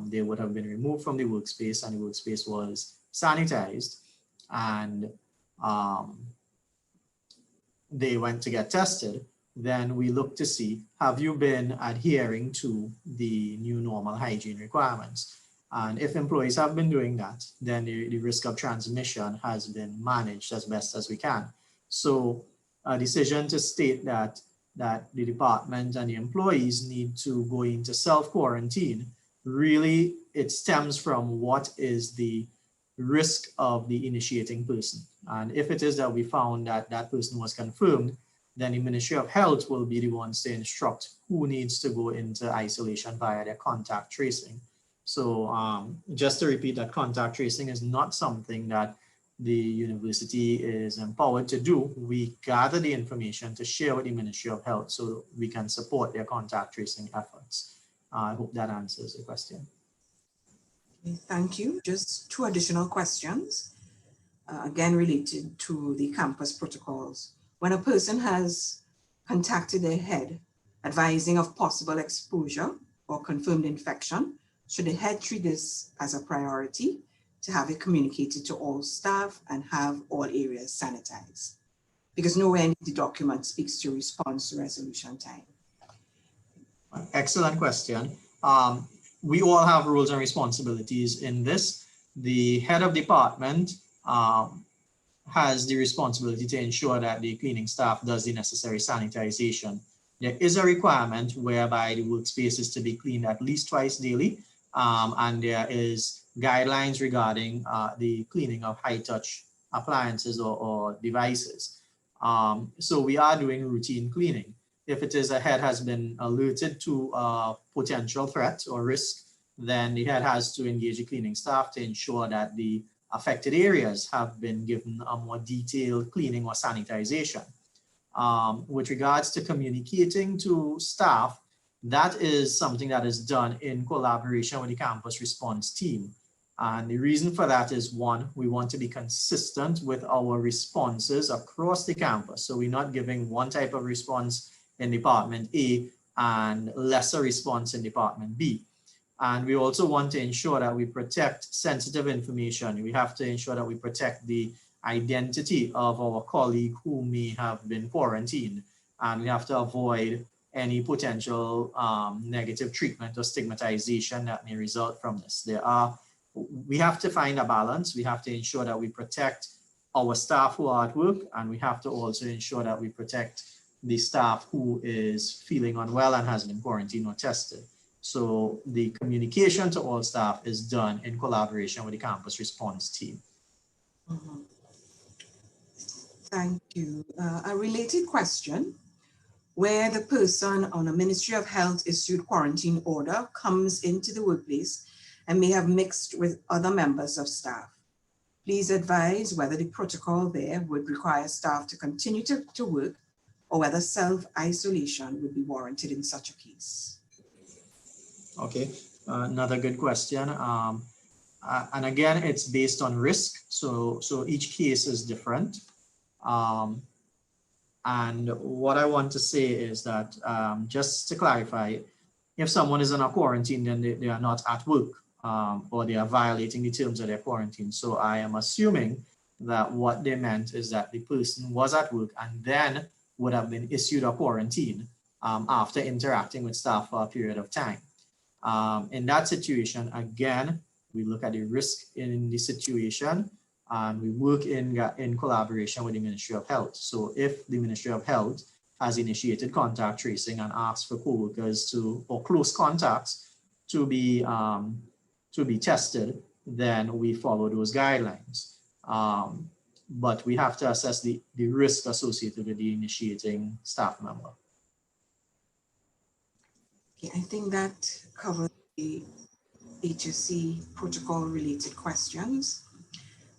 they would have been removed from the workspace, and the workspace was sanitized, and they went to get tested. Then we look to see, have you been adhering to the new normal hygiene requirements? And if employees have been doing that, then the risk of transmission has been managed as best as we can. So a decision to state that the department and the employees need to go into self-quarantine, really it stems from what is the risk of the initiating person. And if it is that we found that that person was confirmed, then the Ministry of Health will be the ones to instruct who needs to go into isolation via their contact tracing. So just to repeat, that contact tracing is not something that the university is empowered to do. We gather the information to share with the Ministry of Health so we can support their contact tracing efforts. I hope that answers the question. Okay, thank you. Just two additional questions, again related to the campus protocols. When a person has contacted their head advising of possible exposure or confirmed infection, should the head treat this as a priority to have it communicated to all staff and have all areas sanitized? Because nowhere in the document speaks to response to resolution time. Excellent question. We all have roles and responsibilities in this. The head of department has the responsibility to ensure that the cleaning staff does the necessary sanitization. There is a requirement whereby the workspace is to be cleaned at least twice daily, and there is guidelines regarding the cleaning of high-touch appliances or devices. So we are doing routine cleaning. if it is a head has been alerted to a potential threat or risk, then the head has to engage the cleaning staff to ensure that the affected areas have been given a more detailed cleaning or sanitization. With regards to communicating to staff, that is something that is done in collaboration with the campus response team. And the reason for that is, one, we want to be consistent with our responses across the campus. So we're not giving one type of response in Department A and lesser response in Department B. And we also want to ensure that we protect sensitive information. We have to ensure that we protect the identity of our colleague who may have been quarantined. And we have to avoid any potential negative treatment or stigmatization that may result from this. We have to find a balance. We have to ensure that we protect our staff who are at work, and we have to also ensure that we protect the staff who is feeling unwell and has been quarantined or tested. So the communication to all staff is done in collaboration with the campus response team. Thank you. A related question: where the person on a Ministry of Health issued quarantine order comes into the workplace and may have mixed with other members of staff. Please advise whether the protocol there would require staff to continue to work, or whether self-isolation would be warranted in such a case. Okay, another good question. And again, it's based on risk. So each case is different. And what I want to say is that, just to clarify, if someone is in a quarantine, then they are not at work, or they are violating the terms of their quarantine. So I am assuming that what they meant is that the person was at work and then would have been issued a quarantine after interacting with staff for a period of time. In that situation, again, we look at the risk in the situation, and we work in collaboration with the Ministry of Health. So if the Ministry of Health has initiated contact tracing and asked for co-workers or close contacts to be tested, then we follow those guidelines. But we have to assess the risk associated with the initiating staff member. Okay, I think that covers the HSC protocol related questions.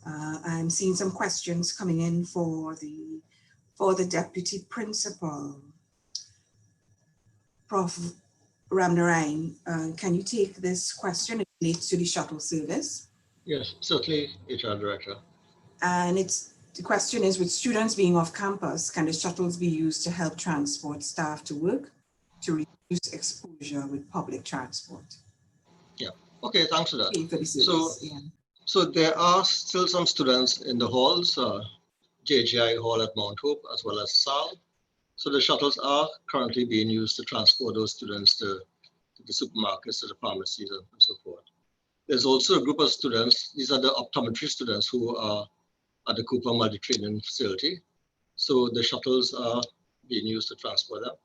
I'm seeing some questions coming in for the deputy principal. Prof. Ramnarayan, can you take this question? It relates to the shuttle service. Yes, certainly, HR Director. And the question is, with students being off campus, can the shuttles be used to help transport staff to work to reduce exposure with public transport? Yeah, okay, thanks for that. For the service, So there are still some students in the halls, JGI Hall at Mount Hope, as well as SAL. So the shuttles are currently being used to transport those students to the supermarkets, to the pharmacies, and so forth. There's also a group of students, these are the optometry students who are at the Cooper Multi-Training Facility. So the shuttles are being used to transport them.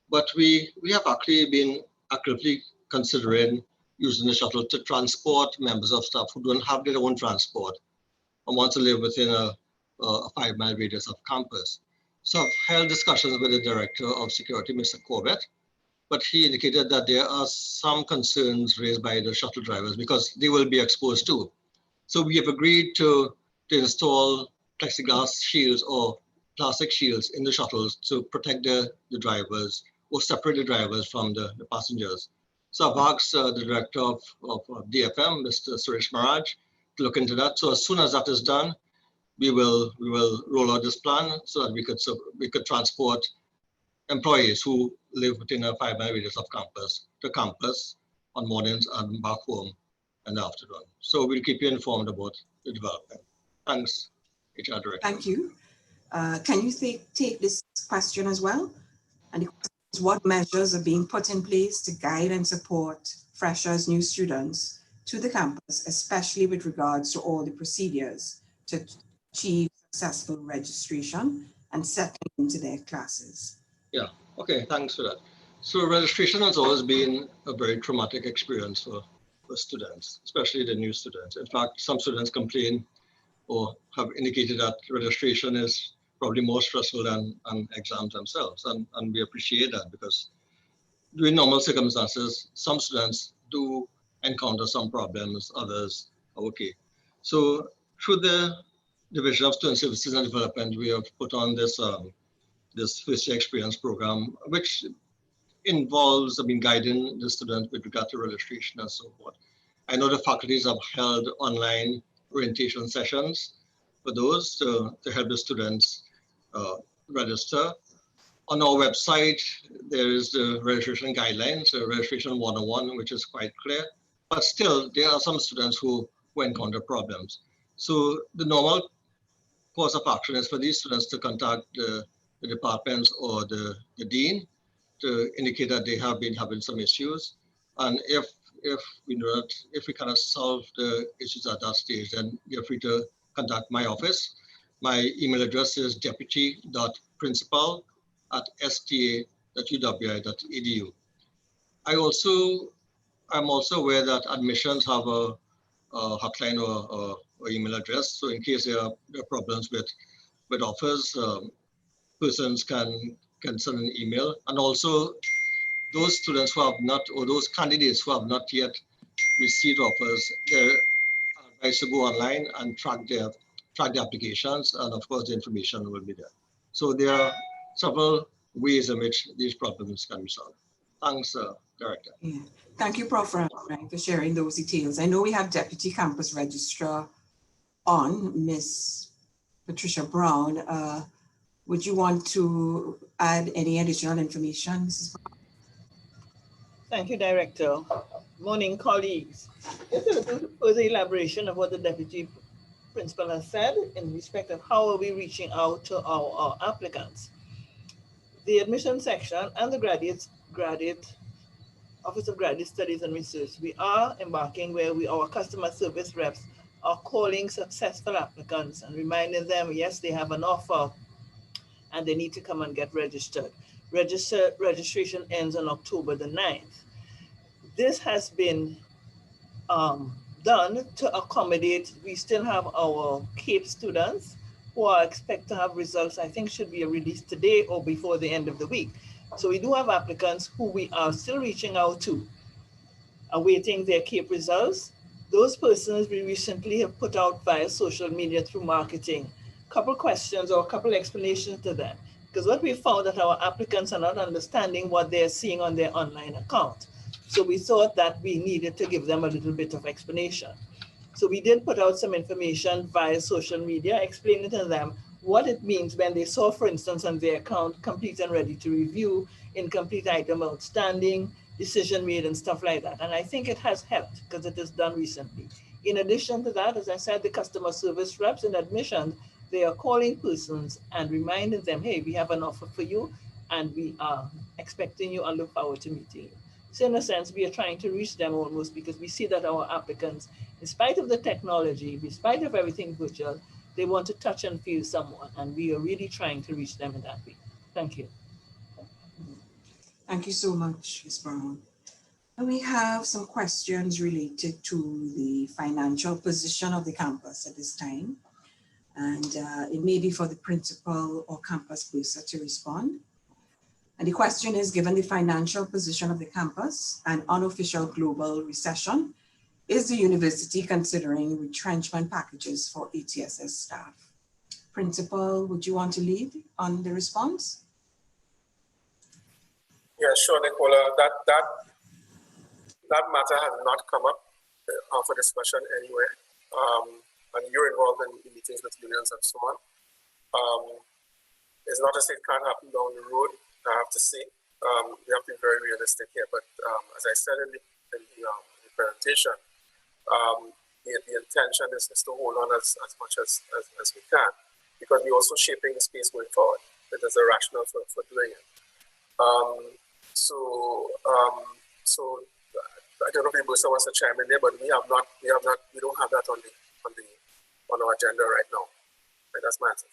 But we have actually been actively considering using the shuttle to transport members of staff who don't have their own transport and want to live within a 5-mile radius of campus. So I've held discussions with the Director of Security, Mr. Corbett, but he indicated that there are some concerns raised by the shuttle drivers because they will be exposed too. So we have agreed to install plexiglass shields or plastic shields in the shuttles to protect the drivers or separate the drivers from the passengers. So I've asked the Director of DFM, Mr. Suresh Maharaj, to look into that. So as soon as that is done, we will roll out this plan so that we could transport employees who live within a 5-mile radius of campus to campus on mornings and back home in the afternoon. So we'll keep you informed about the development. Thanks, HR Director. Thank you. Can you take this question as well? And the question is, what measures are being put in place to guide and support freshers, new students to the campus, especially with regards to all the procedures to achieve successful registration and settling into their classes? Yeah, okay, thanks for that. So registration has always been a very traumatic experience for students, especially the new students. In fact, some students complain or have indicated that registration is probably more stressful than exams themselves. And we appreciate that because during normal circumstances, some students do encounter some problems, others are okay. So through the Division of Student Services and Development, we have put on this this first year experience program, which involves, guiding the students with regard to registration and so forth. I know the faculties have held online orientation sessions for those to help the students register. On our website, there is the registration guidelines, registration 101, which is quite clear, but still there are some students who encounter problems. So the normal course of action is for these students to contact the departments or the dean to indicate that they have been having some issues. And if we cannot solve the issues at that stage, then you're free to contact my office. My email address is deputy.principal@sta.uwi.edu. I'm also aware that admissions have a hotline or email address. So in case there are problems with offers, persons can send an email. And also those students who have not, or those candidates who have not yet received offers, they're advised to go online and track the applications, and of course the information will be there. So there are several ways in which these problems can be solved. Thanks, Director. Yeah. Thank you, Prof. Frank, for sharing those details. I know we have Deputy Campus Registrar on, Ms. Patricia Brown. Would you want to add any additional information, Mrs. Brown? Thank you, Director. Morning, colleagues. Just a little further elaboration of what the Deputy Principal has said in respect of how are we reaching out to our applicants. The admission section and the graduate Office of Graduate Studies and Research, we are embarking where our customer service reps are calling successful applicants and reminding them, yes, they have an offer and they need to come and get registered. Registration ends on October the 9th. This has been done to accommodate, we still have our CAPE students who are expected to have results, I think should be released today or before the end of the week. So we do have applicants who we are still reaching out to, awaiting their CAPE results. Those persons we recently have put out via social media through marketing, a couple questions or a couple explanations to them. Because what we found that our applicants are not understanding what they're seeing on their online account. So we thought that we needed to give them a little bit of explanation. So we did put out some information via social media, explaining to them what it means when they saw, for instance, on their account, complete and ready to review, incomplete item outstanding, decision made and stuff like that. And I think it has helped because it is done recently. In addition to that, as I said, the customer service reps in admission, they are calling persons and reminding them, hey, we have an offer for you and we are expecting you and look forward to meeting you. So in a sense, we are trying to reach them almost because we see that our applicants, in spite of the technology, in spite of everything virtual, they want to touch and feel someone, and we are really trying to reach them in that way. Thank you. Thank you so much, Ms. Brown. And we have some questions related to the financial position of the campus at this time. And it may be for the principal or campus bursar to respond. And the question is, given the financial position of the campus and unofficial global recession, is the university considering retrenchment packages for ATSS staff? Principal, would you want to lead on the response? Yeah, sure, Nicola. That matter has not come up for discussion anywhere. And you're involved in meetings with unions and so on. It's not to say it can't happen down the road, I have to say. We have to be very realistic here. But as I said in the presentation, the intention is to hold on as much as we can, because we're also shaping the space going forward. There's a rationale for doing it. So I don't know if the bursar wants to chime in there, but we don't have that on our agenda right now. Right, that's my answer.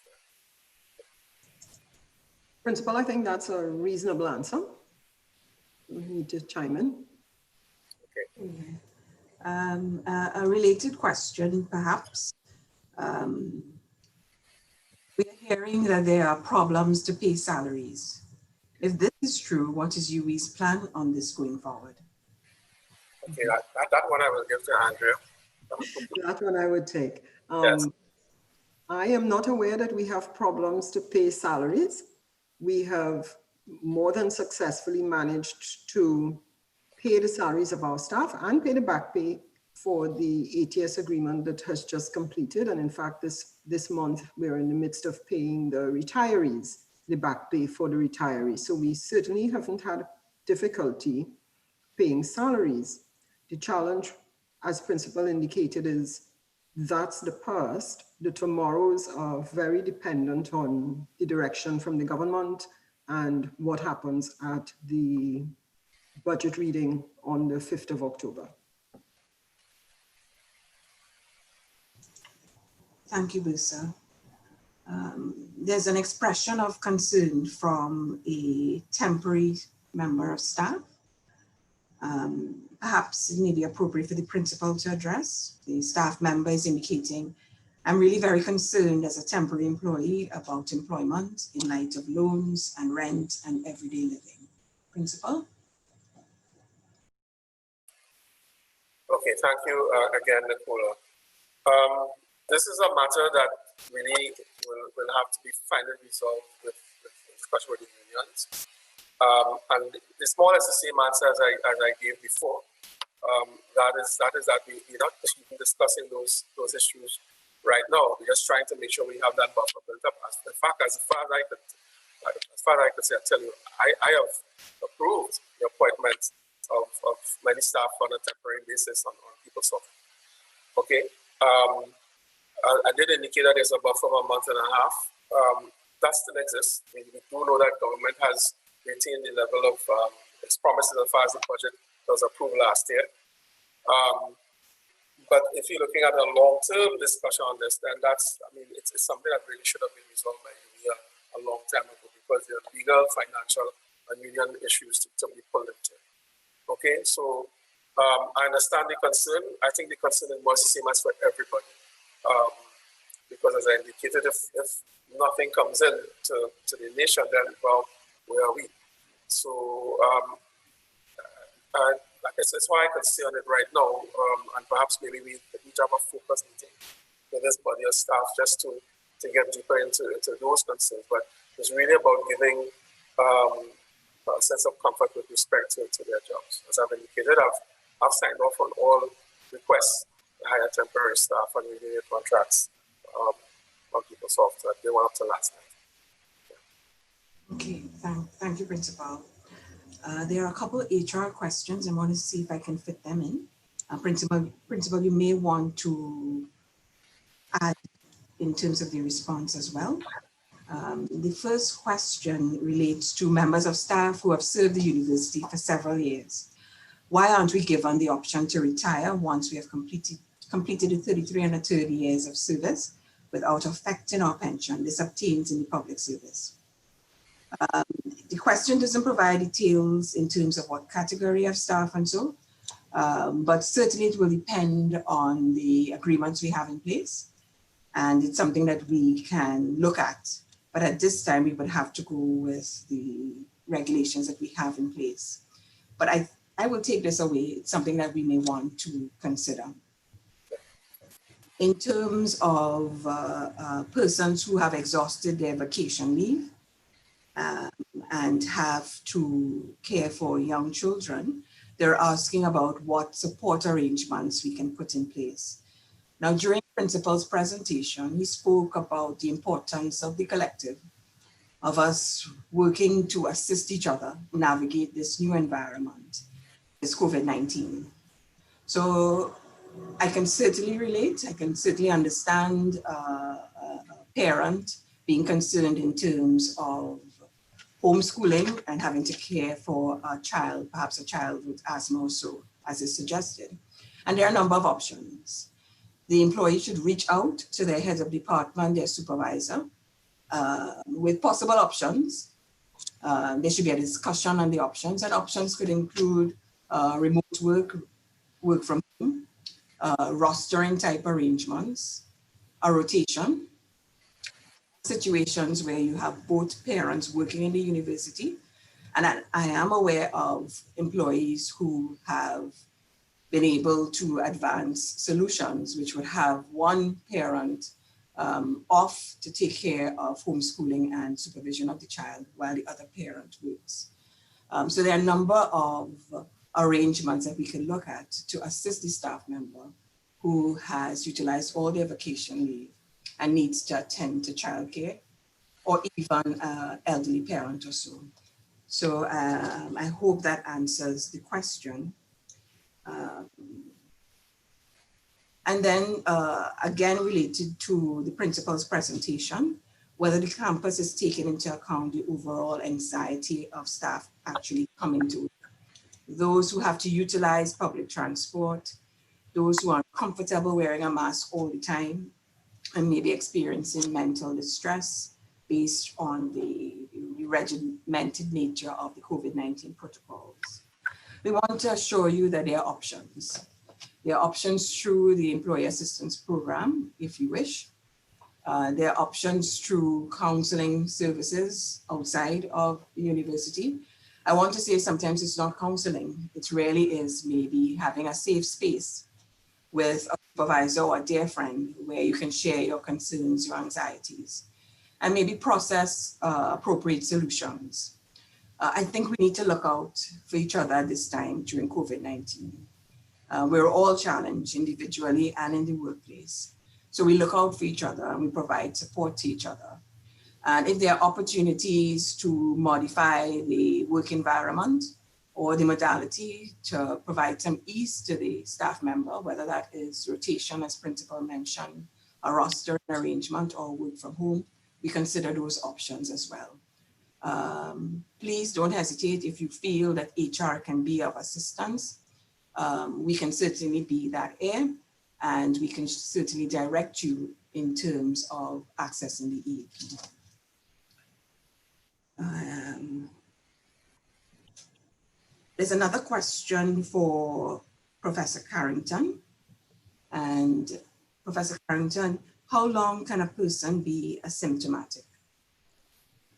Principal, I think that's a reasonable answer. We need to chime in. Okay. A related question, perhaps. We are hearing that there are problems to pay salaries. If this is true, what is UWE's plan on this going forward? Okay, that one I will give to Andrea. That one I would take. Yes. I am not aware that we have problems to pay salaries. We have more than successfully managed to pay the salaries of our staff and pay the back pay for the ATS agreement that has just completed. And in fact, this month, we're in the midst of paying the retirees, the back pay for the retirees. So we certainly haven't had difficulty paying salaries. The challenge, as principal indicated, is that's the past. The tomorrows are very dependent on the direction from the government and what happens at the budget reading on the 5th of October. Thank you, Busa. There's an expression of concern from a temporary member of staff. Perhaps it may be appropriate for the principal to address. The staff member is indicating, I'm really very concerned as a temporary employee about employment in light of loans and rent and everyday living. Principal? Okay, thank you again, Nicola. This is a matter that really will have to be finally resolved with discussion with the unions. And it's more or less the same answer as I gave before. That we're not even discussing those issues right now. We're just trying to make sure we have that buffer built up. As far as I could say, I tell you, I have approved the appointment of many staff on a temporary basis on PeopleSoft. Okay. I did indicate that there's a buffer of a month and a half. That still exists. We do know that government has maintained the level of its promises as far as the budget was approved last year. But if you're looking at a long-term discussion on this, then it's something that really should have been resolved by a long time ago, because there are legal, financial, and union issues to be pulled into. Okay, so I understand the concern. I think the concern is more the same as for everybody. Because as I indicated, if nothing comes in to the nation, then, well, where are we? So that's why I can say on it right now, and perhaps maybe we need to have a focus meeting with this body of staff just to get deeper into those concerns. But it's really about giving a sense of comfort with respect to their jobs. As I've indicated, I've signed off on all requests to hire temporary staff and renewal contracts on PeopleSoft that they went up to last night. Yeah. Okay, thank you, Principal. There are a couple of HR questions. I want to see if I can fit them in. Principal, you may want to add in terms of the response as well. The first question relates to members of staff who have served the university for several years. Why aren't we given the option to retire once we have completed the 33 and 30 years of service without affecting our pension? This obtains in the public service. The question doesn't provide details in terms of what category of staff and so, but certainly it will depend on the agreements we have in place. And it's something that we can look at. But at this time, we would have to go with the regulations that we have in place. But I will take this away. It's something that we may want to consider. In terms of persons who have exhausted their vacation leave and have to care for young children, they're asking about what support arrangements we can put in place. Now, during Principal's presentation, he spoke about the importance of the collective, of us working to assist each other navigate this new environment, this COVID-19. So I can certainly relate. I can certainly understand a parent being concerned in terms of homeschooling and having to care for a child, perhaps a child with asthma or so, as is suggested. And there are a number of options. The employee should reach out to their head of department, their supervisor, with possible options. There should be a discussion on the options, and options could include remote work from home, rostering type arrangements, a rotation, situations where you have both parents working in the university, and I am aware of employees who have been able to advance solutions which would have one parent off to take care of homeschooling and supervision of the child while the other parent works. So there are a number of arrangements that we can look at to assist the staff member who has utilized all their vacation leave and needs to attend to childcare, or even elderly parent or so. So I hope that answers the question. And then again, related to the principal's presentation, whether the campus is taking into account the overall anxiety of staff actually coming to work. Those who have to utilize public transport, those who are comfortable wearing a mask all the time, and maybe experiencing mental distress based on the regimented nature of the COVID-19 protocols. We want to assure you that there are options. There are options through the Employee Assistance Program, if you wish. There are options through counseling services outside of the university. I want to say sometimes it's not counseling. It really is maybe having a safe space with a supervisor or a dear friend where you can share your concerns, your anxieties, and maybe process appropriate solutions. I think we need to look out for each other at this time during COVID-19. We're all challenged individually and in the workplace. So we look out for each other and we provide support to each other. And if there are opportunities to modify the work environment or the modality to provide some ease to the staff member, whether that is rotation, as principal mentioned, a roster arrangement, or work from home, we consider those options as well. Please don't hesitate if you feel that HR can be of assistance. We can certainly be that air, and we can certainly direct you in terms of accessing the EAP. There's another question for Professor Carrington. And Professor Carrington, how long can a person be asymptomatic?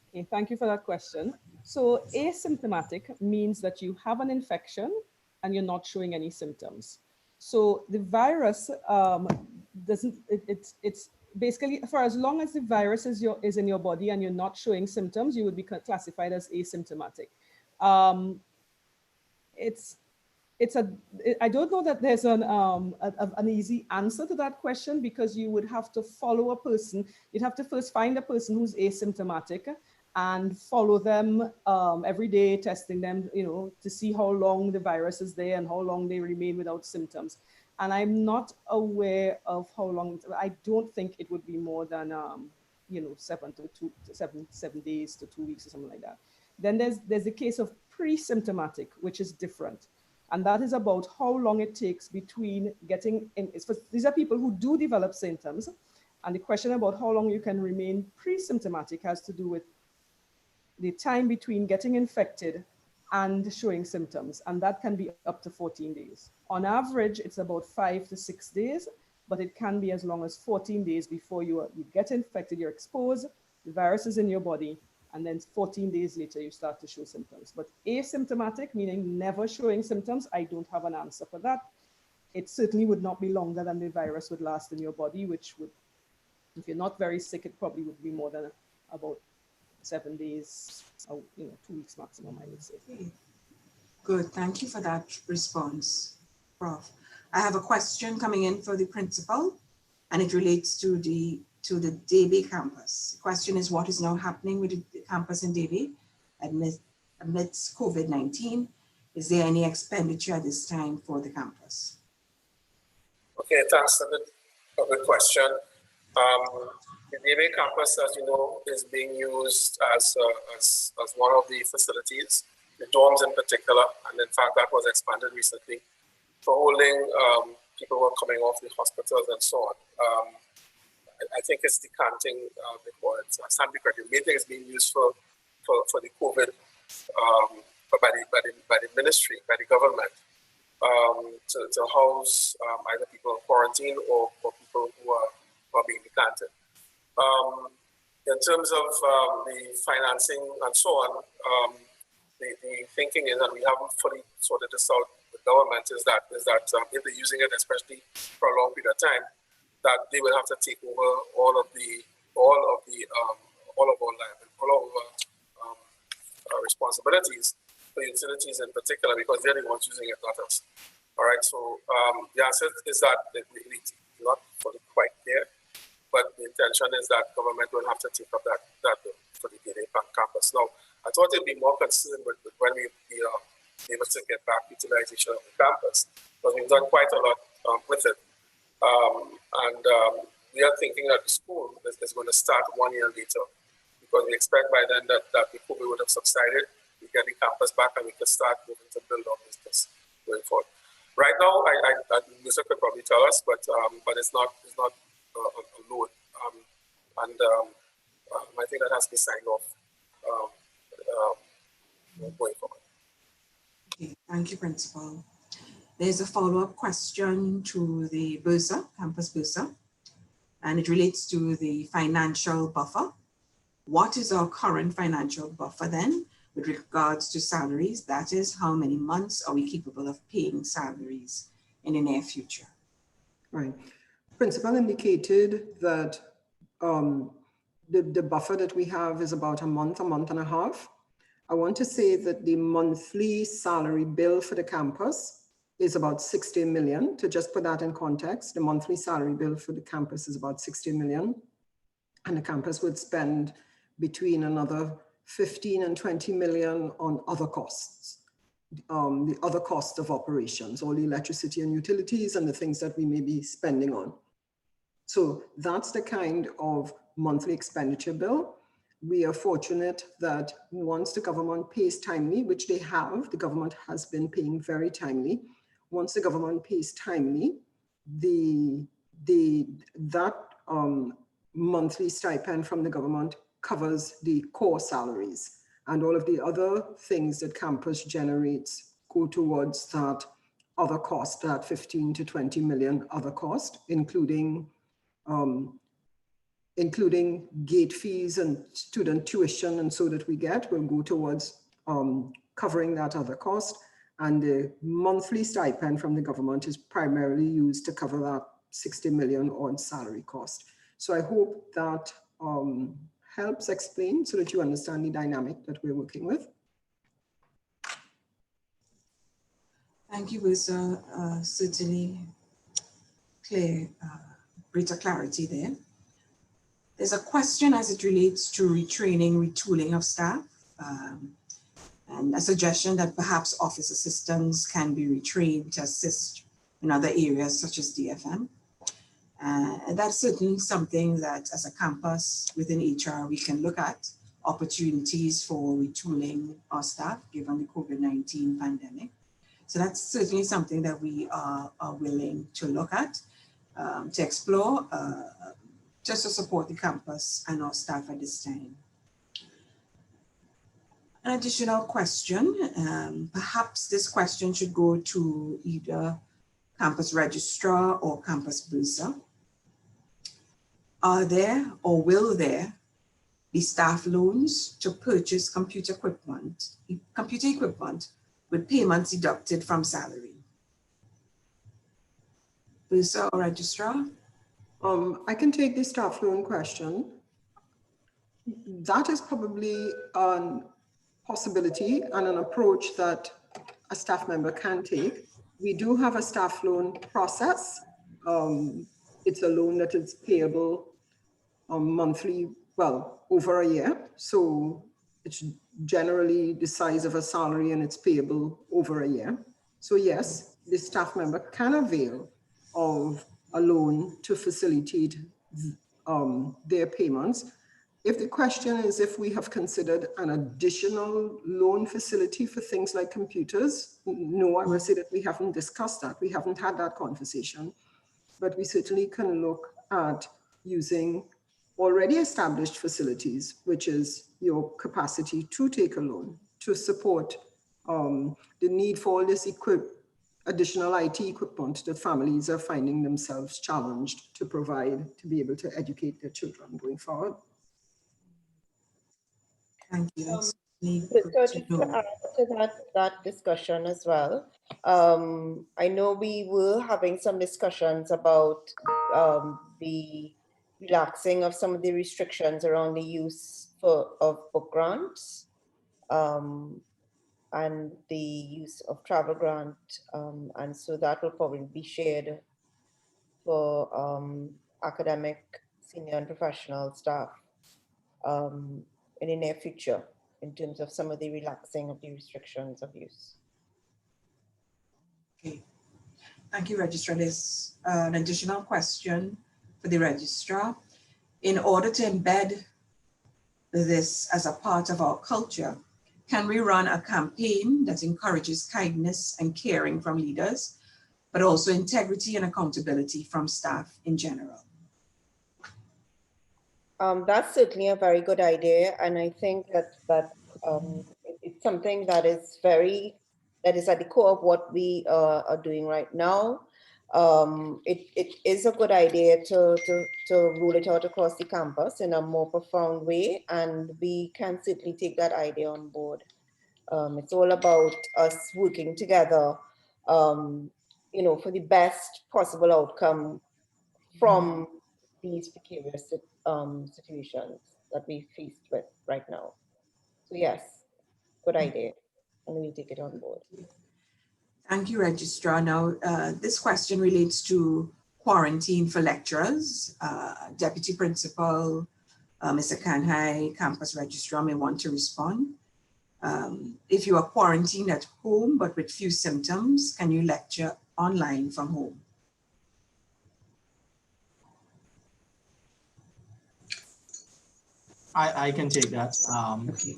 Okay, thank you for that question. So asymptomatic means that you have an infection and you're not showing any symptoms. So the virus it's basically, for as long as the virus is in your body and you're not showing symptoms, you would be classified as asymptomatic. I don't know that there's an easy answer to that question, because you would have to follow a person. You'd have to first find a person who's asymptomatic and follow them every day, testing them, to see how long the virus is there and how long they remain without symptoms. And I'm not aware of how long. I don't think it would be more than 7 days to 2 weeks or something like that. Then there's the case of pre-symptomatic, which is different. And that is about how long it takes between getting in. These are people who do develop symptoms. And the question about how long you can remain pre-symptomatic has to do with the time between getting infected and showing symptoms. And that can be up to 14 days. On average, it's about 5 to 6 days, but it can be as long as 14 days before you get infected, you're exposed, the virus is in your body, and then 14 days later, you start to show symptoms. But asymptomatic, meaning never showing symptoms, I don't have an answer for that. It certainly would not be longer than the virus would last in your body, which would, if you're not very sick, it probably would be more than about 7 days, or 2 weeks maximum, I would say. Okay. Good, thank you for that response, Prof. I have a question coming in for the principal, and it relates to the Debe campus. The question is, what is now happening with the campus in Debe amidst COVID-19? Is there any expenditure at this time for the campus? Okay, thanks for the question. The Debe campus, as you know, is being used as one of the facilities, the dorms in particular, and in fact that was expanded recently for holding people who are coming off the hospitals and so on. I think it's decanting before it's the main thing is being used for the COVID by the ministry, by the government, to house either people in quarantine or people who are being decanted. In terms of the financing and so on, the thinking is, and we haven't fully sorted this out with government, is that if they're using it, especially for a long period of time, that they will have to take over all of our responsibilities for utilities in particular, because they're the ones using it, not us. All right. So the answer is that it's not fully quite clear, but the intention is that government will have to take up that for the Gay campus. Now, I thought it'd be more concerned with when we are able to get back utilization of the campus, because we've done quite a lot with it. We are thinking that the school is going to start 1 year later, because we expect by then that the COVID would have subsided, we get the campus back, and we can start moving to build on this going forward. Right now, Musa could probably tell us, but it's not a load, I think that has to be signed off going forward. Okay, thank you, Principal. There's a follow-up question to the Bursa, Campus Bursa, and it relates to the financial buffer. What is our current financial buffer then with regards to salaries? That is, how many months are we capable of paying salaries in the near future? Right. Principal indicated that the buffer that we have is about a month and a half. I want to say that the monthly salary bill for the campus is about 60 million. To just put that in context, the monthly salary bill for the campus is about 60 million. And the campus would spend between another 15 and 20 million on other costs. The other costs of operations, all the electricity and utilities and the things that we may be spending on. So that's the kind of monthly expenditure bill. We are fortunate that once the government pays timely, which they have, the government has been paying very timely. Once the government pays timely, that monthly stipend from the government covers the core salaries, and all of the other things that campus generates go towards that other cost, that 15 to 20 million other cost, including gate fees and student tuition, and so that we get will go towards covering that other cost. And the monthly stipend from the government is primarily used to cover that 60 million on salary cost. So I hope that helps explain so that you understand the dynamic that we're working with. Thank you, Bursa. Certainly clear, greater clarity there. There's a question as it relates to retraining, retooling of staff, and a suggestion that perhaps office assistants can be retrained to assist in other areas such as DFM. And that's certainly something that as a campus within HR, we can look at opportunities for retooling our staff given the COVID-19 pandemic. So that's certainly something that we are willing to look at, to explore, just to support the campus and our staff at this time. An additional question, perhaps this question should go to either campus registrar or campus Bursa. Are there or will there be staff loans to purchase computer equipment with payments deducted from salary? Bursa or registrar? I can take the staff loan question. That is probably a possibility and an approach that a staff member can take. We do have a staff loan process. It's a loan that is payable monthly, well, over a year. So it's generally the size of a salary and it's payable over a year. So yes, the staff member can avail of a loan to facilitate their payments. If the question is if we have considered an additional loan facility for things like computers, no, I will say that we haven't discussed that. We haven't had that conversation, but we certainly can look at using already established facilities, which is your capacity to take a loan to support the need for all this additional IT equipment that families are finding themselves challenged to provide to be able to educate their children going forward. Thank you. That's really So good just to to know. add to that discussion as well, I know we were having some discussions about the relaxing of some of the restrictions around the use of book grants and the use of travel grant. And so that will probably be shared for academic, senior and professional staff in the near future in terms of some of the relaxing of the restrictions of use. Okay. Thank you, Registrar. There's an additional question for the Registrar. In order to embed this as a part of our culture, can we run a campaign that encourages kindness and caring from leaders, but also integrity and accountability from staff in general? That's certainly a very good idea, and I think that it's something that is at the core of what we are doing right now. It is a good idea to roll it out across the campus in a more profound way, and we can certainly take that idea on board. It's all about us working together, you know, for the best possible outcome from these precarious situations that we faced with right now. So yes, good idea, and we'll take it on board. Thank you, Registrar. Now, this question relates to quarantine for lecturers. Deputy Principal, Mr. Kanhai, Campus Registrar may want to respond. If you are quarantined at home but with few symptoms, can you lecture online from home? I can take that. Okay.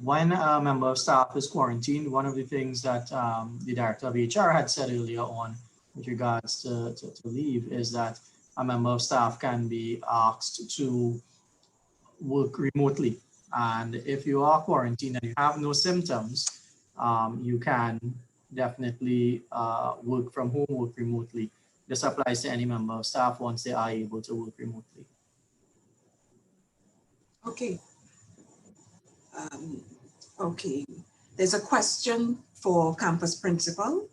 When a member of staff is quarantined, one of the things that the Director of HR had said earlier on with regards to leave is that a member of staff can be asked to work remotely. And if you are quarantined and you have no symptoms, you can definitely work from home, work remotely. This applies to any member of staff once they are able to work remotely. Okay. Okay. There's a question for Campus Principal,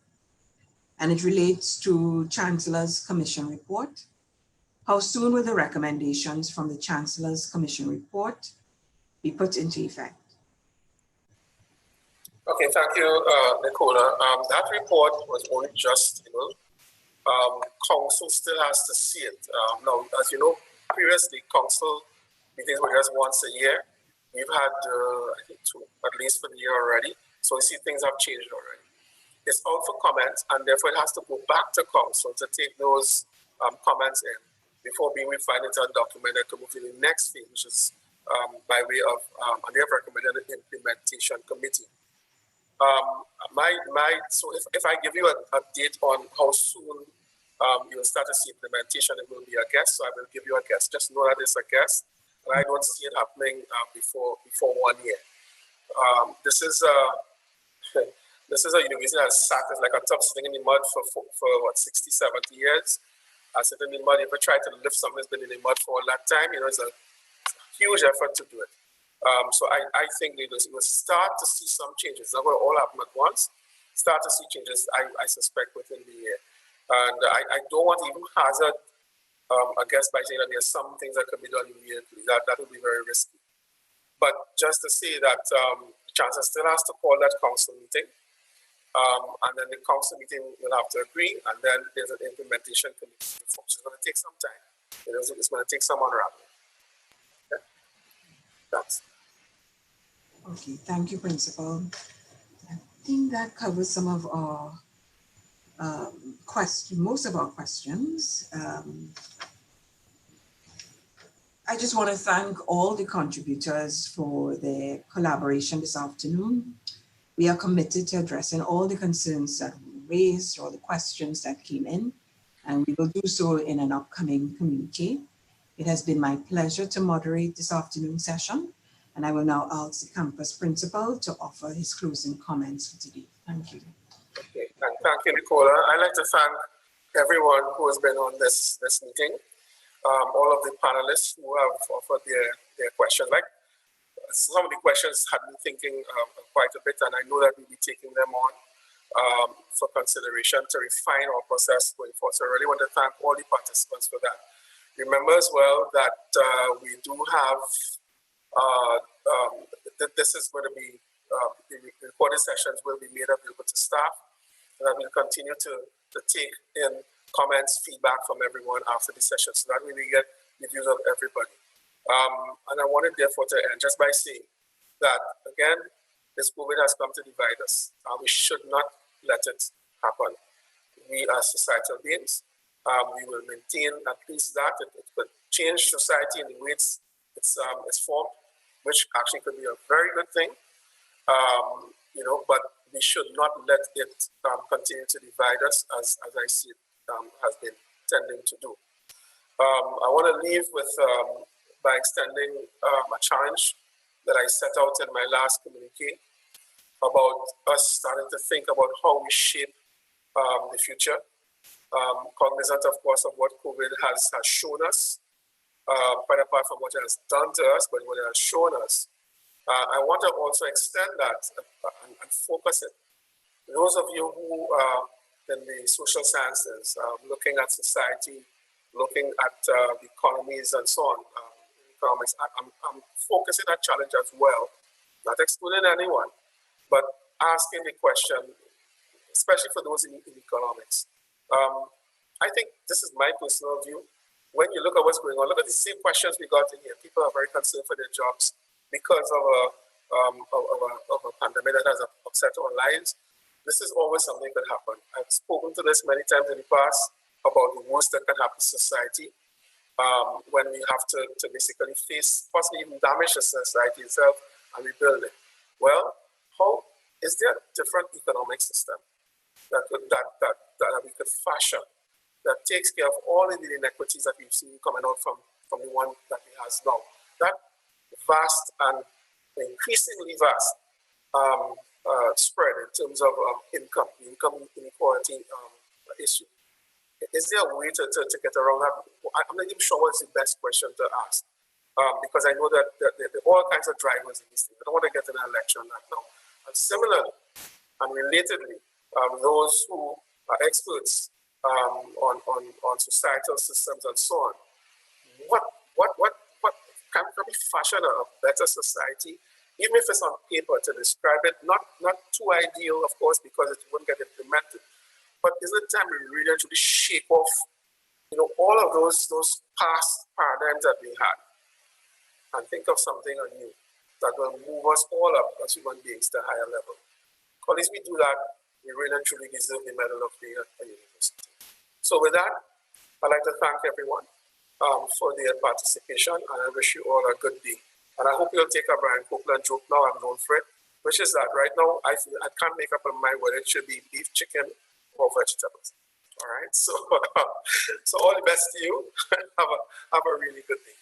and it relates to Chancellor's Commission report. How soon will the recommendations from the Chancellor's Commission report be put into effect? Okay, thank you, Nicola. That report was only just, Council still has to see it. Now, as you know, previously Council meetings were just once a year. We've had, I think, two, at least for the year already. So we see things have changed already. It's out for comments, and therefore it has to go back to Council to take those comments in before being refined into a document that can move to the next phase, which is by way of, and they have recommended an implementation committee. So if I give you a date on how soon you'll start to see implementation, it will be a guess. So I will give you a guess. Just know that it's a guess, and I don't see it happening before 1 year. This is a university that sat as like a tub sitting in the mud for what, 60, 70 years. I sit in the mud. If I try to lift something that's been in the mud for all that time, it's a huge effort to do it. So I think we will start to see some changes. It's not going to all happen at once. Start to see changes, I suspect, within the year. And I don't want to even hazard a guess by saying that there's some things that could be done immediately. That would be very risky. But just to say that the Chancellor still has to call that council meeting. And then the council meeting will have to agree, and then there's an implementation committee, which is going to take some time. It's going to take some unraveling. Okay. That's. Okay, thank you, Principal. I think that covers some of our most of our questions. I just want to thank all the contributors for their collaboration this afternoon. We are committed to addressing all the concerns that were raised, all the questions that came in, and we will do so in an upcoming communique. It has been my pleasure to moderate this afternoon's session, and I will now ask the campus principal to offer his closing comments for today. Thank you. Okay, thank you, Nicola. I'd like to thank everyone who has been on this meeting, all of the panelists who have offered their questions. Like some of the questions had me thinking quite a bit, and I know that we'll be taking them on for consideration to refine our process going forward. So I really want to thank all the participants for that. Remember as well that we do have, this is going to be, the recorded sessions will be made available to staff, and I will continue to take in comments, feedback from everyone after the session, so that we will get the views of everybody. And I wanted therefore to end just by saying that, again, this COVID has come to divide us. We should not let it happen. We are societal beings. We will maintain at least that. It could change society in the way it's formed, which actually could be a very good thing. But we should not let it continue to divide us as I see it has been tending to do. I want to leave with by extending a challenge that I set out in my last communique about us starting to think about how we shape the future, cognizant, of course, of what COVID has shown us, quite apart from what it has done to us, but what it has shown us. I want to also extend that and focus it. Those of you who are in the social sciences, looking at society, looking at the economies and so on, economics, I'm focusing that challenge as well, not excluding anyone, but asking the question, especially for those in economics. I think this is my personal view. When you look at what's going on, look at the same questions we got in here. People are very concerned for their jobs because of a pandemic that has upset our lives. This is always something that can happen. I've spoken to this many times in the past about the worst that can happen to society when we have to basically face, possibly even damage the society itself and rebuild it. Well, how is there a different economic system that we could fashion that takes care of all of the inequities that we've seen coming out from the one that we have now? That vast and increasingly vast spread in terms of income inequality issue. Is there a way to get around that? I'm not even sure what's the best question to ask because I know that there are all kinds of drivers in these things. I don't want to get in an election right now. And similarly and relatedly, those who are experts on societal systems and so on, what can we fashion a better society, even if it's on paper, to describe it, not too ideal, of course, because it wouldn't get implemented. But is it time we really actually shake off, all of those past paradigms that we had, and think of something anew that will move us all up as human beings to a higher level? Colleagues, we do that, we really and truly deserve the medal of being at a university. So with that, I'd like to thank everyone for their participation, and I wish you all a good day. And I hope you'll take a Brian Copeland joke now, I'm known for it, which is that right now I can't make up my mind whether it should be beef, chicken, or vegetables. All right, so all the best to you. Have a really good day.